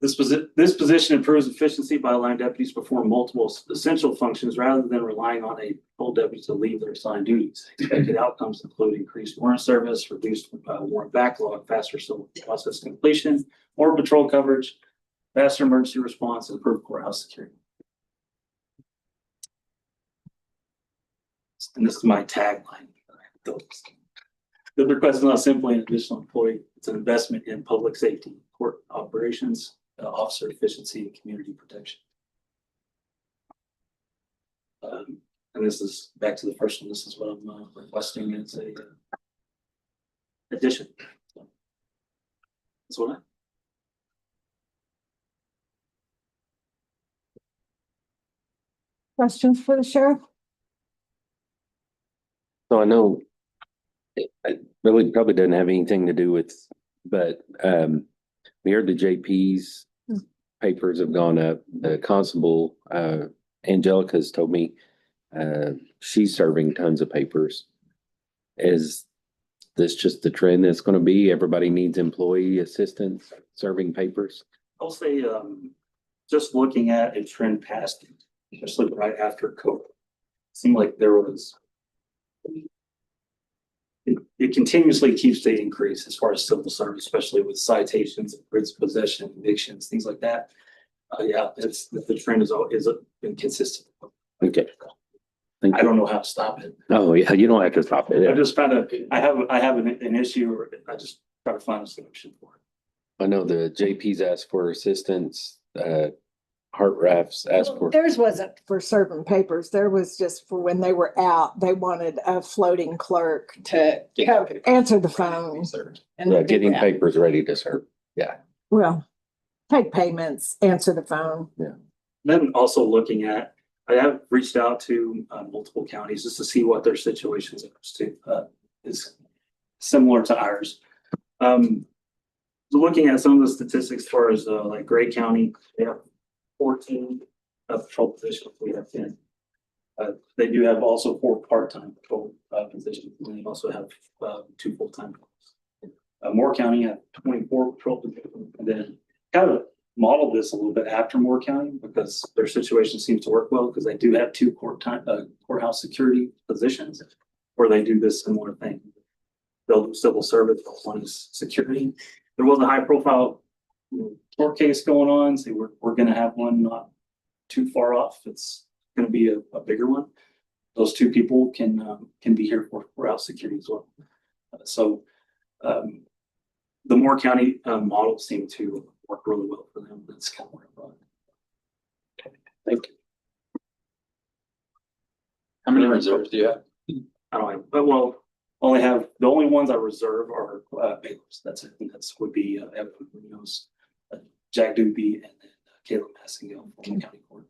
Speaker 17: This position improves efficiency by allowing deputies to perform multiple essential functions rather than relying on a full deputy to leave their assigned duties. Expected outcomes include increased warrant service, reduced warrant backlog, faster civil process completion, more patrol coverage, faster emergency response, and improved courthouse security. And this is my tagline. The request is not simply an additional employee, it's an investment in public safety, court operations, officer efficiency, and community protection. And this is back to the first one. This is what I'm requesting as a addition. So, that's what
Speaker 1: Questions for the sheriff?
Speaker 6: So I know it really probably doesn't have anything to do with, but we heard the JP's papers have gone up. The constable, Angelica's told me she's serving tons of papers. Is this just the trend that's going to be? Everybody needs employee assistance serving papers?
Speaker 17: I'll say just looking at a trend past, especially right after COVID, it seemed like there was it continuously keeps the increase as far as civil service, especially with citations, writs of possession, evictions, things like that. Yeah, it's the trend is been consistent.
Speaker 6: Okay.
Speaker 17: I don't know how to stop it.
Speaker 6: Oh yeah, you don't have to stop it.
Speaker 17: I just I have an issue, or I just try to find a solution for it.
Speaker 6: I know the JP's asked for assistance Heart Rafts asked for.
Speaker 1: Theirs wasn't for serving papers. There was just for when they were out, they wanted a floating clerk to answer the phone. And
Speaker 6: Yeah, getting papers ready to serve. Yeah.
Speaker 1: well, take payments, answer the phone.
Speaker 17: Then also looking at, I have reached out to multiple counties just to see what their situations is similar to ours. So looking at some of the statistics as far as like Gray County, they have 14 patrol positions. We have 10. They do have also 4 part-time patrol positions, and they also have 2 full-time. Moore County had 24 patrol positions, and then kind of modeled this a little bit after Moore County because their situation seems to work well because they do have 2 courthouse security positions where they do this similar thing. They'll do civil service, one is security. There was a high-profile court case going on, so we're going to have one not too far off. It's going to be a bigger one. Those 2 people can be here for courthouse security as well. So the Moore County model seemed to work really well for them. That's kind of what I brought. Okay, thank you.
Speaker 4: How many reserves do you have?
Speaker 17: I don't have, but well, only have the only ones I reserve are bailiffs. That's it. And that's would be Evan Munoz, Jack Doobie, and then Caleb Massingill from the county court.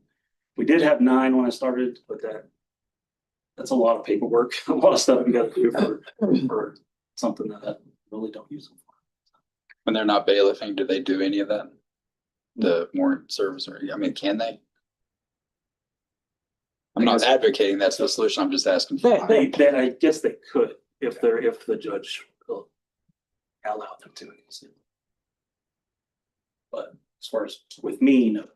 Speaker 17: We did have 9 when I started, but that's a lot of paperwork, a lot of stuff we got to do for something that I really don't use them for.
Speaker 4: When they're not bailiffing, do they do any of that? The warrant service, or I mean, can they? I'm not advocating that's the solution. I'm just asking.
Speaker 17: I guess they could if the judge will allow them to. But as far as with me, no.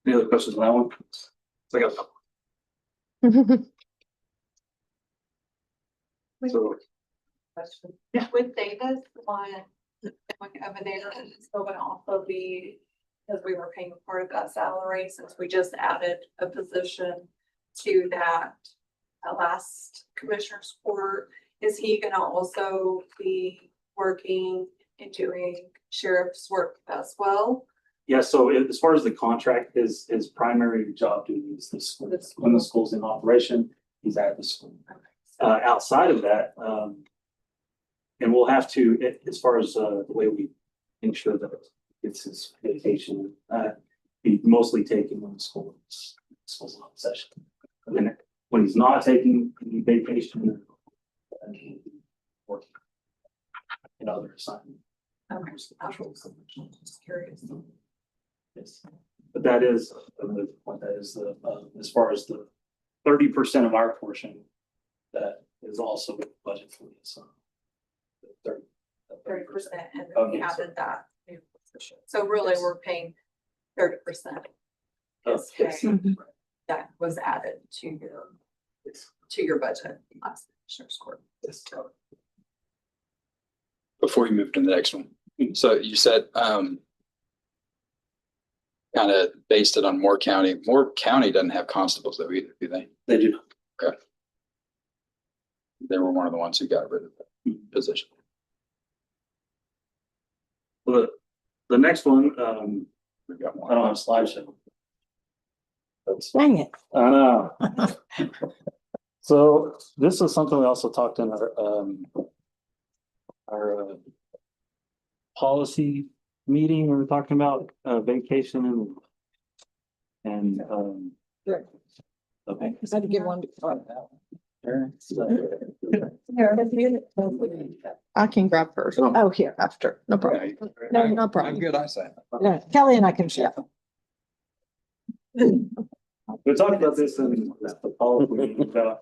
Speaker 17: Any other questions on that one? So I got a couple. So
Speaker 14: Question. Yeah. With Davis, going over there, it's still gonna also be, because we were paying part of that salary, since we just added a position to that last commissioner's court, is he gonna also be working and doing sheriff's work as well?
Speaker 17: yeah, so as far as the contract, his primary job duty is the school. When the school's in operation, he's at the school. Outside of that, and we'll have to, as far as the way we ensure that it's his vacation, be mostly taken when the school's on session. And then when he's not taking any vacation, working in other assignments.
Speaker 14: Okay, just curious.
Speaker 17: Yes, but that is another point. That is the as far as the 30% of our portion that is also budget for this.
Speaker 14: 30%, and then we added that new position. So really, we're paying 30%. That was added to your budget last commissioner's court.
Speaker 4: Before you move to the next one, so you said kind of based it on Moore County. Moore County doesn't have constables though either, do they?
Speaker 17: They do.
Speaker 4: Okay. They were one of the ones who got rid of the position.
Speaker 17: Well, the next one,
Speaker 4: We've got one.
Speaker 17: I don't have a slideshow.
Speaker 1: Dang it.
Speaker 17: I know. So this is something we also talked in our policy meeting. We were talking about vacation and
Speaker 1: Sure.
Speaker 17: okay.
Speaker 1: I had to give one.
Speaker 9: I can grab first.
Speaker 1: Oh, here.
Speaker 9: After, no problem.
Speaker 1: No, no
Speaker 4: I'm
Speaker 1: problem.
Speaker 4: good eyesight.
Speaker 1: Yeah, Kelly and I can share.
Speaker 17: We talked about this in the policy meeting about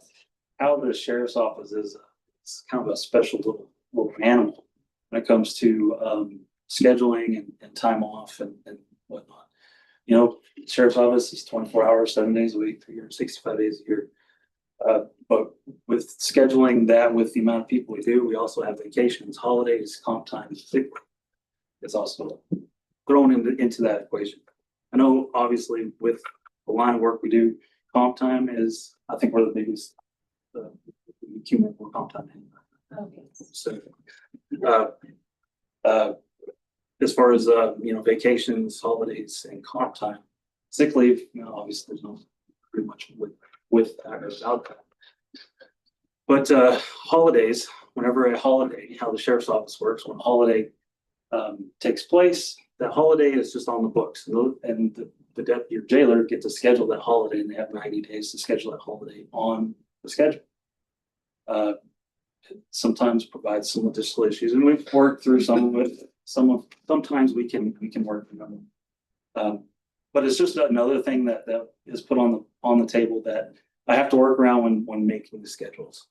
Speaker 17: how the sheriff's office is it's kind of a special little animal when it comes to scheduling and time off and whatnot. You know, sheriff's office is 24 hours, 7 days a week, 365 days a year. But with scheduling that with the amount of people we do, we also have vacations, holidays, comp time, sick leave. It's also thrown into that equation. I know obviously with the line of work we do, comp time is, I think we're the biggest accumulate more comp time.
Speaker 14: Okay.
Speaker 17: So, as far as, vacations, holidays and comp time, sick leave, obviously there's no pretty much with that or without that. But, holidays, whenever a holiday, how the sheriff's office works, when a holiday, takes place, that holiday is just on the books and the deputy or jailer get to schedule that holiday and they have 90 days to schedule that holiday on the schedule. Sometimes provides some additional issues and we've worked through some of it. Sometimes we can work with them. But it's just another thing that is put on the table that I have to work around when making the schedules.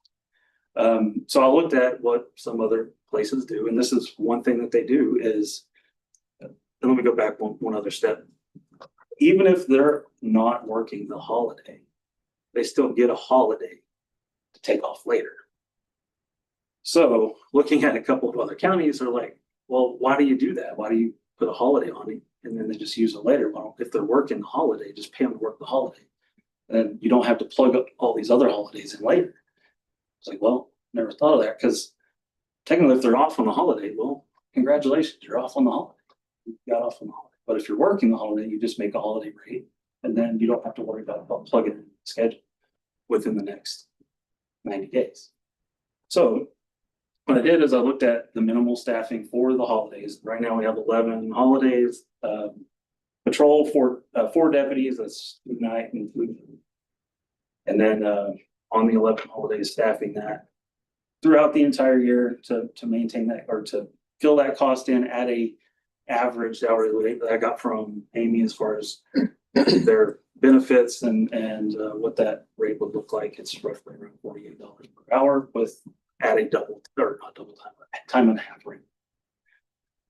Speaker 17: So I looked at what some other places do, and this is one thing that they do is, and let me go back one other step. Even if they're not working the holiday, they still get a holiday to take off later. So looking at a couple of other counties are like, well, why do you do that? Why do you put a holiday on it and then they just use it later? Well, if they're working the holiday, just pay them to work the holiday. And you don't have to plug up all these other holidays in later. It's like, well, never thought of that because technically if they're off on the holiday, well, congratulations, you're off on the holiday. You got off on the holiday. But if you're working the holiday, you just make a holiday rate and then you don't have to worry about plugging in the schedule within the next 90 days. So what I did is I looked at the minimal staffing for the holidays. Right now we have 11 holidays, patrol for 4 deputies, that's food night and food. And then on the 11 holidays, staffing that throughout the entire year to maintain that or to fill that cost in at a average hourly rate that I got from Amy as far as their benefits and what that rate would look like. It's roughly around $48 per hour with at a double or not double time and a half rate.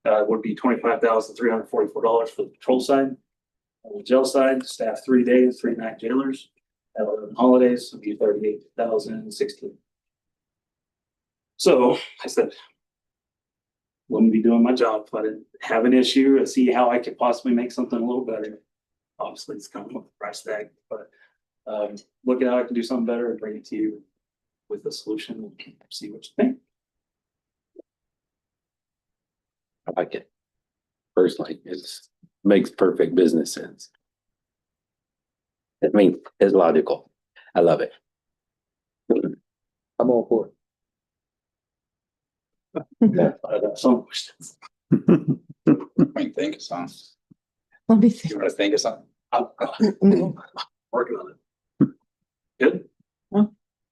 Speaker 17: Would be $25,344 for the patrol side. On the jail side, staff 3 days, 3 night jailers. At 11 holidays would be $38,016. So I said, wouldn't be doing my job if I didn't have an issue and see how I could possibly make something a little better. Obviously, it's coming with a price tag, but look at how I can do something better and bring it to you with a solution and see what you think.
Speaker 6: I like it. Personally, it makes perfect business sense. I mean, it's logical. I love it.
Speaker 8: I'm all for it.
Speaker 17: I got some questions.
Speaker 4: What do you think of something?
Speaker 9: Let me think.
Speaker 4: You want to think of something?
Speaker 17: I'm working on it. Good.
Speaker 1: I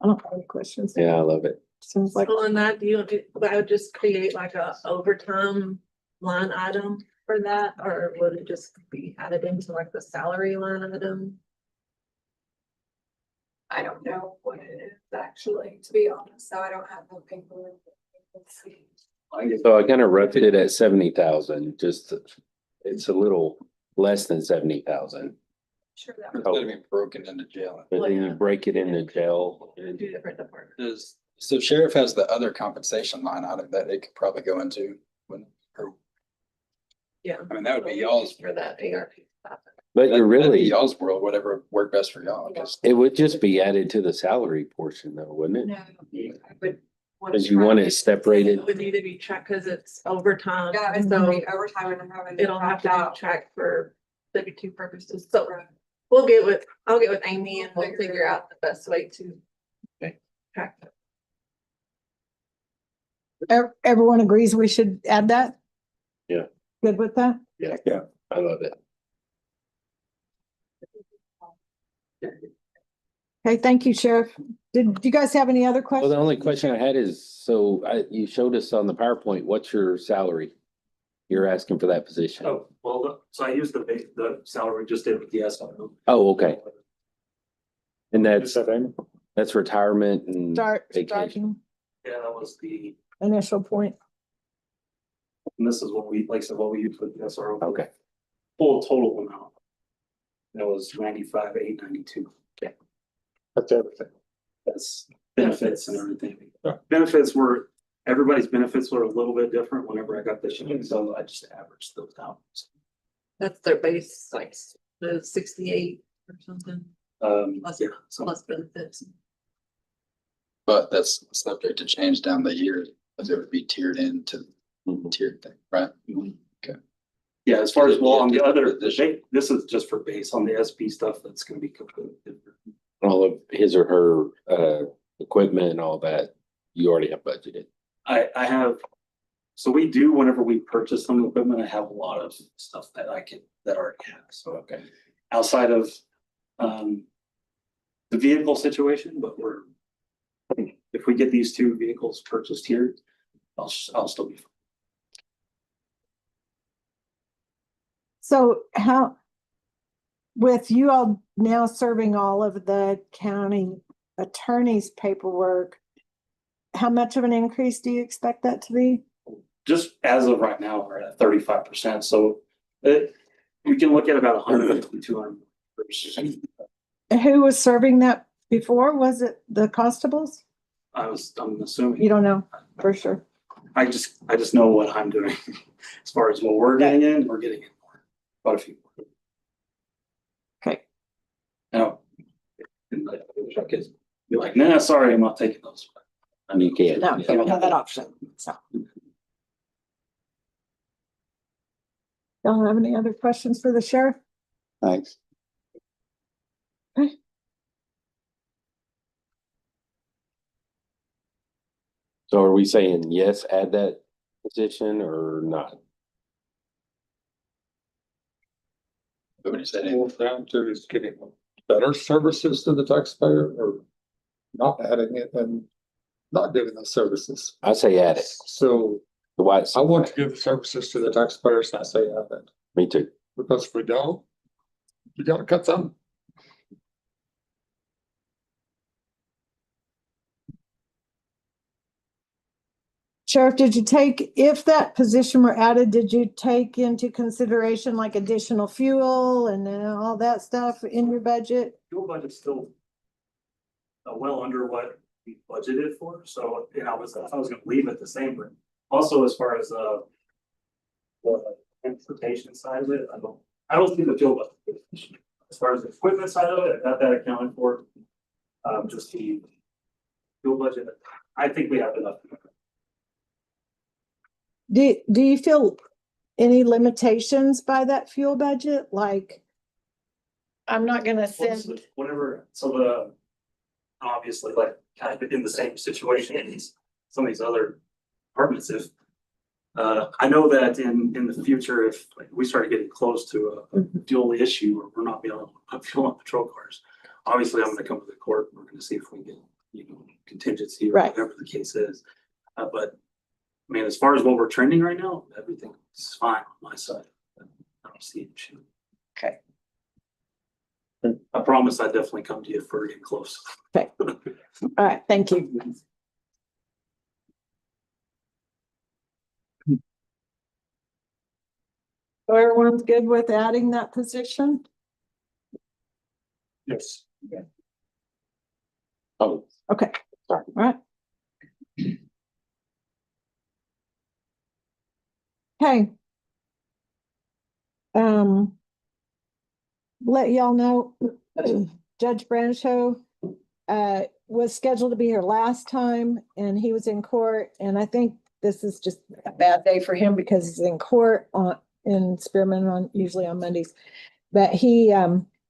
Speaker 1: don't have any questions.
Speaker 6: Yeah, I love it.
Speaker 1: Seems like,
Speaker 7: On that, I would just create like a overtime line item for that, or would it just be added into like the salary line item?
Speaker 14: I don't know what it is actually, to be honest, so I don't have the paperwork. Let's see.
Speaker 6: So I kind of roughed it at 70,000, just, it's a little less than 70,000.
Speaker 14: Sure that
Speaker 4: Instead of being broken into jail.
Speaker 6: But then you break it into jail.
Speaker 7: Two different departments.
Speaker 4: So sheriff has the other compensation line item that it could probably go into
Speaker 7: Yeah.
Speaker 4: I mean, that would be y'all's.
Speaker 7: For that ARP.
Speaker 6: But you're
Speaker 4: That'd be
Speaker 6: really,
Speaker 4: y'all's world, whatever worked best for y'all.
Speaker 6: it would just be added to the salary portion though, wouldn't it?
Speaker 14: No, I would.
Speaker 6: Because you want it separated.
Speaker 7: It would need to be tracked because it's overtime.
Speaker 14: Yeah, it's
Speaker 7: So
Speaker 14: gonna be overtime and having.
Speaker 7: it'll have to be tracked for W-2 purposes. So I'll get with Amy and we'll figure out the best way to track it.
Speaker 1: everyone agrees we should add that?
Speaker 6: Yeah.
Speaker 1: Good with that?
Speaker 6: Yeah, I love it.
Speaker 1: Okay, thank you, Sheriff. Did you guys have any other
Speaker 6: Well,
Speaker 1: questions?
Speaker 6: the only question I had is, so you showed us on the PowerPoint, what's your salary? You're asking for that position.
Speaker 17: Oh, well, so I used the salary we just did with the SRO.
Speaker 6: Oh, okay. And
Speaker 8: Is that Amy?
Speaker 6: that's retirement and vacation.
Speaker 1: Starting
Speaker 17: Yeah, that was the,
Speaker 1: initial point.
Speaker 17: and this is what we, like I said, what we used for the SRO.
Speaker 6: Okay.
Speaker 17: Full total amount. That was 95,892.
Speaker 8: That's everything.
Speaker 17: That's benefits and everything.
Speaker 8: Yeah.
Speaker 17: Benefits were, everybody's benefits were a little bit different whenever I got this, so I just averaged those out.
Speaker 7: That's their base, like the 68 or something. Plus,
Speaker 17: Yeah, so
Speaker 7: plus benefits.
Speaker 4: But that's subject to change down the year, as it would be tiered into tiered thing, right? Okay.
Speaker 17: Yeah, as far as, well, on the other,
Speaker 4: Addition.
Speaker 17: this is just for base on the SP stuff, that's gonna be completely different.
Speaker 6: All of his or her equipment and all that, you already have budgeted.
Speaker 17: I have, so we do, whenever we purchase some equipment, I have a lot of stuff that that already have, so.
Speaker 6: Okay.
Speaker 17: Outside of, the vehicle situation, but if we get these two vehicles purchased here, I'll still be fine.
Speaker 1: So with you all now serving all of the county attorney's paperwork, how much of an increase do you expect that to be?
Speaker 17: Just as of right now, we're at 35%, so we can look at about 150, 200.
Speaker 1: Who was serving that before? Was it the constables?
Speaker 17: I'm assuming.
Speaker 1: You don't know for sure.
Speaker 17: I just know what I'm doing. As far as what we're getting in, we're getting in more, quite a few more.
Speaker 1: Okay.
Speaker 17: Now, and I could be like, nah, sorry, I'm not taking those.
Speaker 6: And you can't.
Speaker 1: No, you don't have that option, so. Don't have any other questions for the sheriff?
Speaker 2: Thanks.
Speaker 6: So are we saying yes, add that position or not?
Speaker 4: Nobody said
Speaker 8: Boils
Speaker 4: anything.
Speaker 8: down to is getting better services to the taxpayer or not adding it and not giving those services.
Speaker 6: I say add it.
Speaker 8: So
Speaker 6: The white.
Speaker 8: I want to give the services to the taxpayers, and I say add it,
Speaker 6: Me too.
Speaker 8: because if we don't, you gotta cut some.
Speaker 1: Sheriff, did you take, if that position were added, did you take into consideration like additional fuel and all that stuff in your budget?
Speaker 17: Fuel budget's still well under what we budgeted for, so, I was gonna leave it the same, but also as far as the transportation side of it, I don't see the fuel budget. As far as the equipment side of it, I got that accounted for. Just the fuel budget, I think we have enough.
Speaker 1: Do you feel any limitations by that fuel budget? Like, I'm not gonna send,
Speaker 17: Whatever, so obviously, like, kind of in the same situation as some of these other departments, if I know that in the future, if like, we started getting close to a fuel issue or we're not being able to put fuel on patrol cars, obviously I'm gonna come to the court, we're gonna see if we get, contingency or
Speaker 1: Right.
Speaker 17: whatever the case is. But I mean, as far as what we're trending right now, everything's fine on my side. I don't see an issue.
Speaker 1: Okay.
Speaker 17: I promise I'd definitely come to you if we're getting close.
Speaker 1: Okay. All right, thank you. So everyone's good with adding that position?
Speaker 8: Yes.
Speaker 6: Oh,
Speaker 1: Okay, all right. Okay. Let y'all know, Judge Brancho was scheduled to be here last time and he was in court, and I think this is just a bad day for him because he's in court in Spearman usually on Mondays. But he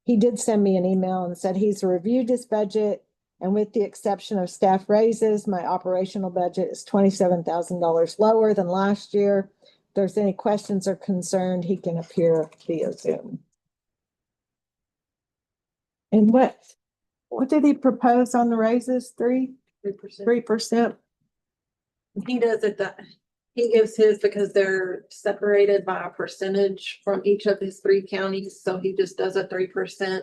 Speaker 1: did send me an email and said he's reviewed his budget, and with the exception of staff raises, my operational budget is $27,000 lower than last year. If there's any questions or concern, he can appear via Zoom. And what did he propose on the raises? 3%? 3%?
Speaker 7: He does it he gives his because they're separated by a percentage from each of his 3 counties. So he just does a 3%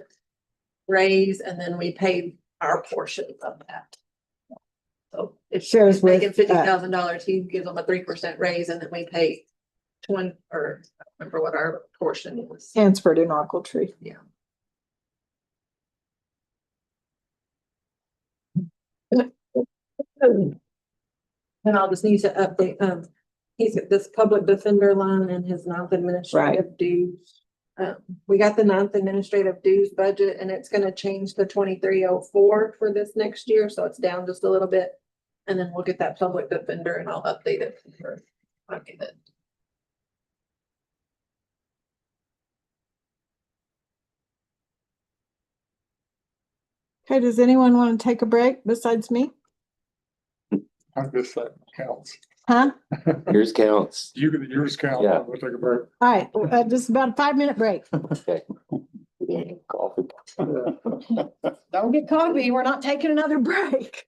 Speaker 7: raise and then we pay our portion of that. So if
Speaker 1: Shares
Speaker 7: he's making
Speaker 1: with,
Speaker 7: $50,000, he gives them a 3% raise and then we pay 20, or I don't remember what our portion is.
Speaker 1: Hansford and Ochiltree.
Speaker 7: Yeah. And I'll just need to update, he's got this public defender line and his 9th administrative dues. We got the 9th administrative dues budget and it's gonna change to 2304 for this next year, so it's down just a little bit. And then we'll get that public defender and I'll update it for, I'll get it.
Speaker 1: Okay, does anyone want to take a break besides me?
Speaker 8: I'm just letting it counts.
Speaker 1: Huh?
Speaker 6: Yours counts.
Speaker 8: Yours count.
Speaker 6: Yeah.
Speaker 8: We'll take a break.
Speaker 1: All right, just about a 5-minute break.
Speaker 6: Okay. Coffee.
Speaker 1: Don't get coffee. We're not taking another break.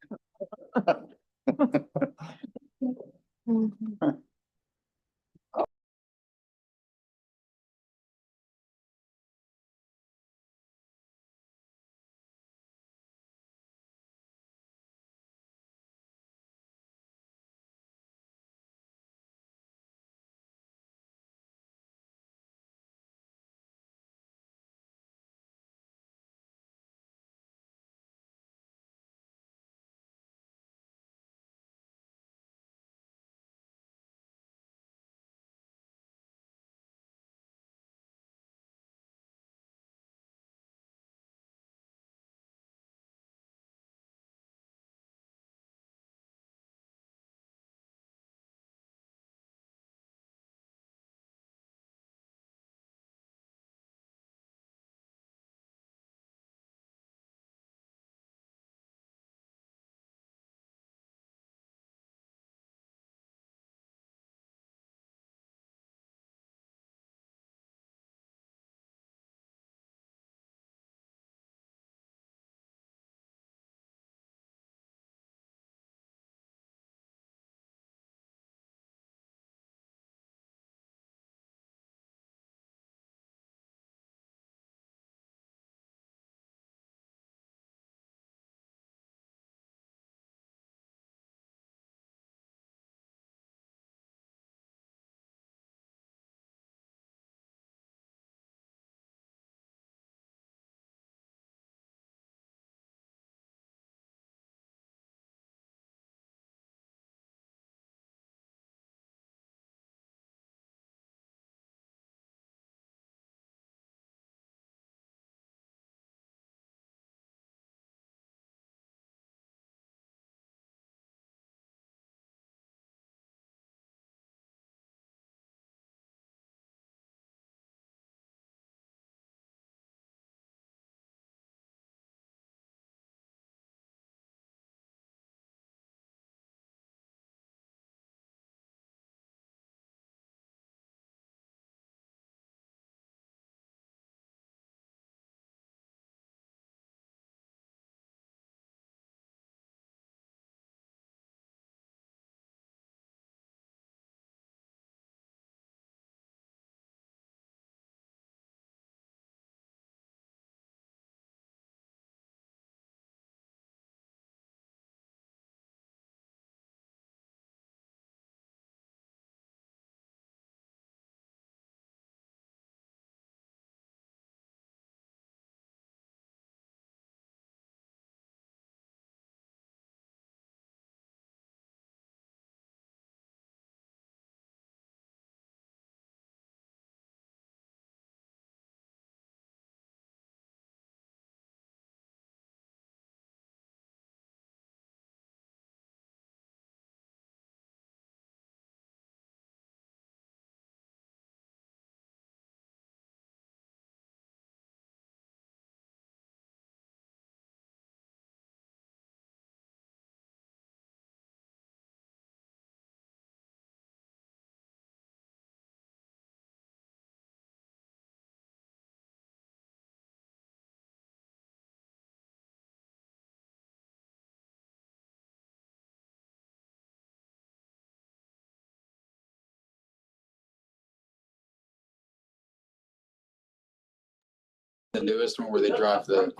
Speaker 4: The newest one where they drive like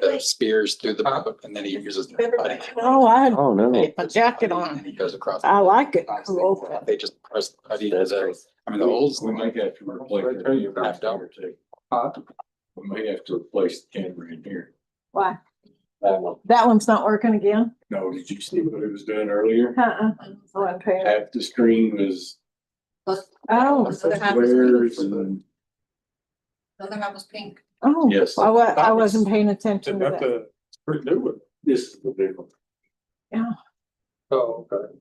Speaker 4: the spears through the boat and then he uses.
Speaker 1: Oh, I
Speaker 6: Oh, no.
Speaker 1: put my jacket on.
Speaker 4: He goes across.
Speaker 1: I like it. Cool.
Speaker 4: They just press the putty.
Speaker 6: That's great.
Speaker 4: I mean, the old.
Speaker 10: We might have to replace it. We might have to replace the camera in here.
Speaker 1: Why?
Speaker 10: That one.
Speaker 1: That one's not working again?
Speaker 10: No, did you see what it was doing earlier?
Speaker 1: Oh, okay.
Speaker 10: Half the screen was
Speaker 1: Oh,
Speaker 10: squares and.
Speaker 14: Another half was pink.
Speaker 1: oh.
Speaker 10: Yes.
Speaker 1: I wasn't paying attention to
Speaker 8: That's
Speaker 1: that.
Speaker 8: a pretty new one.
Speaker 10: This is the big one.
Speaker 1: Yeah.
Speaker 8: Oh, okay.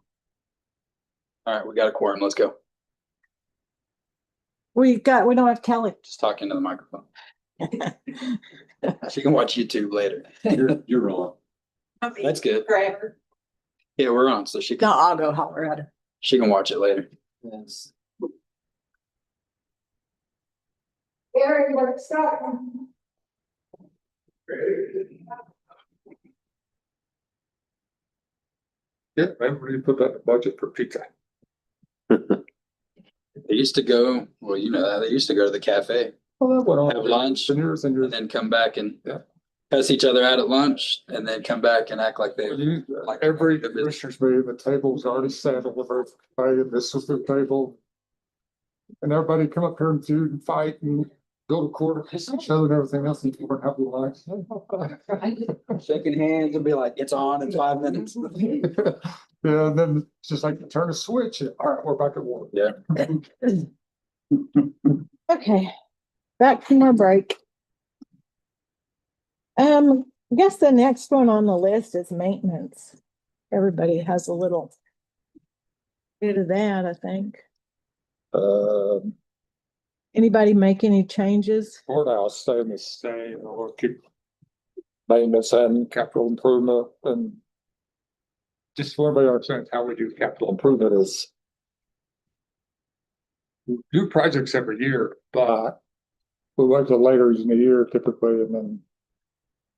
Speaker 4: All right, we got a quorum. Let's go.
Speaker 1: We don't have Kelly.
Speaker 4: Just talk into the microphone. She can watch YouTube later.
Speaker 10: You're on.
Speaker 4: That's good.
Speaker 3: Forever.
Speaker 4: Yeah, we're on, so
Speaker 1: No, I'll go holler at her.
Speaker 4: she can watch it later.
Speaker 10: Yes.
Speaker 1: Gary, let's start.
Speaker 8: Yeah, maybe we put that in the budget for pizza.
Speaker 4: They used to go, well, you know, that they used to go to the cafe,
Speaker 8: Well, that went on
Speaker 4: have lunch,
Speaker 8: for years and years.
Speaker 4: and then come back and
Speaker 8: Yeah.
Speaker 4: cuss each other out at lunch, and then come back and act like they.
Speaker 8: Like every commissioner's meeting, the table's already set over, and this was the table. And everybody come up here and feud and fight and go to court, kiss each other and everything else, and you weren't happy lives.
Speaker 4: Shaking hands and be like, it's on in 5 minutes.
Speaker 8: Yeah, and then it's just like turn a switch, and all right, we're back at work.
Speaker 4: Yeah.
Speaker 1: Okay, back from our break. I guess the next one on the list is maintenance. Everybody has a little bit of that, I think. Anybody make any changes?
Speaker 8: Courthouse staying the same, or keep maintenance and capital improvement, and just for everybody understands how we do capital improvement is we do projects every year, but we wait till later in the year typically, and then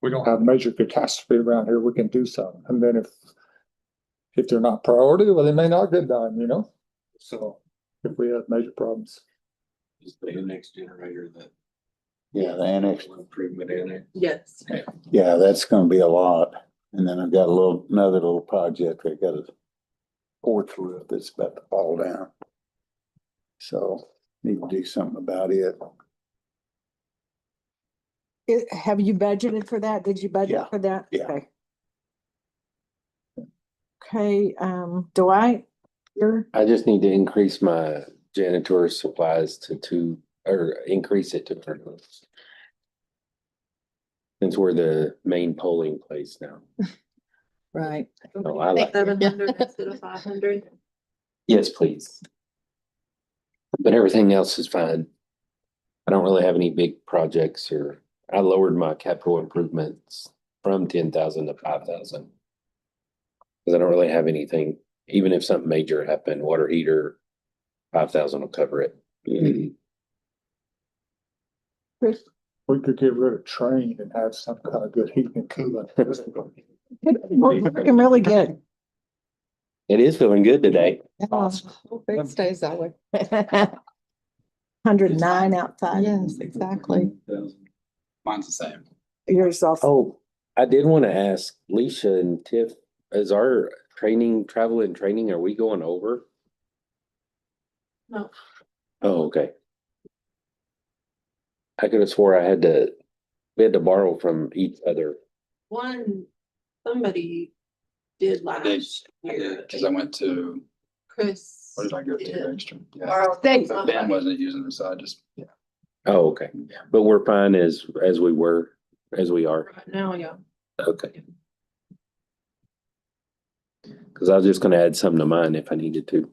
Speaker 8: we don't have major catastrophe around here, we can do some, and then if they're not priority, well, they may not get done, you know? So if we have major problems.
Speaker 10: Is the next generator that
Speaker 2: Yeah, the annex.
Speaker 10: improvement in it?
Speaker 7: Yes.
Speaker 2: Yeah, that's gonna be a lot. And then I've got another little project. I got a fourth roof that's about to fall down. So need to do something about it.
Speaker 1: Have you budgeted for that? Did you budget
Speaker 2: Yeah,
Speaker 1: for that?
Speaker 2: yeah.
Speaker 1: Okay. Okay, Dwight,
Speaker 6: I just need to increase my janitor supplies to 2, or increase it to 200. Since we're the main polling place now.
Speaker 1: right.
Speaker 6: Oh, I like it.
Speaker 7: 700 instead of 500.
Speaker 6: Yes, please. But everything else is fine. I don't really have any big projects, or I lowered my capital improvements from 10,000 to 5,000. Cause I don't really have anything, even if something major happened, water heater, 5,000 will cover it.
Speaker 1: Chris,
Speaker 8: We could get rid of train and have some kind of good heating and cooling.
Speaker 1: we can really get.
Speaker 6: It is feeling good today.
Speaker 9: It stays that way.
Speaker 1: 109 outside.
Speaker 9: Yes, exactly.
Speaker 4: Mine's the same.
Speaker 1: Yours also.
Speaker 6: Oh, I did want to ask Leisha and Tiff, is our travel and training, are we going over?
Speaker 7: No.
Speaker 6: Oh, okay. I could have swore we had to borrow from each other.
Speaker 7: Somebody did
Speaker 4: I did,
Speaker 7: last year.
Speaker 4: because I went to,
Speaker 7: Chris.
Speaker 4: what did I go
Speaker 7: did.
Speaker 4: to extra? Yeah.
Speaker 7: Borrowed
Speaker 1: They-
Speaker 7: from
Speaker 4: Ben
Speaker 7: somebody.
Speaker 4: wasn't using it, so I just, yeah.
Speaker 6: Oh, okay. But we're fine as we are.
Speaker 7: Right now, yeah.
Speaker 6: Okay. Cause I was just gonna add something to mine if I needed to.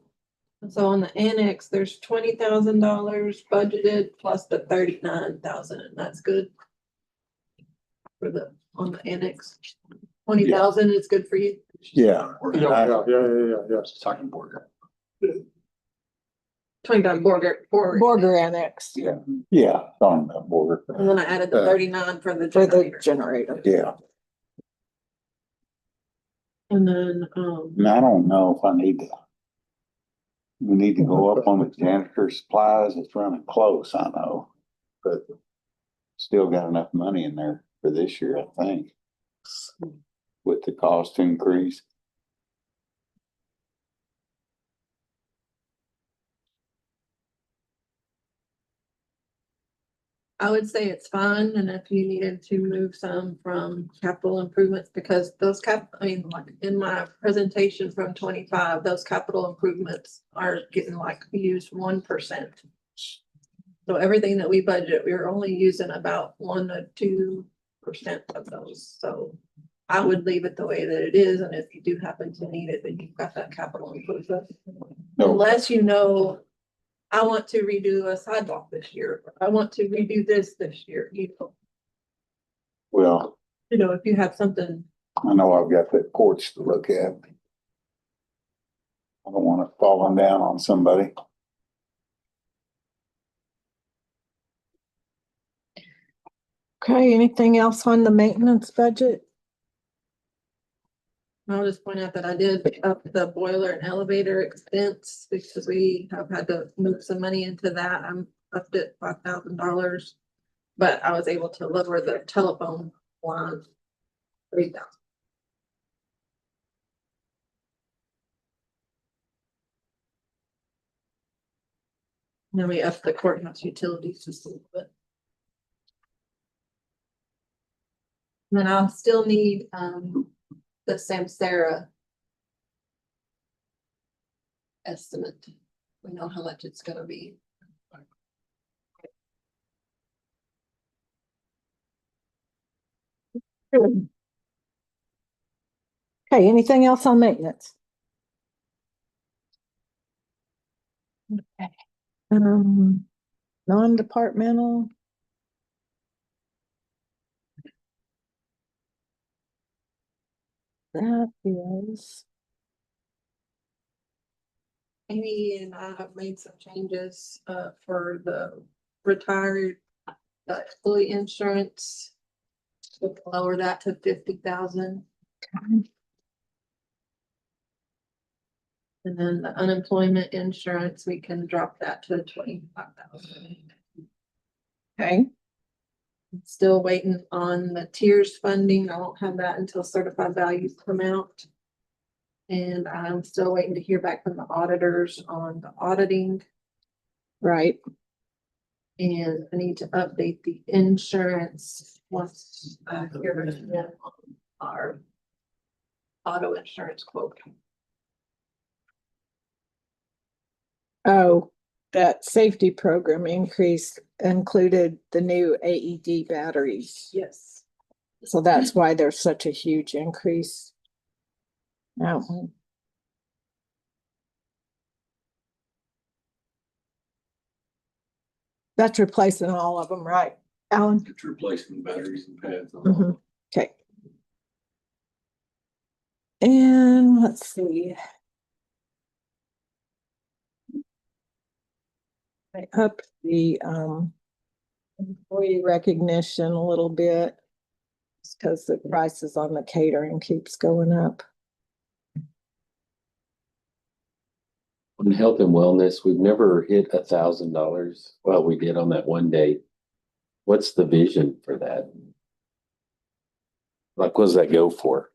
Speaker 7: So on the annex, there's $20,000 budgeted plus the 39,000, and that's good. On the annex, 20,000 is good for you.
Speaker 2: Yeah.
Speaker 8: Yeah.
Speaker 4: Talking border.
Speaker 7: 20,000
Speaker 1: Border annex.
Speaker 2: Yeah, on the border.
Speaker 7: And then I added the 39 for the
Speaker 1: For the
Speaker 7: generator.
Speaker 1: generator.
Speaker 2: Yeah,
Speaker 7: And then,
Speaker 2: and I don't know if we need to go up on the janitor supplies. It's running close, I know. But still got enough money in there for this year, I think. With the cost increase.
Speaker 7: I would say it's fine, and if you needed to move some from capital improvements, because those like in my presentation from 25, those capital improvements are getting like used 1%. So everything that we budget, we're only using about 1 to 2% of those, so I would leave it the way that it is, and if you do happen to need it, then you've got that capital improvement.
Speaker 2: No.
Speaker 7: Unless you know I want to redo a sidewalk this year. I want to redo this year,
Speaker 2: Well,
Speaker 7: if you have something.
Speaker 2: I know I've got that porch to look at. I don't want it falling down on somebody.
Speaker 1: Okay, anything else on the maintenance budget?
Speaker 7: I'll just point out that I did up the boiler and elevator expense because we have had to move some money into that. I'm up to $5,000. But I was able to lower the telephone line 3,000. Then we upped the courthouse utilities just a little bit. And then I'll still need the Samsara estimate. We know how much it's gonna be.
Speaker 1: Okay, anything else on maintenance? Okay. Non-departmental. That is.
Speaker 7: Amy and I have made some changes for the retired employee insurance. We'll lower that to 50,000. And then the unemployment insurance, we can drop that to 25,000.
Speaker 1: Okay.
Speaker 7: Still waiting on the tiers funding. I won't have that until certified values come out. And I'm still waiting to hear back from the auditors on the auditing.
Speaker 1: Right.
Speaker 7: And I need to update the insurance once I hear again on our auto insurance quote.
Speaker 1: Oh, that safety program increase included the new AED batteries.
Speaker 7: Yes.
Speaker 1: So that's why there's such a huge increase. Now. That's replacing all of them, right, Alan?
Speaker 10: It's replacing batteries and pads.
Speaker 1: Mhm. Okay. And let's see. I up the employee recognition a little bit. Because the prices on the catering keeps going up.
Speaker 6: On health and wellness, we've never hit $1,000. Well, we did on that one day. What's the vision for that? Like, what does that go for?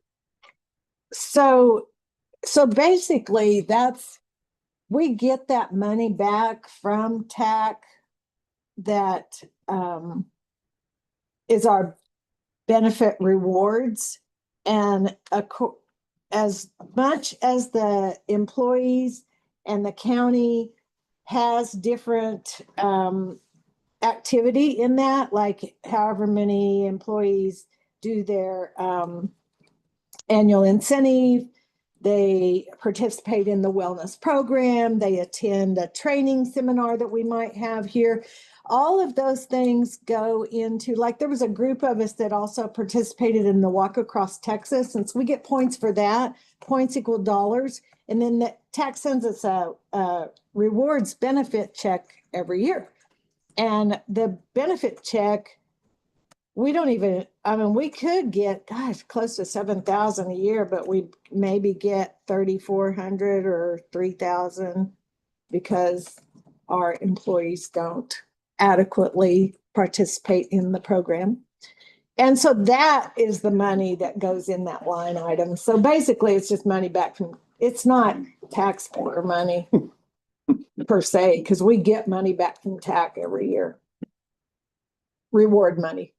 Speaker 1: So basically we get that money back from TAC that is our benefit rewards. And as much as the employees and the county has different activity in that, like however many employees do their annual incentive, they participate in the wellness program, they attend a training seminar that we might have here. All of those things go into, like there was a group of us that also participated in the Walk Across Texas, and so we get points for that. Points equal dollars. And then the TAC sends us a rewards benefit check every year. And the benefit check, we don't even, I mean, we could get, gosh, close to 7,000 a year, but we maybe get 3,400 or 3,000 because our employees don't adequately participate in the program. And so that is the money that goes in that line item. So basically it's just money back from, it's not taxpayer money per se, because we get money back from TAC every year. Reward money.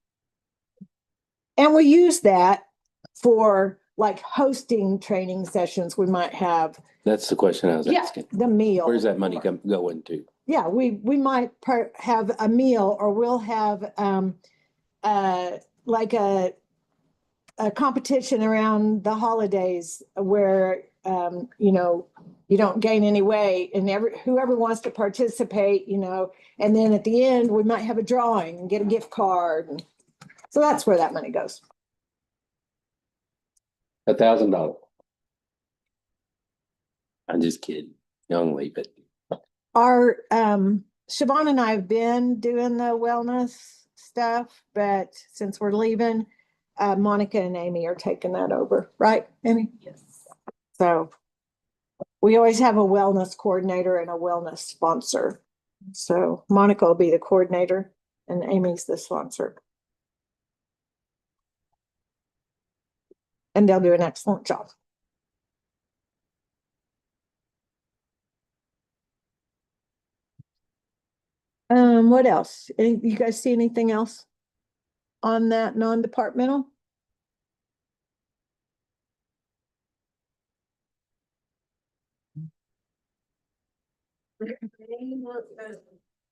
Speaker 1: And we use that for like hosting training sessions we might have.
Speaker 6: That's the question I was asking.
Speaker 1: The meal.
Speaker 6: Where's that money going to?
Speaker 1: Yeah, we might have a meal, or we'll have like a competition around the holidays where you know, you don't gain any weight and whoever wants to participate, you know, and then at the end, we might have a drawing and get a gift card. And so that's where that money goes.
Speaker 6: $1,000. I'm just kidding. Young leave it.
Speaker 1: Our, Siobhan and I have been doing the wellness stuff, but since we're leaving, Monica and Amy are taking that over, right, Amy?
Speaker 3: Yes.
Speaker 1: So we always have a wellness coordinator and a wellness sponsor. So Monica will be the coordinator and Amy's the sponsor. And they'll do an excellent job. What else? You guys see anything else on that non-departmental?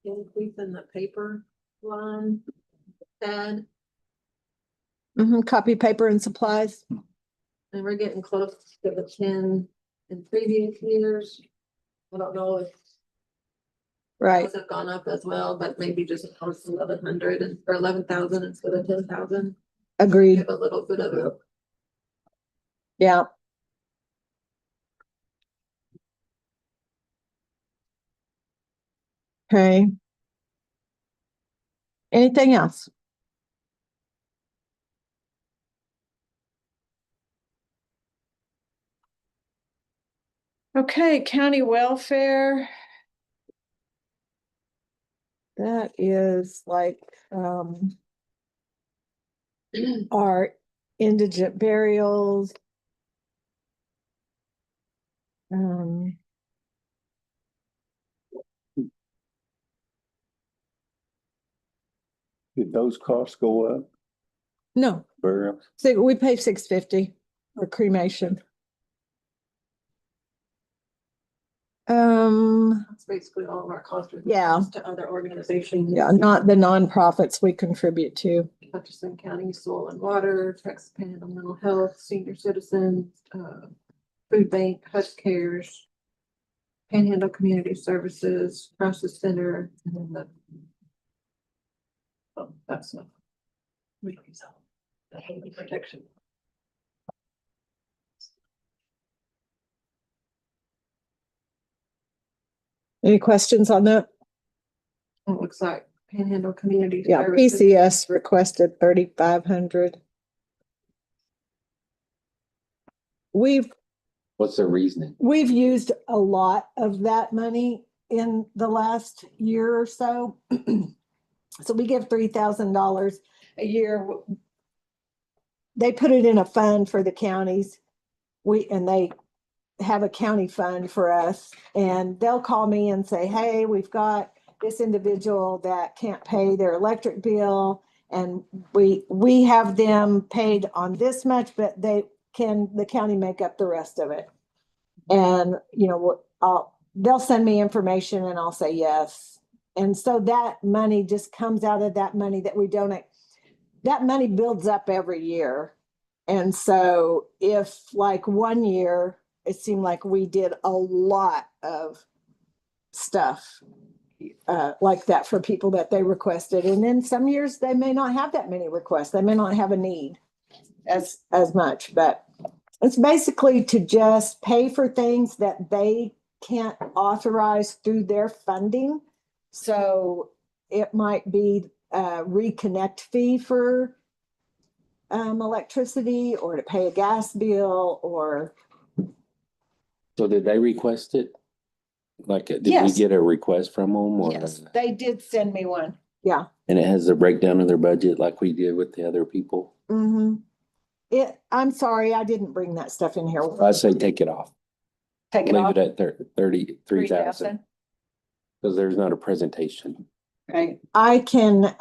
Speaker 7: Increase in the paper line, said,
Speaker 1: Copy, paper and supplies.
Speaker 7: and we're getting close to the 10 in previous years. I don't know if
Speaker 1: Right.
Speaker 7: those have gone up as well, but maybe just close to 1,100 or 11,000 instead of 10,000.
Speaker 1: Agreed.
Speaker 7: Give a little bit of a.
Speaker 1: Yeah. Okay. Anything else? Okay, county welfare. That is like, our indigent burials.
Speaker 2: Did those costs go up?
Speaker 1: No,
Speaker 2: Burials?
Speaker 1: so we pay $650 for cremation.
Speaker 7: That's basically all of our costs.
Speaker 1: Yeah.
Speaker 7: To other organizations.
Speaker 1: Yeah, not the nonprofits we contribute to.
Speaker 7: Hutchinson County Soil and Water, Texas Panhandle Mental Health, Senior Citizens, Food Bank, Hutch Cares, Panhandle Community Services, Crisis Center, and then that's not. We don't use that. The Haiti Protection.
Speaker 1: Any questions on that?
Speaker 7: It looks like Panhandle Community
Speaker 1: Yeah,
Speaker 7: Services.
Speaker 1: PCS requested 3,500.
Speaker 6: What's the reasoning?
Speaker 1: We've used a lot of that money in the last year or so. So we give $3,000 a year. They put it in a fund for the counties. And they have a county fund for us, and they'll call me and say, hey, we've got this individual that can't pay their electric bill, and we have them paid on this much, but the county make up the rest of it. And, you know, they'll send me information and I'll say yes. And so that money just comes out of that money that we donate. That money builds up every year. And so if like one year, it seemed like we did a lot of stuff like that for people that they requested. And then some years they may not have that many requests. They may not have a need as much, but it's basically to just pay for things that they can't authorize through their funding. So it might be a reconnect fee for electricity, or to pay a gas bill, or.
Speaker 6: So did they request it? Like, did we
Speaker 1: Yes.
Speaker 6: get a request from them? Or?
Speaker 1: Yes, they did send me one. Yeah.
Speaker 6: And it has the breakdown of their budget like we did with the other people?
Speaker 1: I'm sorry, I didn't bring that stuff in here.
Speaker 6: I say take it off.
Speaker 1: Take it
Speaker 6: Leave
Speaker 1: off.
Speaker 6: it at 33,000. Because there's not a presentation.
Speaker 1: Right. I can,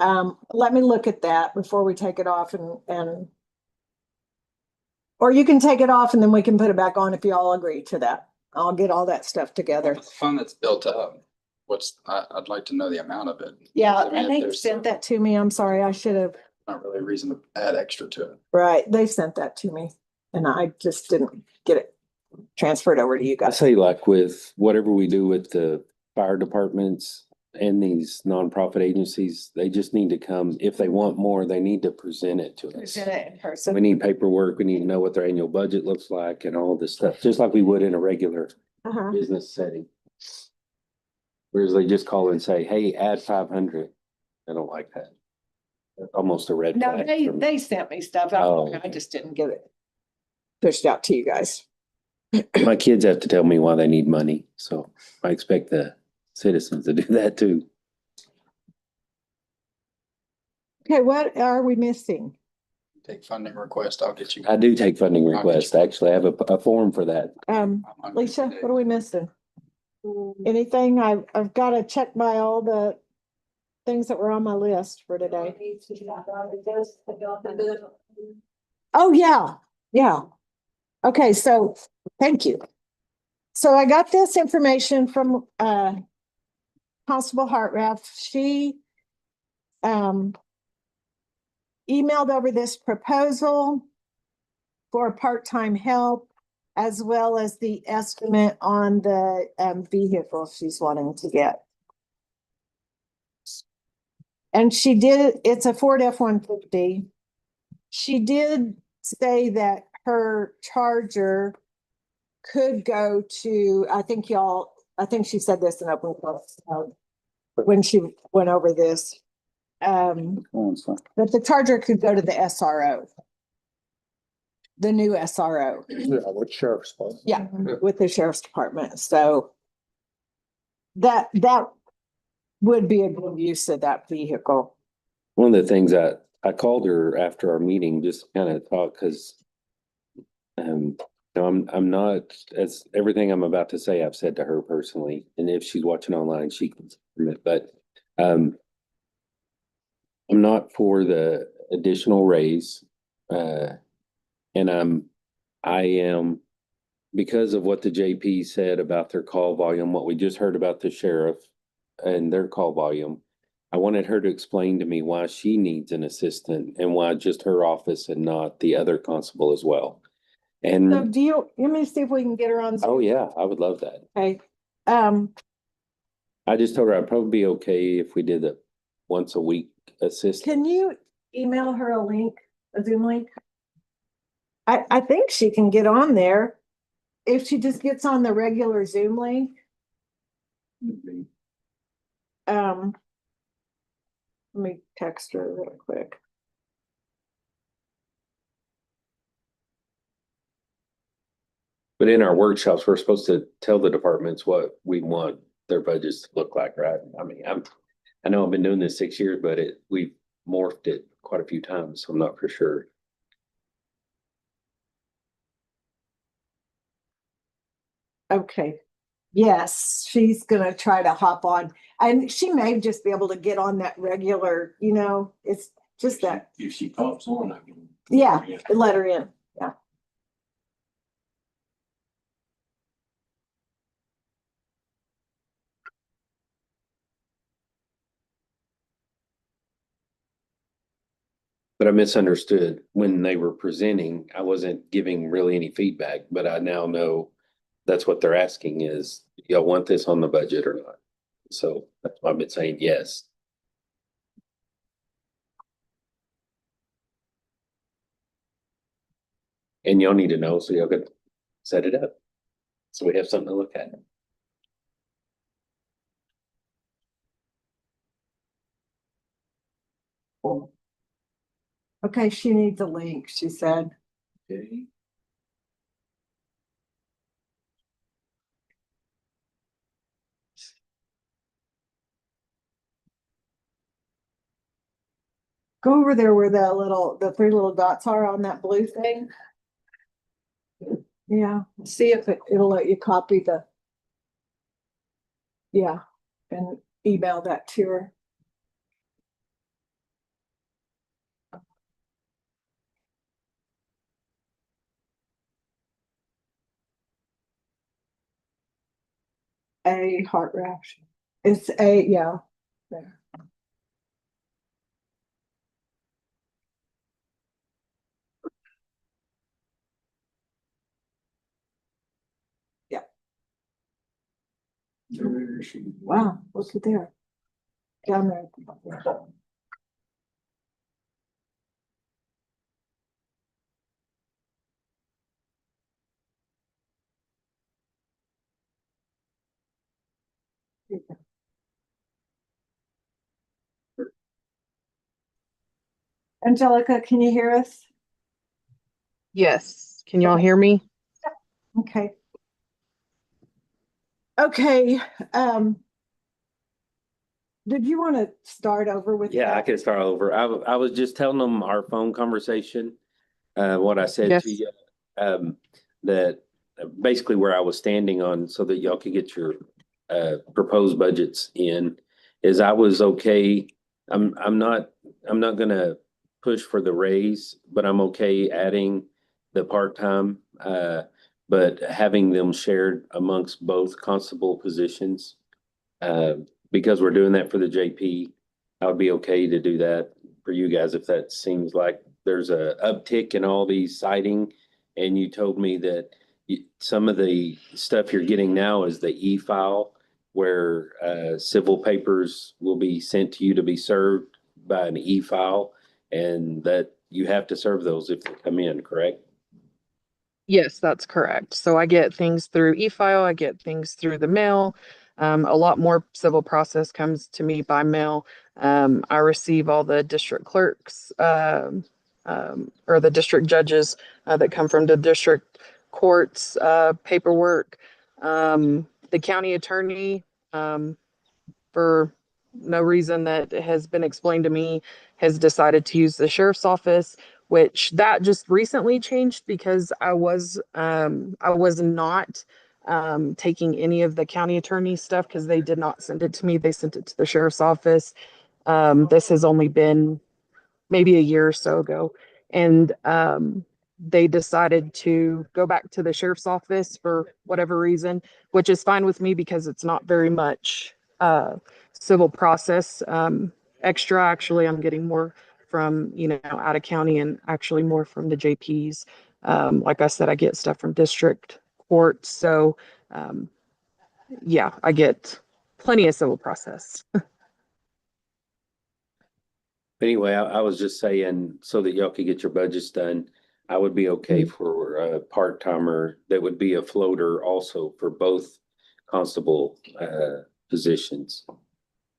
Speaker 1: let me look at that before we take it off and or you can take it off and then we can put it back on if you all agree to that. I'll get all that stuff together.
Speaker 4: The fund that's built up, I'd like to know the amount of it.
Speaker 1: Yeah,
Speaker 4: I mean,
Speaker 1: and
Speaker 4: if
Speaker 1: they
Speaker 4: there's
Speaker 1: sent that to me. I'm sorry, I should have.
Speaker 4: Not really a reason to add extra to it.
Speaker 1: Right, they sent that to me and I just didn't get it transfer it over to you
Speaker 6: I
Speaker 1: guys.
Speaker 6: say like with whatever we do with the fire departments and these nonprofit agencies, they just need to come, if they want more, they need to present it to us.
Speaker 1: Present it in person.
Speaker 6: We need paperwork, we need to know what their annual budget looks like and all this stuff, just like we would in a regular
Speaker 1: Uh-huh.
Speaker 6: business setting. Whereas they just call and say, hey, add 500. I don't like that. That's almost a red
Speaker 1: No,
Speaker 6: flag.
Speaker 1: they,
Speaker 6: for me.
Speaker 1: they sent me stuff.
Speaker 6: Oh.
Speaker 1: I just didn't get it pushed out to you guys.
Speaker 6: My kids have to tell me why they need money, so I expect the citizens to do that too.
Speaker 1: Okay, what are we missing?
Speaker 4: Take funding request, I'll get you.
Speaker 6: I do take funding
Speaker 4: I'll get
Speaker 6: requests. Actually, I have a form for that.
Speaker 1: Lisa, what are we missing? Anything? I've got to check by all the things that were on my list for today. Oh, yeah, yeah. Okay, so thank you. So I got this information from Constable Hartrath. She emailed over this proposal for part-time help, as well as the estimate on the vehicle she's wanting to get. And she did, it's a Ford F-150. She did say that her Charger could go to, I think she said this in open class when she went over this. That the Charger could go to the SRO. The new SRO.
Speaker 8: Yeah, with sheriff's department.
Speaker 1: Yeah, with the sheriff's department. So that would be a good use of that vehicle.
Speaker 6: One of the things that I called her after our meeting, just kind of talk, because I'm not, as everything I'm about to say, I've said to her personally, and if she's watching online, she can admit, but I'm not for the additional raise. And I am, because of what the JP said about their call volume, what we just heard about the sheriff and their call volume, I wanted her to explain to me why she needs an assistant and why just her office and not the other constable as well.
Speaker 1: So
Speaker 6: And,
Speaker 1: do you want me to see if we can get her on Zoom?
Speaker 6: oh yeah, I would love that.
Speaker 1: Okay.
Speaker 6: I just told her I'd probably be okay if we did a once a week assistant.
Speaker 1: Can you email her a link, a Zoom link? I think she can get on there if she just gets on the regular Zoom link. Let me text her real quick.
Speaker 6: But in our workshops, we're supposed to tell the departments what we want their budgets to look like, right? I mean, I know I've been doing this 6 years, but we've morphed it quite a few times, so I'm not for sure.
Speaker 1: Okay. Yes, she's gonna try to hop on, and she may just be able to get on that regular, it's just that,
Speaker 10: If she pops on, I can.
Speaker 1: yeah, let her in, yeah.
Speaker 6: But I misunderstood when they were presenting. I wasn't giving really any feedback, but I now know that's what they're asking is, y'all want this on the budget or not? So that's why I've been saying yes. And y'all need to know so y'all can set it up. So we have something to look at.
Speaker 1: Okay, she needs a link, she said.
Speaker 10: Okay.
Speaker 1: Go over there where the three little dots are on that blue thing. Yeah, see if it'll let you copy and email that to her. A heart reaction. It's yeah. There. Wow, look at there. Down there. Angelica, can you hear us?
Speaker 18: Yes, can y'all hear me?
Speaker 1: Okay. Okay, did you want to start over with
Speaker 6: Yeah, I
Speaker 1: that?
Speaker 6: can start over. I was just telling them our phone conversation, what I said to
Speaker 18: Yes.
Speaker 6: you. That basically where I was standing on so that y'all could get your proposed budgets in is I was okay. I'm not gonna push for the raise, but I'm okay adding the part-time, but having them shared amongst both constable positions. Because we're doing that for the JP, I would be okay to do that for you guys if that seems like there's a uptick in all these citing. And you told me that some of the stuff you're getting now is the e-file where civil papers will be sent to you to be served by an e-file, and that you have to serve those if they come in, correct?
Speaker 18: Yes, that's correct. So I get things through e-file, I get things through the mail. A lot more civil process comes to me by mail. I receive all the district clerks, or the district judges, that come from the district courts, paperwork. The county attorney, for no reason that has been explained to me, has decided to use the sheriff's office, which that just recently changed because I was not taking any of the county attorney stuff because they did not send it to me. They sent it to the sheriff's office. This has only been maybe a year or so ago. And they decided to go back to the sheriff's office for whatever reason, which is fine with me because it's not very much civil process extra. Actually, I'm getting more from, out of county and actually more from the JPs. Like I said, I get stuff from district courts. So yeah, I get plenty of civil process.
Speaker 6: Anyway, I was just saying so that y'all could get your budgets done. I would be okay for a part-timer that would be a floater also for both constable positions.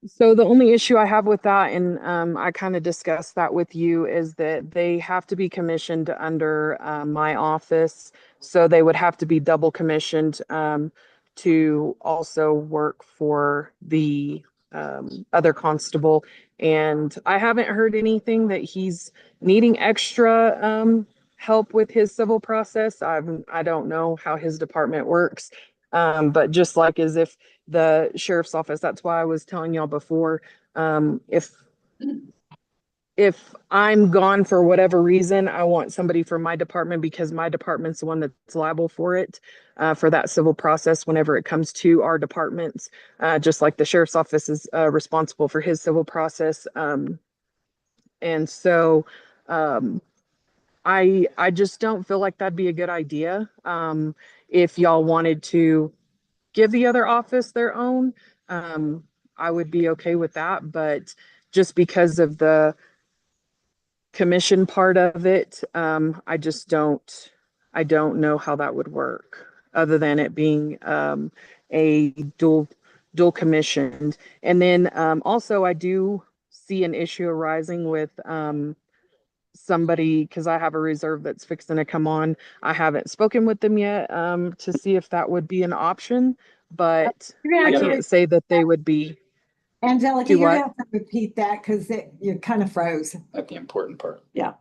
Speaker 18: So the only issue I have with that, and I kind of discussed that with you, is that they have to be commissioned under my office. So they would have to be double commissioned to also work for the other constable. And I haven't heard anything that he's needing extra help with his civil process. I don't know how his department works. But just like as if the sheriff's office, that's why I was telling y'all before, if I'm gone for whatever reason, I want somebody from my department because my department's the one that's liable for it, for that civil process whenever it comes to our departments, just like the sheriff's office is responsible for his civil process. And so I just don't feel like that'd be a good idea. If y'all wanted to give the other office their own, I would be okay with that. But just because of the commission part of it, I don't know how that would work other than it being a dual commissioned. And then also I do see an issue arising with somebody, because I have a reserve that's fixing to come on. I haven't spoken with them yet to see if that would be an option, but
Speaker 1: You're
Speaker 18: I
Speaker 1: gonna have
Speaker 18: can't
Speaker 1: to-
Speaker 18: say that they would be.
Speaker 1: Angelica,
Speaker 18: Do
Speaker 1: you're
Speaker 18: what?
Speaker 1: gonna have to repeat that because you kind of froze.
Speaker 4: That's the important part.
Speaker 1: Yeah.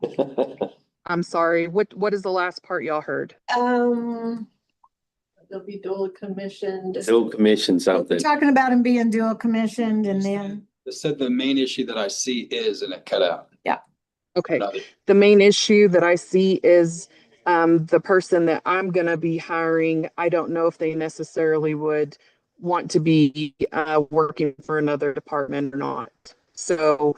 Speaker 18: I'm sorry. What is the last part y'all heard?
Speaker 7: They'll be dual commissioned.
Speaker 6: Still commission
Speaker 1: We're
Speaker 6: something.
Speaker 1: talking about him being dual commissioned and then,
Speaker 4: It said the main issue that I see is, and it cut out.
Speaker 18: Okay.
Speaker 4: Another.
Speaker 18: The main issue that I see is the person that I'm going to be hiring. I don't know if they necessarily would want to be working for another department or not. So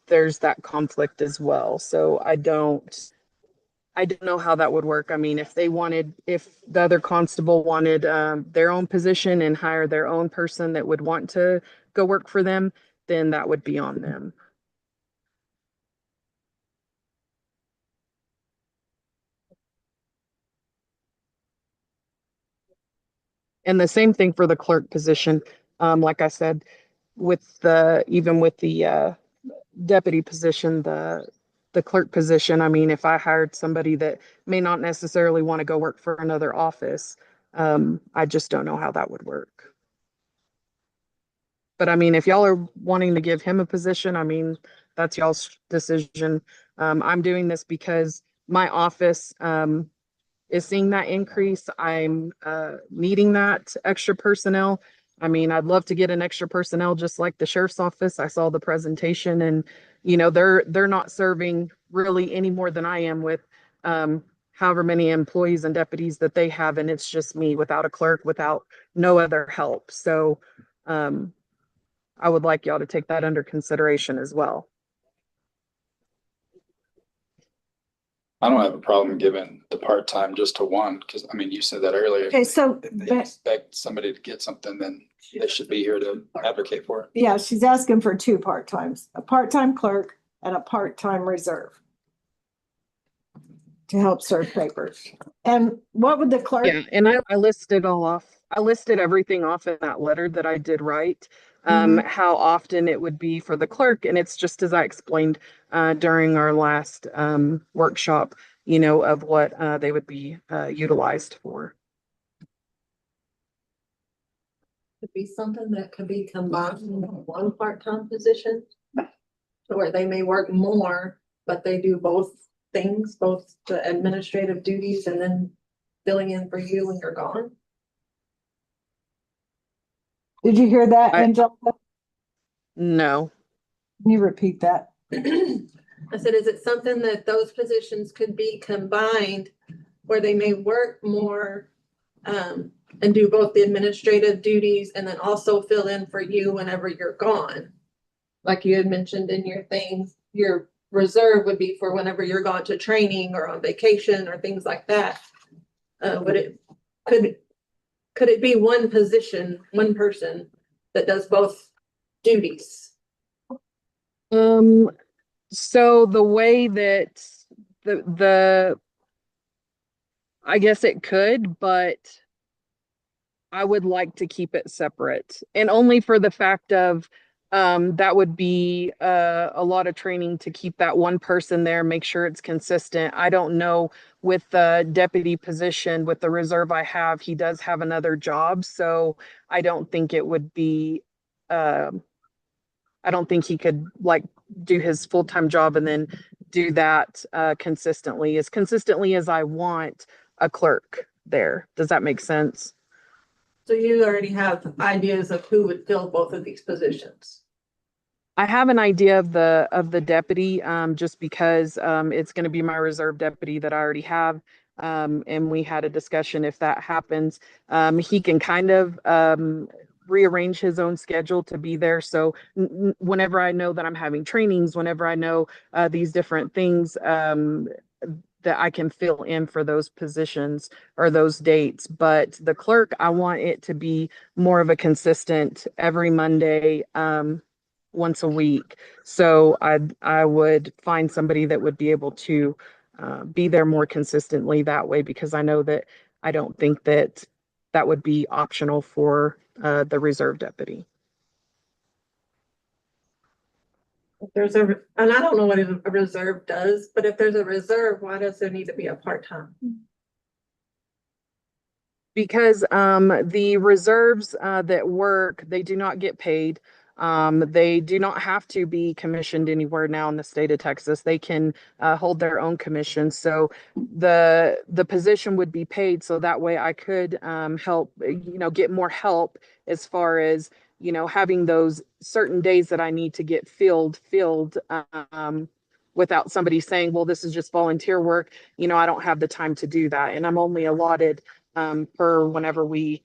Speaker 18: there's that conflict as well. So I don't I don't know how that would work. I mean, if the other constable wanted their own position and hire their own person that would want to go work for them, then that would be on them. And the same thing for the clerk position. Like I said, even with the deputy position, the clerk position, I mean, if I hired somebody that may not necessarily want to go work for another office, I just don't know how that would work. But I mean, if y'all are wanting to give him a position, I mean, that's y'all's decision. I'm doing this because my office is seeing that increase. I'm needing that extra personnel. I mean, I'd love to get an extra personnel just like the sheriff's office. I saw the presentation and, you know, they're not serving really any more than I am with however many employees and deputies that they have. And it's just me without a clerk, without no other help. So I would like y'all to take that under consideration as well.
Speaker 4: I don't have a problem giving the part-time just to one, because I mean, you said that earlier.
Speaker 1: Okay, so,
Speaker 4: If they expect somebody to get something, then they should be here to advocate for it.
Speaker 1: yeah, she's asking for two part-times, a part-time clerk and a part-time reserve to help serve papers. And what would the clerk?
Speaker 18: Yeah, and I listed all off. I listed everything off in that letter that I did write, how often it would be for the clerk. And it's just as I explained during our last workshop, you know, of what they would be utilized for.
Speaker 7: Could be something that could be combined in one part-time position. Where they may work more, but they do both things, both the administrative duties and then filling in for you when you're gone.
Speaker 1: Did you hear that, Angelica?
Speaker 18: No.
Speaker 1: Can you repeat that?
Speaker 7: I said, is it something that those positions could be combined where they may work more and do both the administrative duties and then also fill in for you whenever you're gone? Like you had mentioned in your thing, your reserve would be for whenever you're gone to training or on vacation or things like that. Could it be one position, one person that does both duties?
Speaker 18: So the way that I guess it could, but I would like to keep it separate, and only for the fact of that would be a lot of training to keep that one person there, make sure it's consistent. I don't know with the deputy position, with the reserve I have, he does have another job, so I don't think it would be I don't think he could like do his full-time job and then do that consistently as I want a clerk there. Does that make sense?
Speaker 7: So you already have ideas of who would fill both of these positions?
Speaker 18: I have an idea of the deputy, just because it's going to be my reserve deputy that I already have. And we had a discussion if that happens. He can kind of rearrange his own schedule to be there. So whenever I know that I'm having trainings, whenever I know these different things, that I can fill in for those positions or those dates. But the clerk, I want it to be more of a consistent every Monday, once a week. So I would find somebody that would be able to be there more consistently that way, because I know that I don't think that that would be optional for the reserve deputy.
Speaker 7: If there's and I don't know what a reserve does, but if there's a reserve, why does there need to be a part-time?
Speaker 18: Because the reserves that work, they do not get paid. They do not have to be commissioned anywhere now in the state of Texas. They can hold their own commission. So the position would be paid, so that way I could help, get more help as far as, having those certain days that I need to get filled without somebody saying, well, this is just volunteer work. I don't have the time to do that. And I'm only allotted per whenever we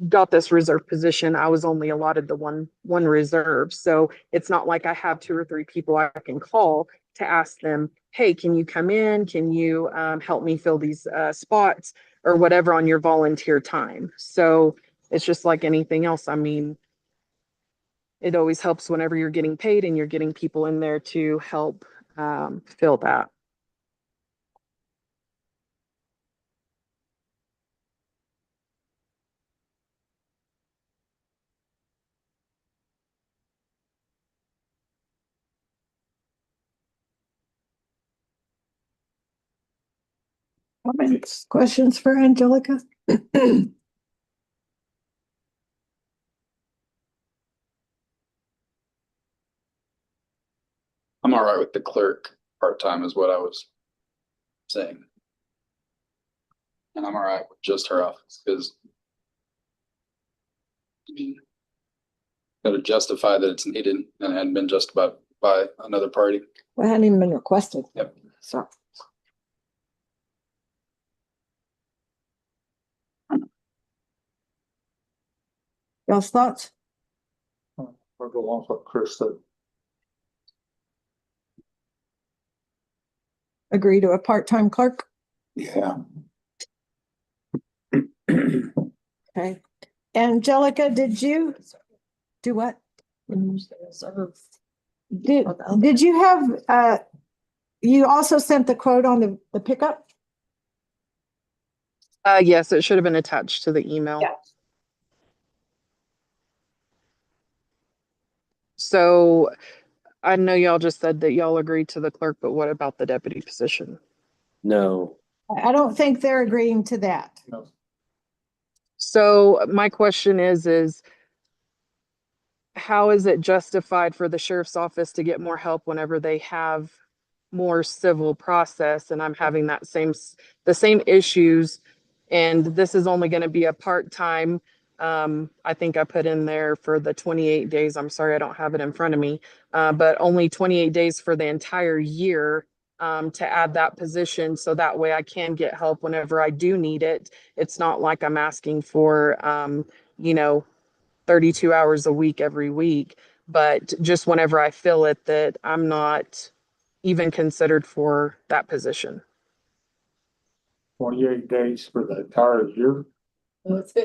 Speaker 18: got this reserve position, I was only allotted the one reserve. So it's not like I have 2 or 3 people I can call. to ask them, hey, can you come in? Can you help me fill these spots or whatever on your volunteer time? So it's just like anything else. I mean, it always helps whenever you're getting paid and you're getting people in there to help fill that.
Speaker 1: Comments, questions for Angelica?
Speaker 4: I'm all right with the clerk part-time is what I was saying. And I'm all right with just her office because gotta justify that it's needed and it hadn't been justified by another party.
Speaker 1: Well, it hadn't even been requested.
Speaker 4: Yep.
Speaker 1: So. Y'all's thoughts?
Speaker 8: I'll go along with what Chris said.
Speaker 1: Agree to a part-time clerk?
Speaker 2: Yeah.
Speaker 1: Okay. Angelica, did you do what? Did you have, you also sent the quote on the pickup?
Speaker 18: Yes, it should have been attached to the email.
Speaker 1: Yeah.
Speaker 18: So I know y'all just said that y'all agreed to the clerk, but what about the deputy position?
Speaker 6: No,
Speaker 1: I don't think they're agreeing to that.
Speaker 8: No.
Speaker 18: So my question is how is it justified for the sheriff's office to get more help whenever they have more civil process and I'm having the same issues, and this is only going to be a part-time. I think I put in there for the 28 days. I'm sorry, I don't have it in front of me, but only 28 days for the entire year to add that position. So that way I can get help whenever I do need it. It's not like I'm asking for, 32 hours a week every week, but just whenever I feel it that I'm not even considered for that position.
Speaker 8: 28 days for the entire year.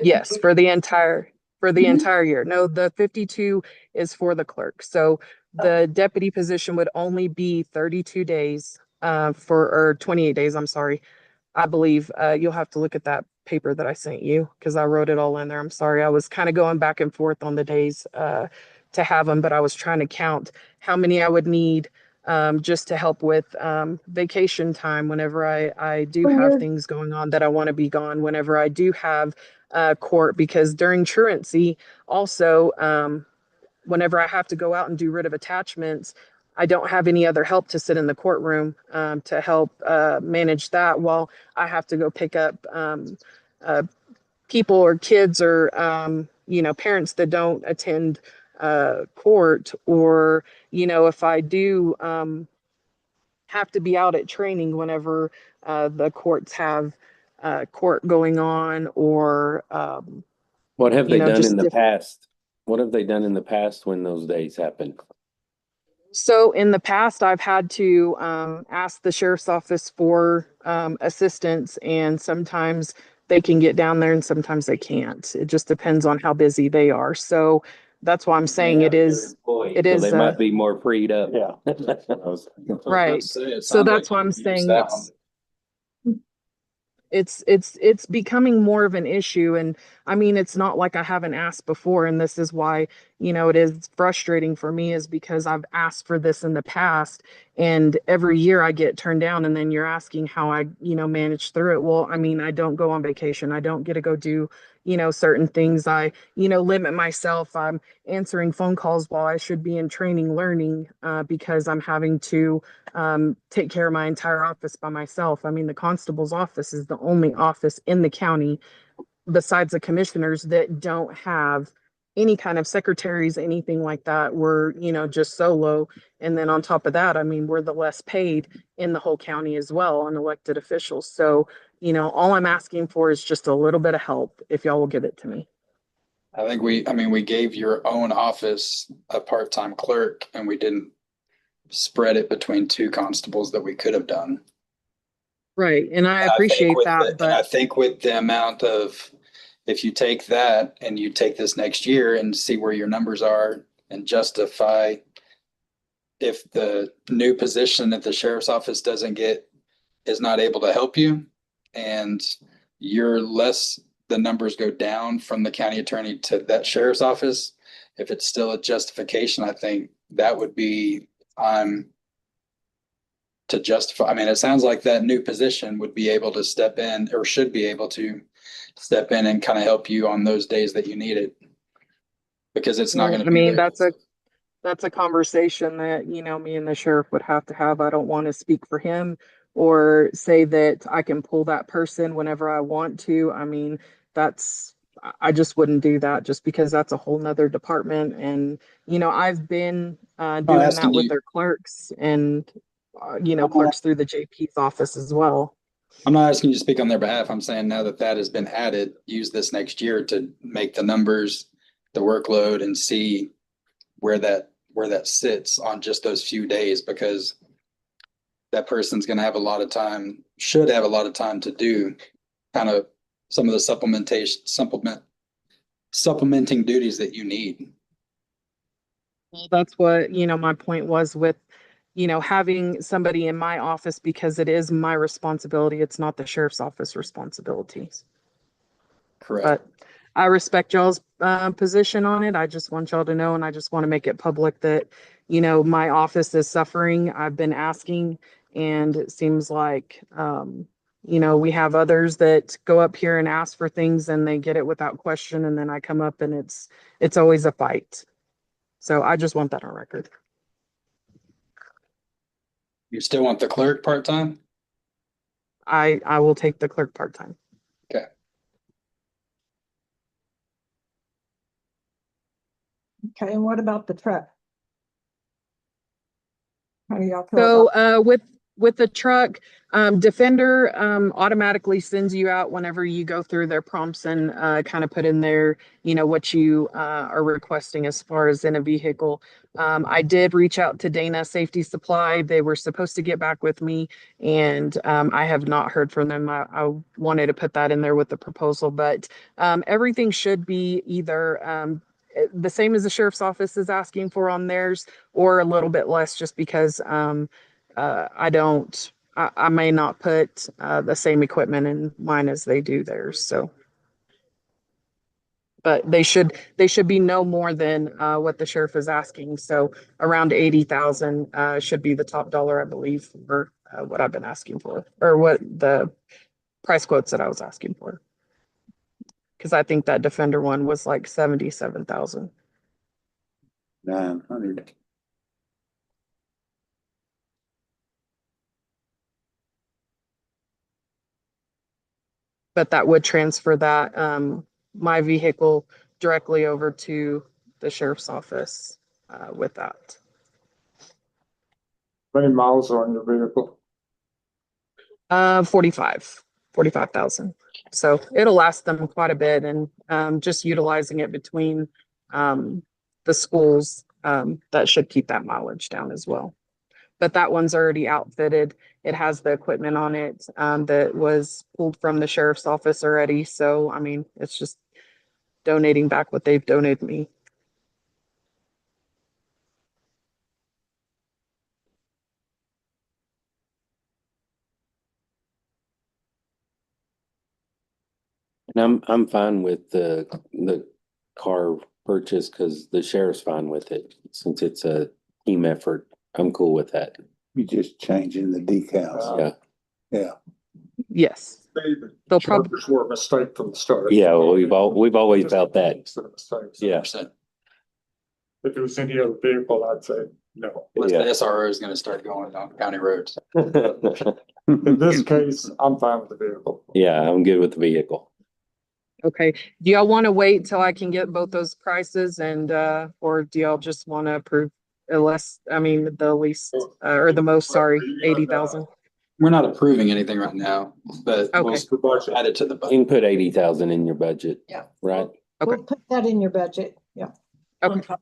Speaker 18: Yes, for the entire year. No, the 52 is for the clerk. So the deputy position would only be 32 days or 28 days, I'm sorry. I believe you'll have to look at that paper that I sent you because I wrote it all in there. I'm sorry. I was kind of going back and forth on the days to have them, but I was trying to count how many I would need just to help with vacation time whenever I do have things going on that I want to be gone, whenever I do have court, because during truancy also, whenever I have to go out and do writ of attachments, I don't have any other help to sit in the courtroom to help manage that while I have to go pick up people or kids or, parents that don't attend court, or, if I do have to be out at training whenever the courts have court going on, or,
Speaker 6: what have they done
Speaker 18: just
Speaker 6: in the past? What have they done in the past when those days happen?
Speaker 18: So in the past, I've had to ask the sheriff's office for assistance, and sometimes they can get down there and sometimes they can't. It just depends on how busy they are. So that's why I'm saying it is. It
Speaker 6: So
Speaker 18: is
Speaker 6: they might be more freed up.
Speaker 8: Yeah.
Speaker 18: right. So that's why I'm saying it's becoming more of an issue. And I mean, it's not like I haven't asked before, and this is why, it is frustrating for me, is because I've asked for this in the past and every year I get turned down, and then you're asking how I, manage through it. Well, I mean, I don't go on vacation. I don't get to go do, certain things. I, limit myself. I'm answering phone calls while I should be in training learning because I'm having to take care of my entire office by myself. I mean, the constable's office is the only office in the county besides the commissioners that don't have any kind of secretaries, anything like that. We're, just solo. And then on top of that, I mean, we're the less paid in the whole county as well on elected officials. So, all I'm asking for is just a little bit of help if y'all will give it to me.
Speaker 4: I think we gave your own office a part-time clerk and we didn't spread it between 2 constables that we could have done.
Speaker 18: Right, and I
Speaker 4: And I think
Speaker 18: appreciate
Speaker 4: with
Speaker 18: that,
Speaker 4: and I
Speaker 18: but
Speaker 4: think with the amount of, if you take that and you take this next year and see where your numbers are and justify if the new position that the sheriff's office is not able to help you and the numbers go down from the county attorney to that sheriff's office, if it's still a justification, I think that would be to justify. I mean, it sounds like that new position would be able to step in, or should be able to step in and kind of help you on those days that you need it. Because it's not going to
Speaker 18: I
Speaker 4: be
Speaker 18: mean,
Speaker 4: there.
Speaker 18: that's a conversation that, me and the sheriff would have to have. I don't want to speak for him or say that I can pull that person whenever I want to. I mean, I just wouldn't do that just because that's a whole nother department. And, I've been doing that with their clerks and, clerks through the JP's office as well.
Speaker 4: I'm not asking you to speak on their behalf. I'm saying now that has been added, use this next year to make the numbers, the workload, and see where that sits on just those few days, because that person's going to have a lot of time, should have a lot of time to do kind of some of the supplementing duties that you need.
Speaker 18: That's what, my point was with, having somebody in my office, because it is my responsibility. It's not the sheriff's office responsibilities.
Speaker 4: Correct.
Speaker 18: But I respect y'all's position on it. I just want y'all to know, and I just want to make it public that, my office is suffering. I've been asking, and it seems like, we have others that go up here and ask for things and they get it without question. And then I come up and it's always a fight. So I just want that on record.
Speaker 4: You still want the clerk part-time?
Speaker 18: I will take the clerk part-time.
Speaker 4: Okay.
Speaker 1: Okay, and what about the truck? How do y'all feel
Speaker 18: So with the truck, Defender automatically sends you out whenever you go through their prompts and kind of put in there, what you are requesting as far as in a vehicle. I did reach out to Dana Safety Supply. They were supposed to get back with me, and I have not heard from them. I wanted to put that in there with the proposal, but everything should be either the same as the sheriff's office is asking for on theirs, or a little bit less, just because I may not put the same equipment in mine as they do theirs. So, but they should be no more than what the sheriff is asking. So around 80,000 should be the top dollar, I believe, for what I've been asking for, or what the price quotes that I was asking for. Because I think that Defender one was like 77,000.
Speaker 2: 900.
Speaker 18: But that would transfer that my vehicle directly over to the sheriff's office with that.
Speaker 8: How many miles are on your vehicle?
Speaker 18: 45,000. So it'll last them quite a bit, and just utilizing it between the schools, that should keep that mileage down as well. But that one's already outfitted. It has the equipment on it that was pulled from the sheriff's office already. So, I mean, it's just donating back what they've donated me.
Speaker 6: And I'm fine with the car purchase because the sheriff's fine with it. Since it's a team effort, I'm cool with that.
Speaker 2: You just changing the decals.
Speaker 6: Yeah.
Speaker 2: Yeah.
Speaker 18: Yes. They'll probably
Speaker 8: Were a mistake from the start.
Speaker 6: Yeah, well, we've always felt that. Yeah.
Speaker 8: If it was any other vehicle, I'd say no.
Speaker 4: The SRO is going to start going on county roads.
Speaker 8: In this case, I'm fine with the vehicle.
Speaker 6: Yeah, I'm good with the vehicle.
Speaker 18: Okay. Do y'all want to wait till I can get both those prices, and or do y'all just want to approve the least, or the most, sorry, 80,000?
Speaker 4: We're not approving anything right now, but we'll add it to the budget.
Speaker 6: You can put 80,000 in your budget.
Speaker 13: Yeah.
Speaker 6: Right.
Speaker 18: Okay.
Speaker 1: We'll put that in your budget. Yeah.
Speaker 18: Okay.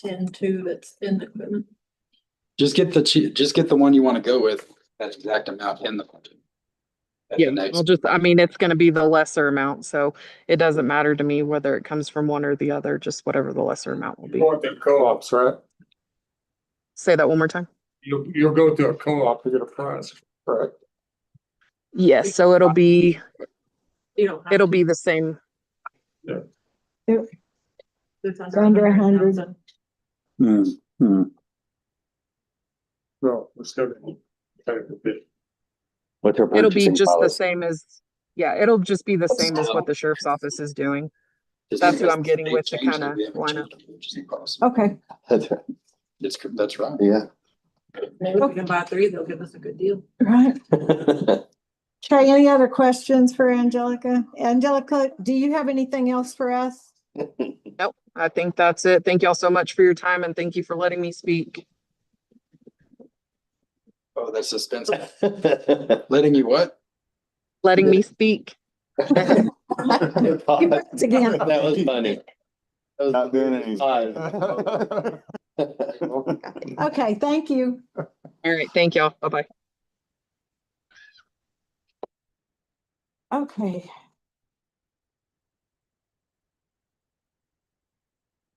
Speaker 7: 10-2 that's in the equipment.
Speaker 4: Just get the one you want to go with, that exact amount in the budget. At the
Speaker 18: Yeah,
Speaker 4: next-
Speaker 18: I mean, it's gonna be the lesser amount, so it doesn't matter to me whether it comes from one or the other, just whatever the lesser amount will
Speaker 8: You
Speaker 18: be.
Speaker 8: go to co-ops, right?
Speaker 18: Say that one more time.
Speaker 8: You'll go to a co-op to get a prize, correct?
Speaker 18: Yes, so it'll be
Speaker 7: It'll
Speaker 18: be the same.
Speaker 13: It's under 100.
Speaker 8: No, we're still gonna pay the bid.
Speaker 6: What's our
Speaker 18: It'll be
Speaker 6: purchasing
Speaker 18: just the
Speaker 6: policy?
Speaker 18: same as, yeah, it'll just be the same as what the sheriff's office is doing.
Speaker 4: Just
Speaker 18: That's who
Speaker 4: because
Speaker 18: I'm getting
Speaker 4: they
Speaker 18: with to
Speaker 4: changed it,
Speaker 18: kind
Speaker 4: we
Speaker 18: of
Speaker 4: haven't
Speaker 18: line up.
Speaker 4: changed the purchasing policy.
Speaker 13: Okay,
Speaker 4: That's right.
Speaker 6: Yeah.
Speaker 7: Maybe we can buy 3, they'll give us a good deal.
Speaker 13: right. Okay, any other questions for Angelica? Angelica, do you have anything else for us?
Speaker 18: Nope, I think that's it. Thank y'all so much for your time and thank you for letting me speak.
Speaker 4: Oh, that's suspense. Letting you what?
Speaker 18: Letting me speak.
Speaker 13: Again.
Speaker 6: That was funny. That was
Speaker 2: Not doing any.
Speaker 13: Okay, thank you.
Speaker 18: All right, thank y'all. Bye-bye.
Speaker 13: Okay.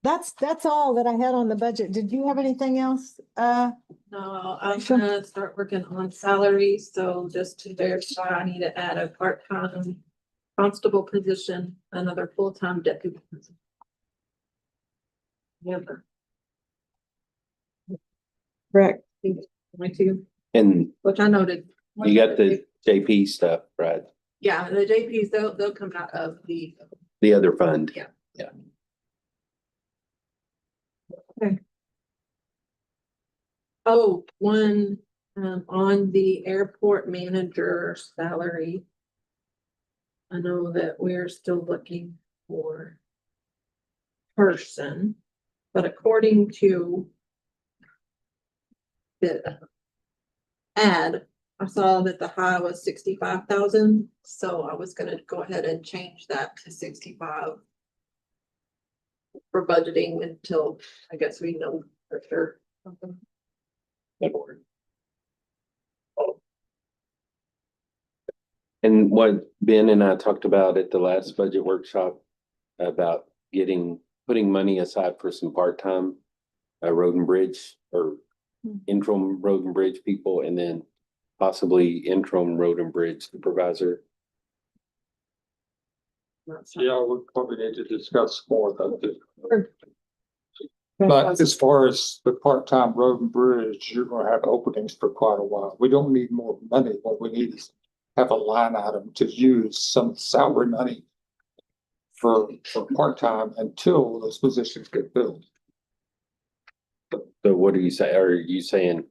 Speaker 13: That's all that I had on the budget. Did you have anything else?
Speaker 7: No, I'm gonna start working on salary, so just to verify, I need to add a part-time constable position, another full-time deputy position. Yeah.
Speaker 13: Correct.
Speaker 7: 22,
Speaker 6: And
Speaker 7: which I noted.
Speaker 6: you got the JP stuff, right?
Speaker 7: Yeah, the JPs, they'll come out of the.
Speaker 6: The other fund.
Speaker 7: Yeah.
Speaker 6: Yeah.
Speaker 7: Oh, one, on the airport manager salary. I know that we're still looking for person, but according to the ad, I saw that the high was 65,000, so I was gonna go ahead and change that to 65 for budgeting until, I guess we know for sure.
Speaker 6: And what Ben and I talked about at the last budget workshop about putting money aside for some part-time road and bridge or interim road and bridge people, and then possibly interim road and bridge supervisor.
Speaker 8: Yeah, we probably need to discuss more about this. But as far as the part-time road and bridge, you're gonna have openings for quite a while. We don't need more money. What we need is have a line item to use some salary money for part-time until those positions get filled.
Speaker 6: So what do you say? Are you saying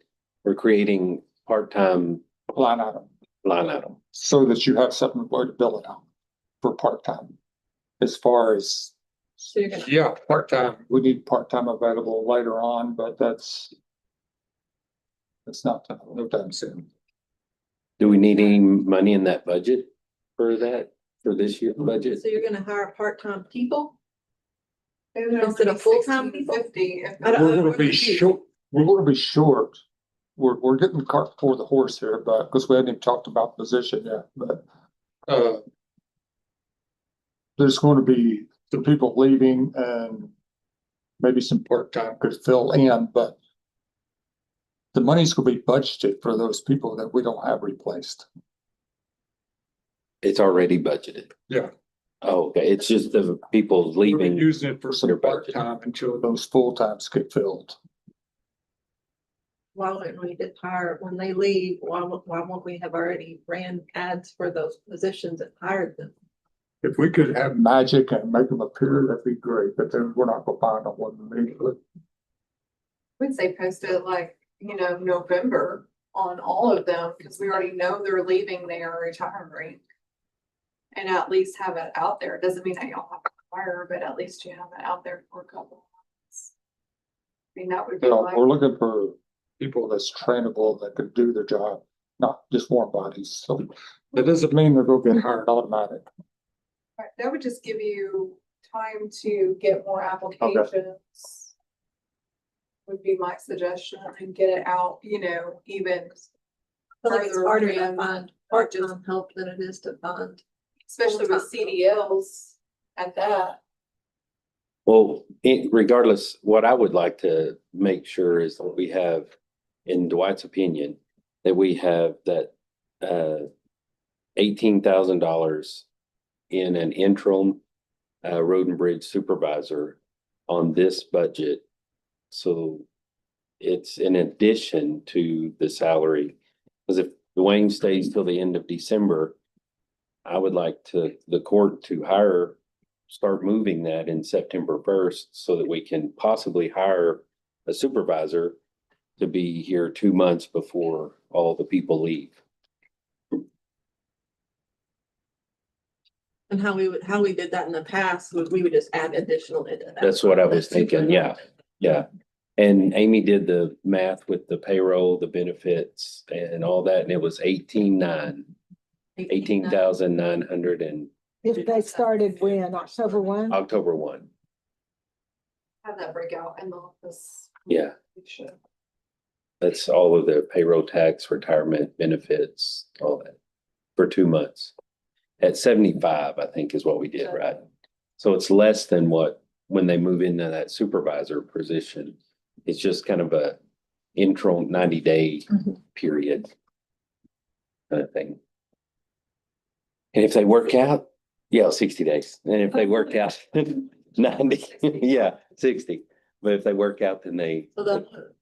Speaker 6: we're creating part-time
Speaker 8: Line item, so that you have something to bill it out for part-time. As far as,
Speaker 7: So you're gonna.
Speaker 8: yeah, part-time, we need part-time available later on, but that's not, no time soon.
Speaker 6: Do we need any money in that budget for that, for this year's budget?
Speaker 7: So you're gonna hire part-time people? Instead of full-time people?
Speaker 14: 50.
Speaker 7: I don't-
Speaker 8: We're gonna be short, We're getting the cart before the horse here, but, because we hadn't even talked about position yet, but, there's going to be some people leaving and maybe some part-time could fill in, but the money's gonna be budgeted for those people that we don't have replaced.
Speaker 6: It's already budgeted.
Speaker 8: Yeah.
Speaker 6: Oh, okay. It's just the people
Speaker 8: We're
Speaker 6: leaving.
Speaker 8: using it for some part-time until those full-times get filled.
Speaker 7: Why wouldn't we just hire when they leave? Why won't we have already ran ads for those positions and hired them?
Speaker 8: If we could have magic and make them appear, that'd be great, but then we're not gonna find out one immediately.
Speaker 14: We'd say post it like, November on all of them, because we already know they're leaving, they are retiring. And at least have it out there. It doesn't mean that y'all have to hire, but at least you have it out there for a couple of months. I mean, that would be like.
Speaker 8: We're looking for people that's trainable, that could do their job, not just warm bodies, so that doesn't mean they're gonna get hired automatic.
Speaker 14: Right, that would just give you time to get more applications. would be my suggestion, and get it out, even
Speaker 7: I feel like it's
Speaker 14: further
Speaker 7: harder to
Speaker 14: in,
Speaker 7: find part-time help than it is to find.
Speaker 14: especially with CDLs at that.
Speaker 6: Well, regardless, what I would like to make sure is that we have, in Dwight's opinion, that we have that $18,000 in an interim road and bridge supervisor on this budget. So it's in addition to the salary. Because if Dwayne stays till the end of December, I would like the court to start moving that in September 1st so that we can possibly hire a supervisor to be here 2 months before all the people leave.
Speaker 7: And how we did that in the past, we would just add additional into that.
Speaker 6: That's what I was thinking. Yeah. Yeah. And Amy did the math with the payroll, the benefits and all that, and it was 18,900 and
Speaker 1: If they started when, October 1?
Speaker 6: October 1.
Speaker 14: Have that breakout in the office.
Speaker 6: Yeah.
Speaker 14: We should.
Speaker 6: That's all of the payroll, tax, retirement, benefits, all that for 2 months. At 75, I think is what we did, right? So it's less than what, when they move into that supervisor position, it's just kind of a interim 90-day period kind of thing. And if they work out, 60 days. And if they work out 90, 60. But if they work out, then they,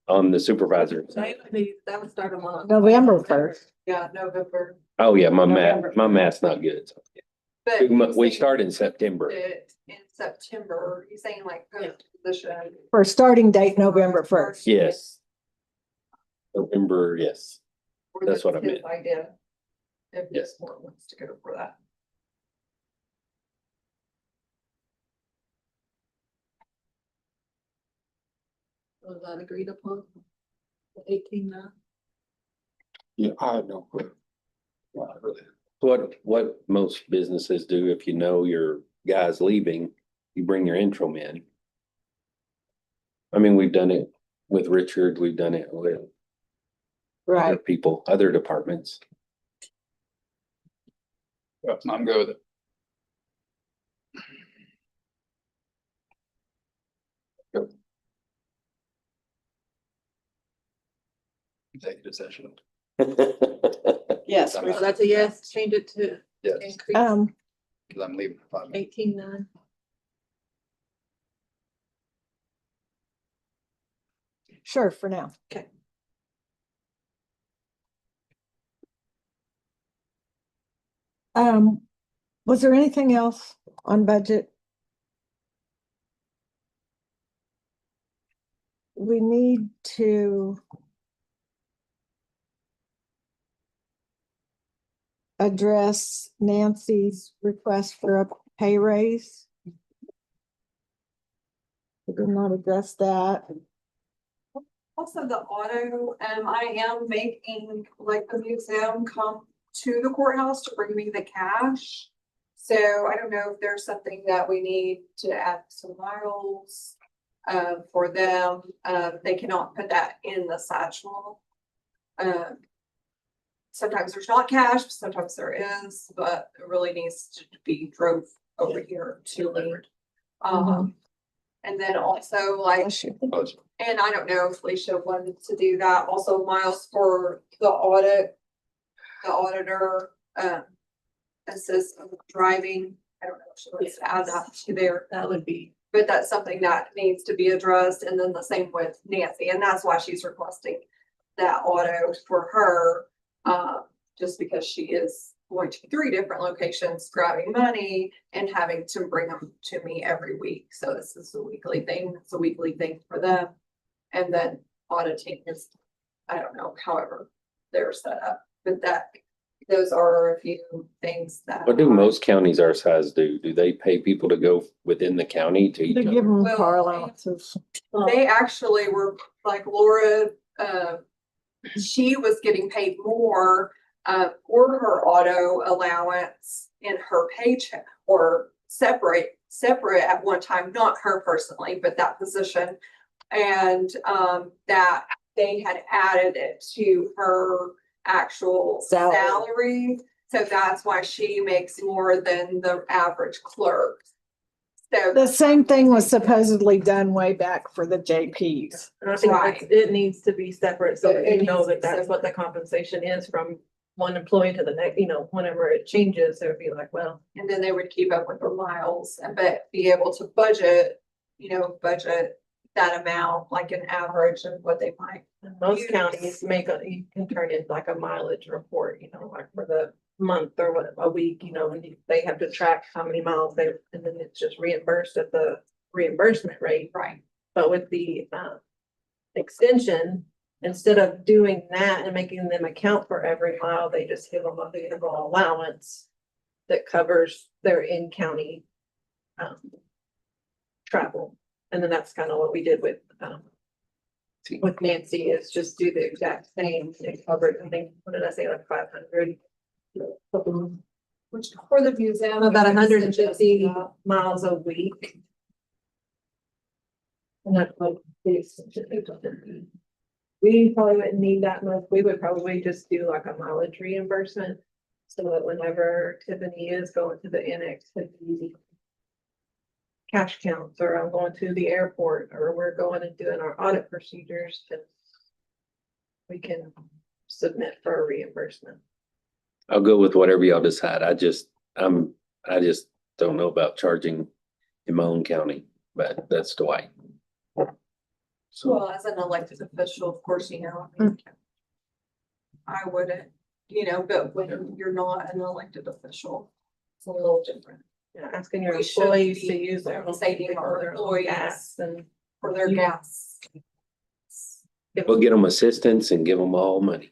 Speaker 6: on the supervisor.
Speaker 7: That would start them on.
Speaker 1: November 1st.
Speaker 14: Yeah, November.
Speaker 6: Oh, yeah, my math's not good.
Speaker 14: But
Speaker 6: We start in September.
Speaker 14: in September, you're saying like position.
Speaker 1: For starting date, November 1st.
Speaker 6: Yes. November, yes.
Speaker 14: Or
Speaker 6: That's what I
Speaker 14: his
Speaker 6: meant.
Speaker 14: idea. If
Speaker 6: Yes.
Speaker 14: this board wants to go for that.
Speaker 7: Was that agreed upon? 18 now?
Speaker 8: Yeah, I had no clue.
Speaker 6: What most businesses do, if you know your guy's leaving, you bring your interim in. I mean, we've done it with Richard, we've done it with other people, other departments.
Speaker 4: I'm good with it. Executive session.
Speaker 13: Yes.
Speaker 7: So that's a yes, change it to
Speaker 4: Yes,
Speaker 7: increase
Speaker 4: because I'm leaving in 5 minutes.
Speaker 7: 18.9.
Speaker 1: Sure, for now.
Speaker 7: Okay.
Speaker 1: Was there anything else on budget? We need to address Nancy's request for a pay raise. We did not address that.
Speaker 14: Also the auto, I am making like the museum come to the courthouse to bring me the cash. So I don't know if there's something that we need to add some miles for them. They cannot put that in the satchel. Sometimes there's not cash, sometimes there is, but it really needs to be drove over here to me. And then also like, and I don't know if Felicia wanted to do that, also miles for the auditor, assist of driving. I don't know if she wants to add that to there.
Speaker 7: That would be.
Speaker 14: But that's something that needs to be addressed, and then the same with Nancy, and that's why she's requesting that auto for her. Just because she is going to 3 different locations, grabbing money and having to bring them to me every week. So this is a weekly thing. It's a weekly thing for them. And then auditing is, I don't know, however they're set up, but those are a few things that.
Speaker 6: What do most counties our size do? Do they pay people to go within the county to each
Speaker 1: They give
Speaker 6: other?
Speaker 1: them car allowances.
Speaker 14: They actually were like Laura, she was getting paid more for her auto allowance in her paycheck, or separate at one time, not her personally, but that position And, that they had added it to her actual salary. So that's why she makes more than the average clerk. So.
Speaker 1: The same thing was supposedly done way back for the JPs.
Speaker 7: And I think it needs to be separate, so
Speaker 14: It
Speaker 7: you know
Speaker 14: needs to
Speaker 7: that
Speaker 14: be
Speaker 7: that's what the compensation is from one employee to the next, whenever it changes, it would be like, well.
Speaker 14: And then they would keep up with their miles and but be able to budget, budget that amount, like an average of what they might.
Speaker 7: Most
Speaker 14: use.
Speaker 7: counties you can turn in like a mileage report, like for the month or what, a week, and they have to track how many miles and then it's just reimbursed at the reimbursement rate.
Speaker 14: Right.
Speaker 7: But with the, extension, instead of doing that and making them account for every mile, they just give them a vehicle allowance that covers their in-county, travel. And then that's kind of what we did with Nancy, is just do the exact same. They covered, I think, what did I say, like 500?
Speaker 14: Which for the museum.
Speaker 7: About 150 miles a week. And that's what we probably wouldn't need that much. We would probably just do like a mileage reimbursement. So that whenever Tiffany is going to the annex, to the cash counts, or I'm going to the airport, or we're going and doing our audit procedures, then we can submit for a reimbursement.
Speaker 6: I'll go with whatever y'all decide. I just don't know about charging in my own county, but that's Dwight.
Speaker 14: Well, as an elected official, of course, I wouldn't, but when you're not an elected official, it's a little different.
Speaker 7: Yeah, asking your
Speaker 14: We should
Speaker 7: employees
Speaker 14: be
Speaker 7: to use their own
Speaker 14: saving our
Speaker 7: for their own
Speaker 14: employees
Speaker 7: gas and.
Speaker 14: for their gas.
Speaker 6: We'll get them assistance and give them all money.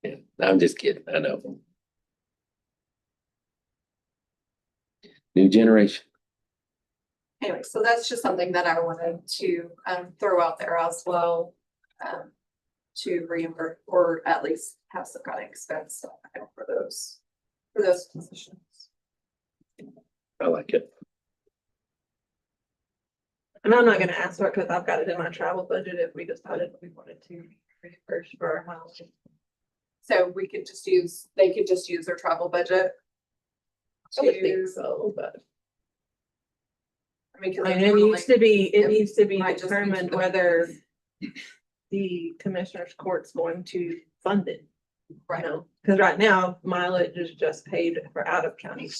Speaker 6: Yeah, I'm just kidding. I know. New generation.
Speaker 14: Anyway, so that's just something that I wanted to throw out there as well. To reimburse or at least have some kind of expense for those positions.
Speaker 6: I like it.
Speaker 7: And I'm not gonna ask for it because I've got it in my travel budget if we decided we wanted to reimburse for our mileage.
Speaker 14: So they could just use their travel budget.
Speaker 7: I would think so, but.
Speaker 14: I mean,
Speaker 7: it needs to be
Speaker 14: might just be
Speaker 7: determined
Speaker 14: to-
Speaker 7: whether the commissioner's court's going to fund it.
Speaker 14: Right.
Speaker 7: Because right now mileage is just paid for out of county.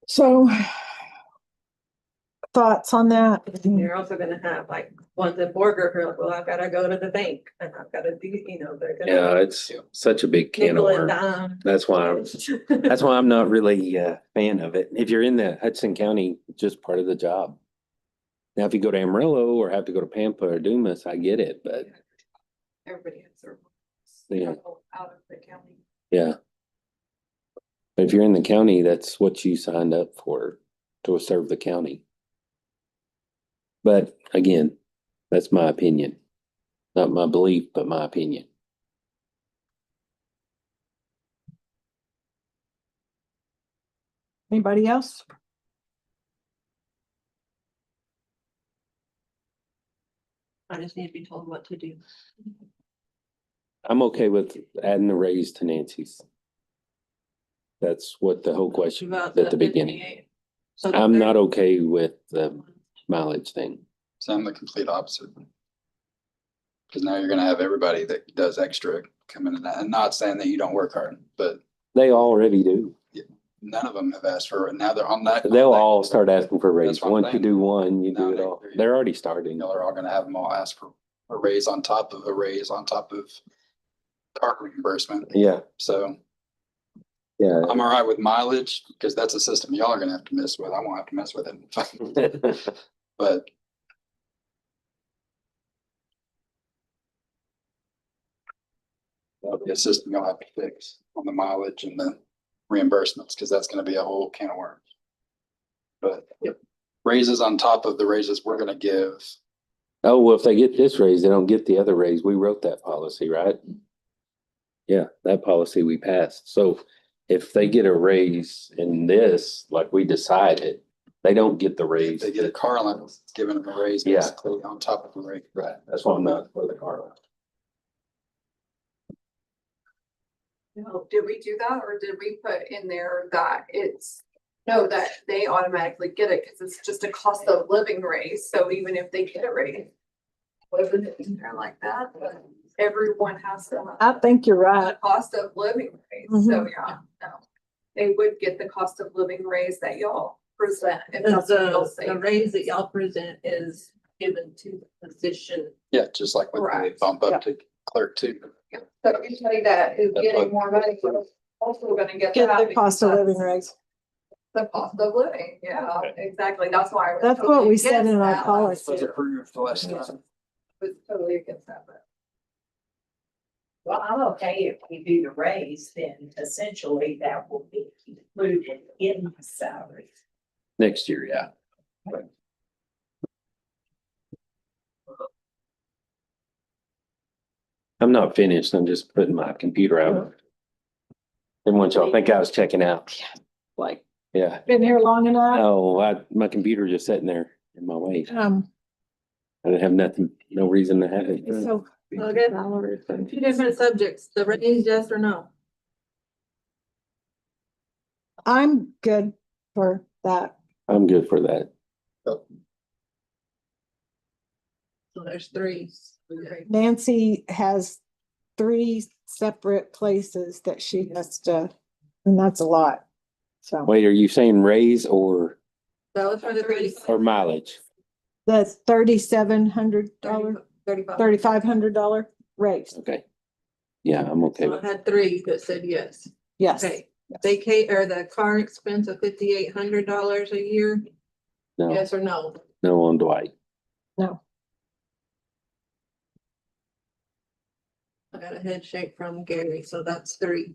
Speaker 1: So thoughts on that?
Speaker 7: And you're also gonna have like ones in Borger who are like, well, I've gotta go to the bank and I've gotta do, they're gonna.
Speaker 6: Yeah, it's such a big can of
Speaker 7: nickel and
Speaker 6: worms.
Speaker 7: dime.
Speaker 6: That's why I'm not really a fan of it. If you're in the Hudson County, just part of the job. Now, if you go to Amarillo or have to go to Pampa or Dumas, I get it, but
Speaker 14: Everybody has their.
Speaker 6: Yeah.
Speaker 14: Out of the county.
Speaker 6: yeah. But if you're in the county, that's what you signed up for, to serve the county. But again, that's my opinion. Not my belief, but my opinion.
Speaker 1: Anybody else?
Speaker 7: I just need to be told what to do.
Speaker 6: I'm okay with adding the raise to Nancy's. That's what the whole question was
Speaker 7: About
Speaker 6: at the beginning.
Speaker 7: 58. So
Speaker 6: I'm not
Speaker 7: they're-
Speaker 6: okay with the mileage thing.
Speaker 4: So I'm the complete opposite. Because now you're gonna have everybody that does extra come in and not saying that you don't work hard, but
Speaker 6: They already do.
Speaker 4: none of them have asked for it. Now they're on that.
Speaker 6: They'll all start asking for a raise.
Speaker 4: That's what I'm
Speaker 6: Once you
Speaker 4: saying.
Speaker 6: do one, you
Speaker 4: Now
Speaker 6: do it
Speaker 4: they-
Speaker 6: all. They're already starting.
Speaker 4: Y'all are all gonna have them all ask for a raise on top of a raise on top of car reimbursement.
Speaker 6: Yeah,
Speaker 4: So
Speaker 6: yeah.
Speaker 4: I'm all right with mileage because that's a system y'all are gonna have to mess with. I won't have to mess with it. But that'll be a system you'll have to fix on the mileage and the reimbursements, because that's gonna be a whole can of worms. But raises on top of the raises we're gonna give.
Speaker 6: Oh, well, if they get this raise, they don't get the other raise. We wrote that policy, right? Yeah, that policy we passed. So if they get a raise in this, like we decided, they don't get the raise.
Speaker 4: They get a car allowance, it's giving them a raise
Speaker 6: Yeah.
Speaker 4: basically on top of the rate.
Speaker 6: Right, that's why I'm not for the car allowance.
Speaker 14: No, did we do that or did we put in there that it's, no, that they automatically get it because it's just a cost of living raise. So even if they get a raise, wasn't it in there like that? But everyone has to
Speaker 1: I think you're
Speaker 14: have
Speaker 1: right.
Speaker 14: the cost of living raise. So yeah, no. They would get the cost of living raise that y'all present. If that's what y'all say.
Speaker 7: The raise that y'all present is given to the position.
Speaker 4: Yeah, just like when they
Speaker 14: Correct.
Speaker 4: bump up to clerk two.
Speaker 14: So anybody that is getting more money is also gonna get
Speaker 1: Get
Speaker 14: that.
Speaker 1: the cost of
Speaker 14: because
Speaker 1: living raise.
Speaker 14: The cost of living, yeah, exactly. That's why. I was
Speaker 1: That's what
Speaker 14: totally
Speaker 1: we said
Speaker 14: against
Speaker 1: in our
Speaker 14: that
Speaker 1: policy.
Speaker 4: Was approved the last time.
Speaker 14: Was totally against that, but.
Speaker 3: Well, I'm okay if we do the raise, then essentially that will be included in my salary.
Speaker 6: Next year, yeah. I'm not finished. I'm just putting my computer out. Didn't want y'all to think I was checking out.
Speaker 1: Like,
Speaker 6: Yeah.
Speaker 1: been here long enough.
Speaker 6: Oh, my computer just sitting there in my way.
Speaker 1: Um,
Speaker 6: I didn't have nothing, no reason to have it.
Speaker 1: so.
Speaker 7: Okay, two different subjects, the raise, yes or no?
Speaker 1: I'm good for that.
Speaker 6: I'm good for that.
Speaker 7: So there's three.
Speaker 1: Nancy has 3 separate places that she has to, and that's a lot. So
Speaker 6: Wait, are you saying raise or
Speaker 7: That was for the three.
Speaker 6: mileage?
Speaker 1: the $3,700, $3,500 raise.
Speaker 6: Okay. Yeah, I'm okay
Speaker 7: So I
Speaker 6: with
Speaker 7: had 3 that said yes.
Speaker 1: Yes.
Speaker 7: Okay, vacate or the car expense of $5,800 a year,
Speaker 6: no,
Speaker 7: yes or no?
Speaker 6: no on Dwight.
Speaker 1: No.
Speaker 7: I got a head shake from Gary, so that's 3.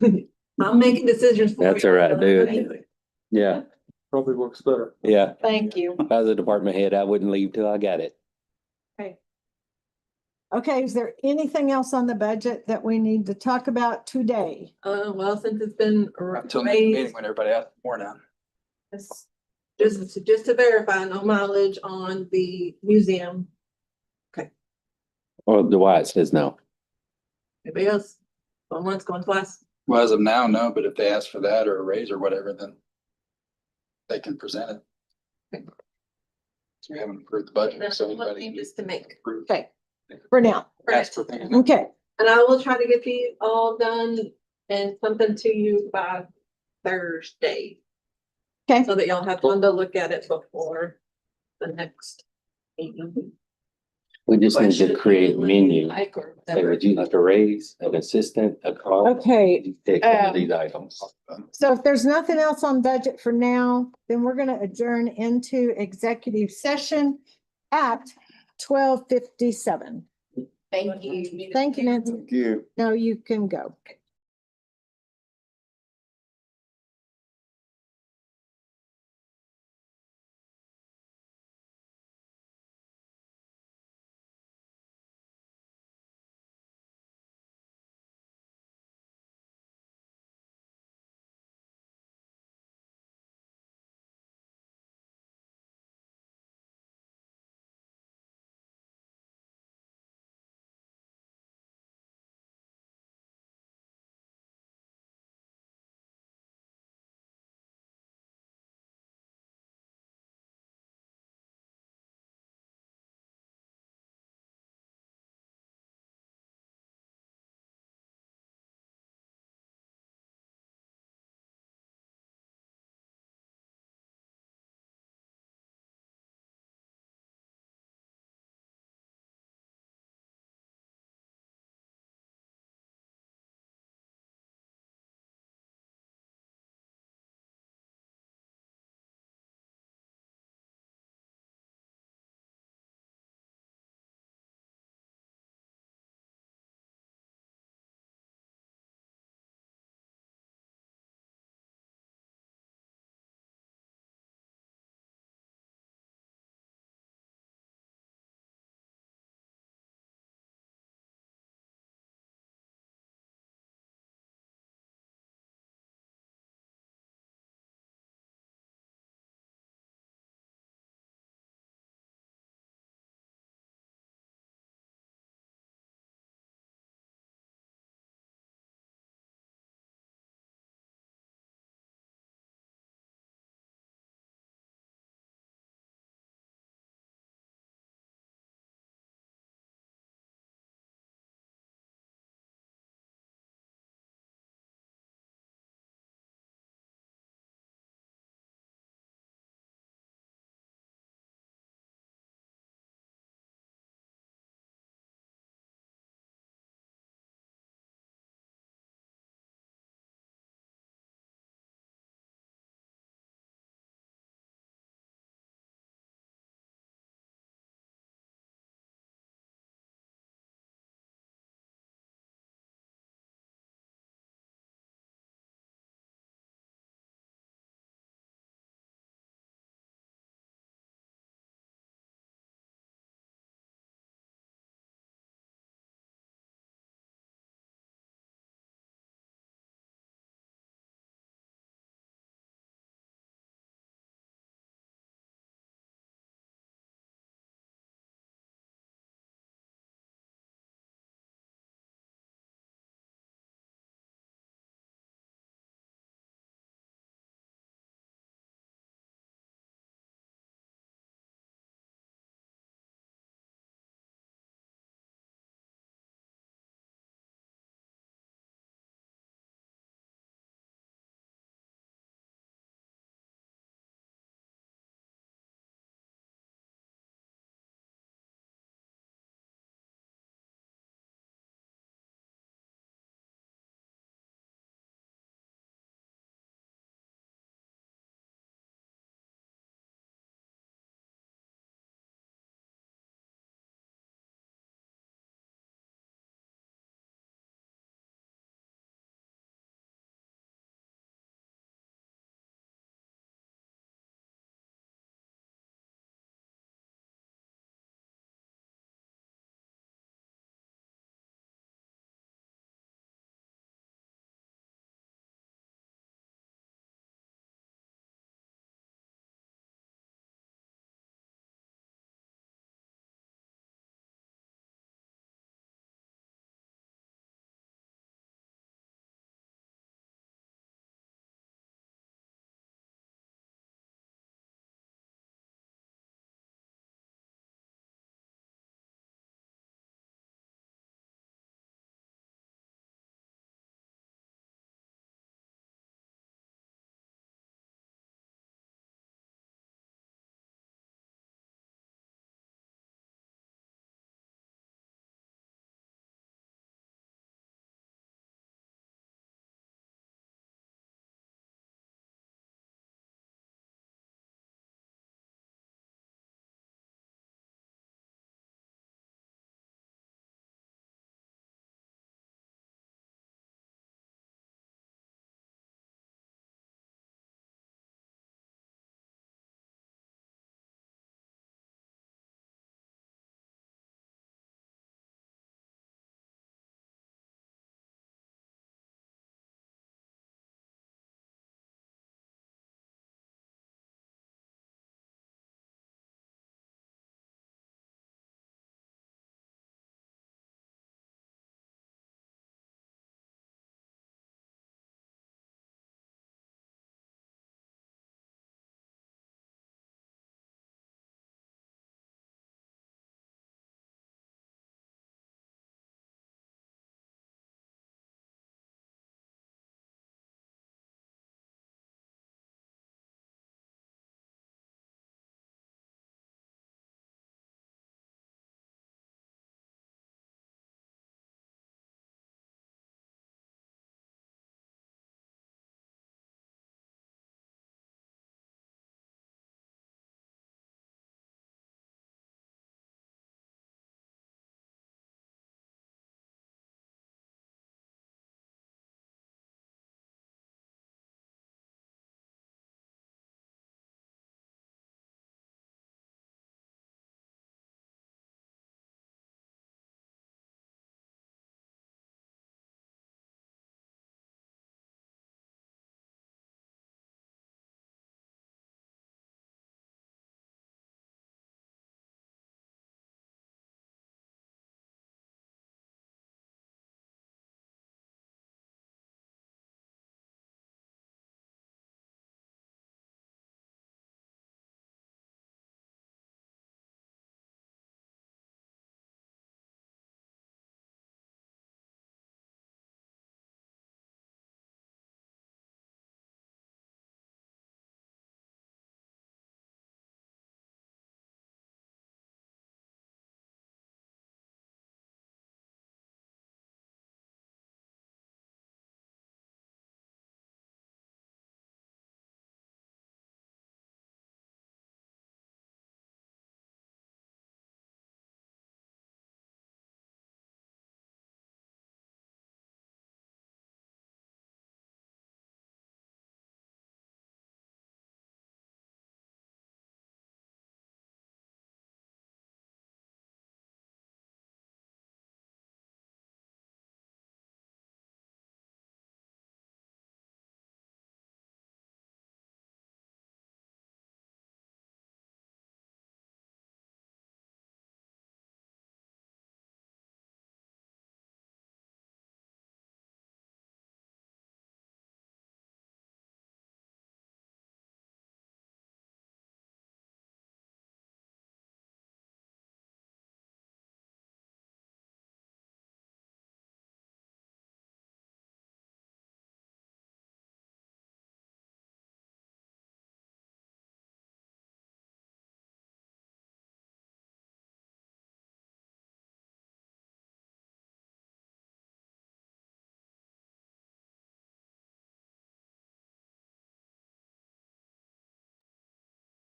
Speaker 7: I'm making decisions. for
Speaker 6: That's
Speaker 7: you.
Speaker 6: all right, do it. Yeah,
Speaker 8: Probably works better.
Speaker 6: yeah.
Speaker 1: Thank you.
Speaker 6: If I was a department head, I wouldn't leave till I got it.
Speaker 1: Okay. Okay, is there anything else on the budget that we need to talk about today?
Speaker 7: Well, since it's been
Speaker 4: Until next meeting
Speaker 7: raised,
Speaker 4: when everybody has more now.
Speaker 7: just to verify, no mileage on the museum.
Speaker 6: Or Dwight says no.
Speaker 7: Anybody else? Going once, going twice.
Speaker 4: Well, as of now, no, but if they ask for that or a raise or whatever, then they can present it. So we haven't approved the budget, so anybody can
Speaker 7: Just to make.
Speaker 4: approve.
Speaker 1: Okay, for now.
Speaker 4: Ask for things.
Speaker 1: Okay,
Speaker 7: And I will try to get these all done and something to you by Thursday.
Speaker 1: Okay.
Speaker 7: So that y'all have time to look at it before the next meeting.
Speaker 6: We just need to create a menu.
Speaker 7: Like or
Speaker 6: Say,
Speaker 7: whatever.
Speaker 6: would you like a raise, an assistant, a car?
Speaker 1: okay.
Speaker 6: You Pick one of these items.
Speaker 1: So if there's nothing else on budget for now, then we're gonna adjourn into executive session at 12:57.
Speaker 3: Thank you.
Speaker 1: Thank you, Nancy.
Speaker 2: Thank you.
Speaker 1: No, you can go.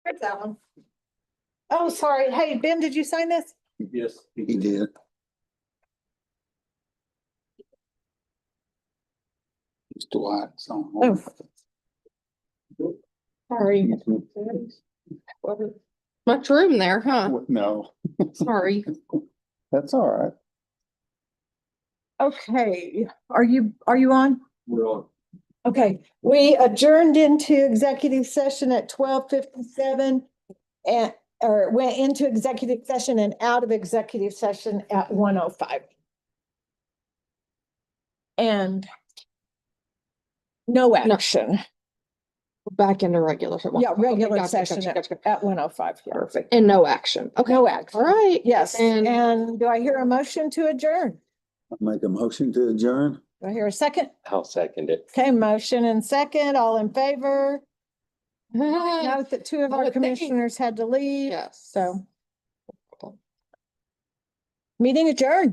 Speaker 13: Here's that one.
Speaker 1: Oh, sorry. Hey, Ben, did you sign this?
Speaker 10: Yes.
Speaker 2: He did. Just Dwight, so.
Speaker 1: Oh.
Speaker 9: Sorry. Much room there, huh?
Speaker 2: No,
Speaker 9: Sorry.
Speaker 2: that's all right.
Speaker 1: Okay, are you on?
Speaker 10: We're on.
Speaker 1: Okay, we adjourned into executive session at 12:57 or went into executive session and out of executive session at 1:05. And no action.
Speaker 9: Back into regular.
Speaker 1: Yeah, regular
Speaker 9: Gotcha,
Speaker 1: session
Speaker 9: gotcha, gotcha.
Speaker 1: at 1:05. Yeah.
Speaker 9: Perfect. And no action. Okay.
Speaker 1: No action.
Speaker 9: All right.
Speaker 1: Yes,
Speaker 9: And
Speaker 1: and do I hear a motion to adjourn?
Speaker 2: Make a motion to adjourn.
Speaker 1: Do I hear a second?
Speaker 6: I'll second it.
Speaker 1: Okay, motion and second, all in favor? Note that two of our commissioners had to leave,
Speaker 9: yes.
Speaker 1: so. Meeting adjourned.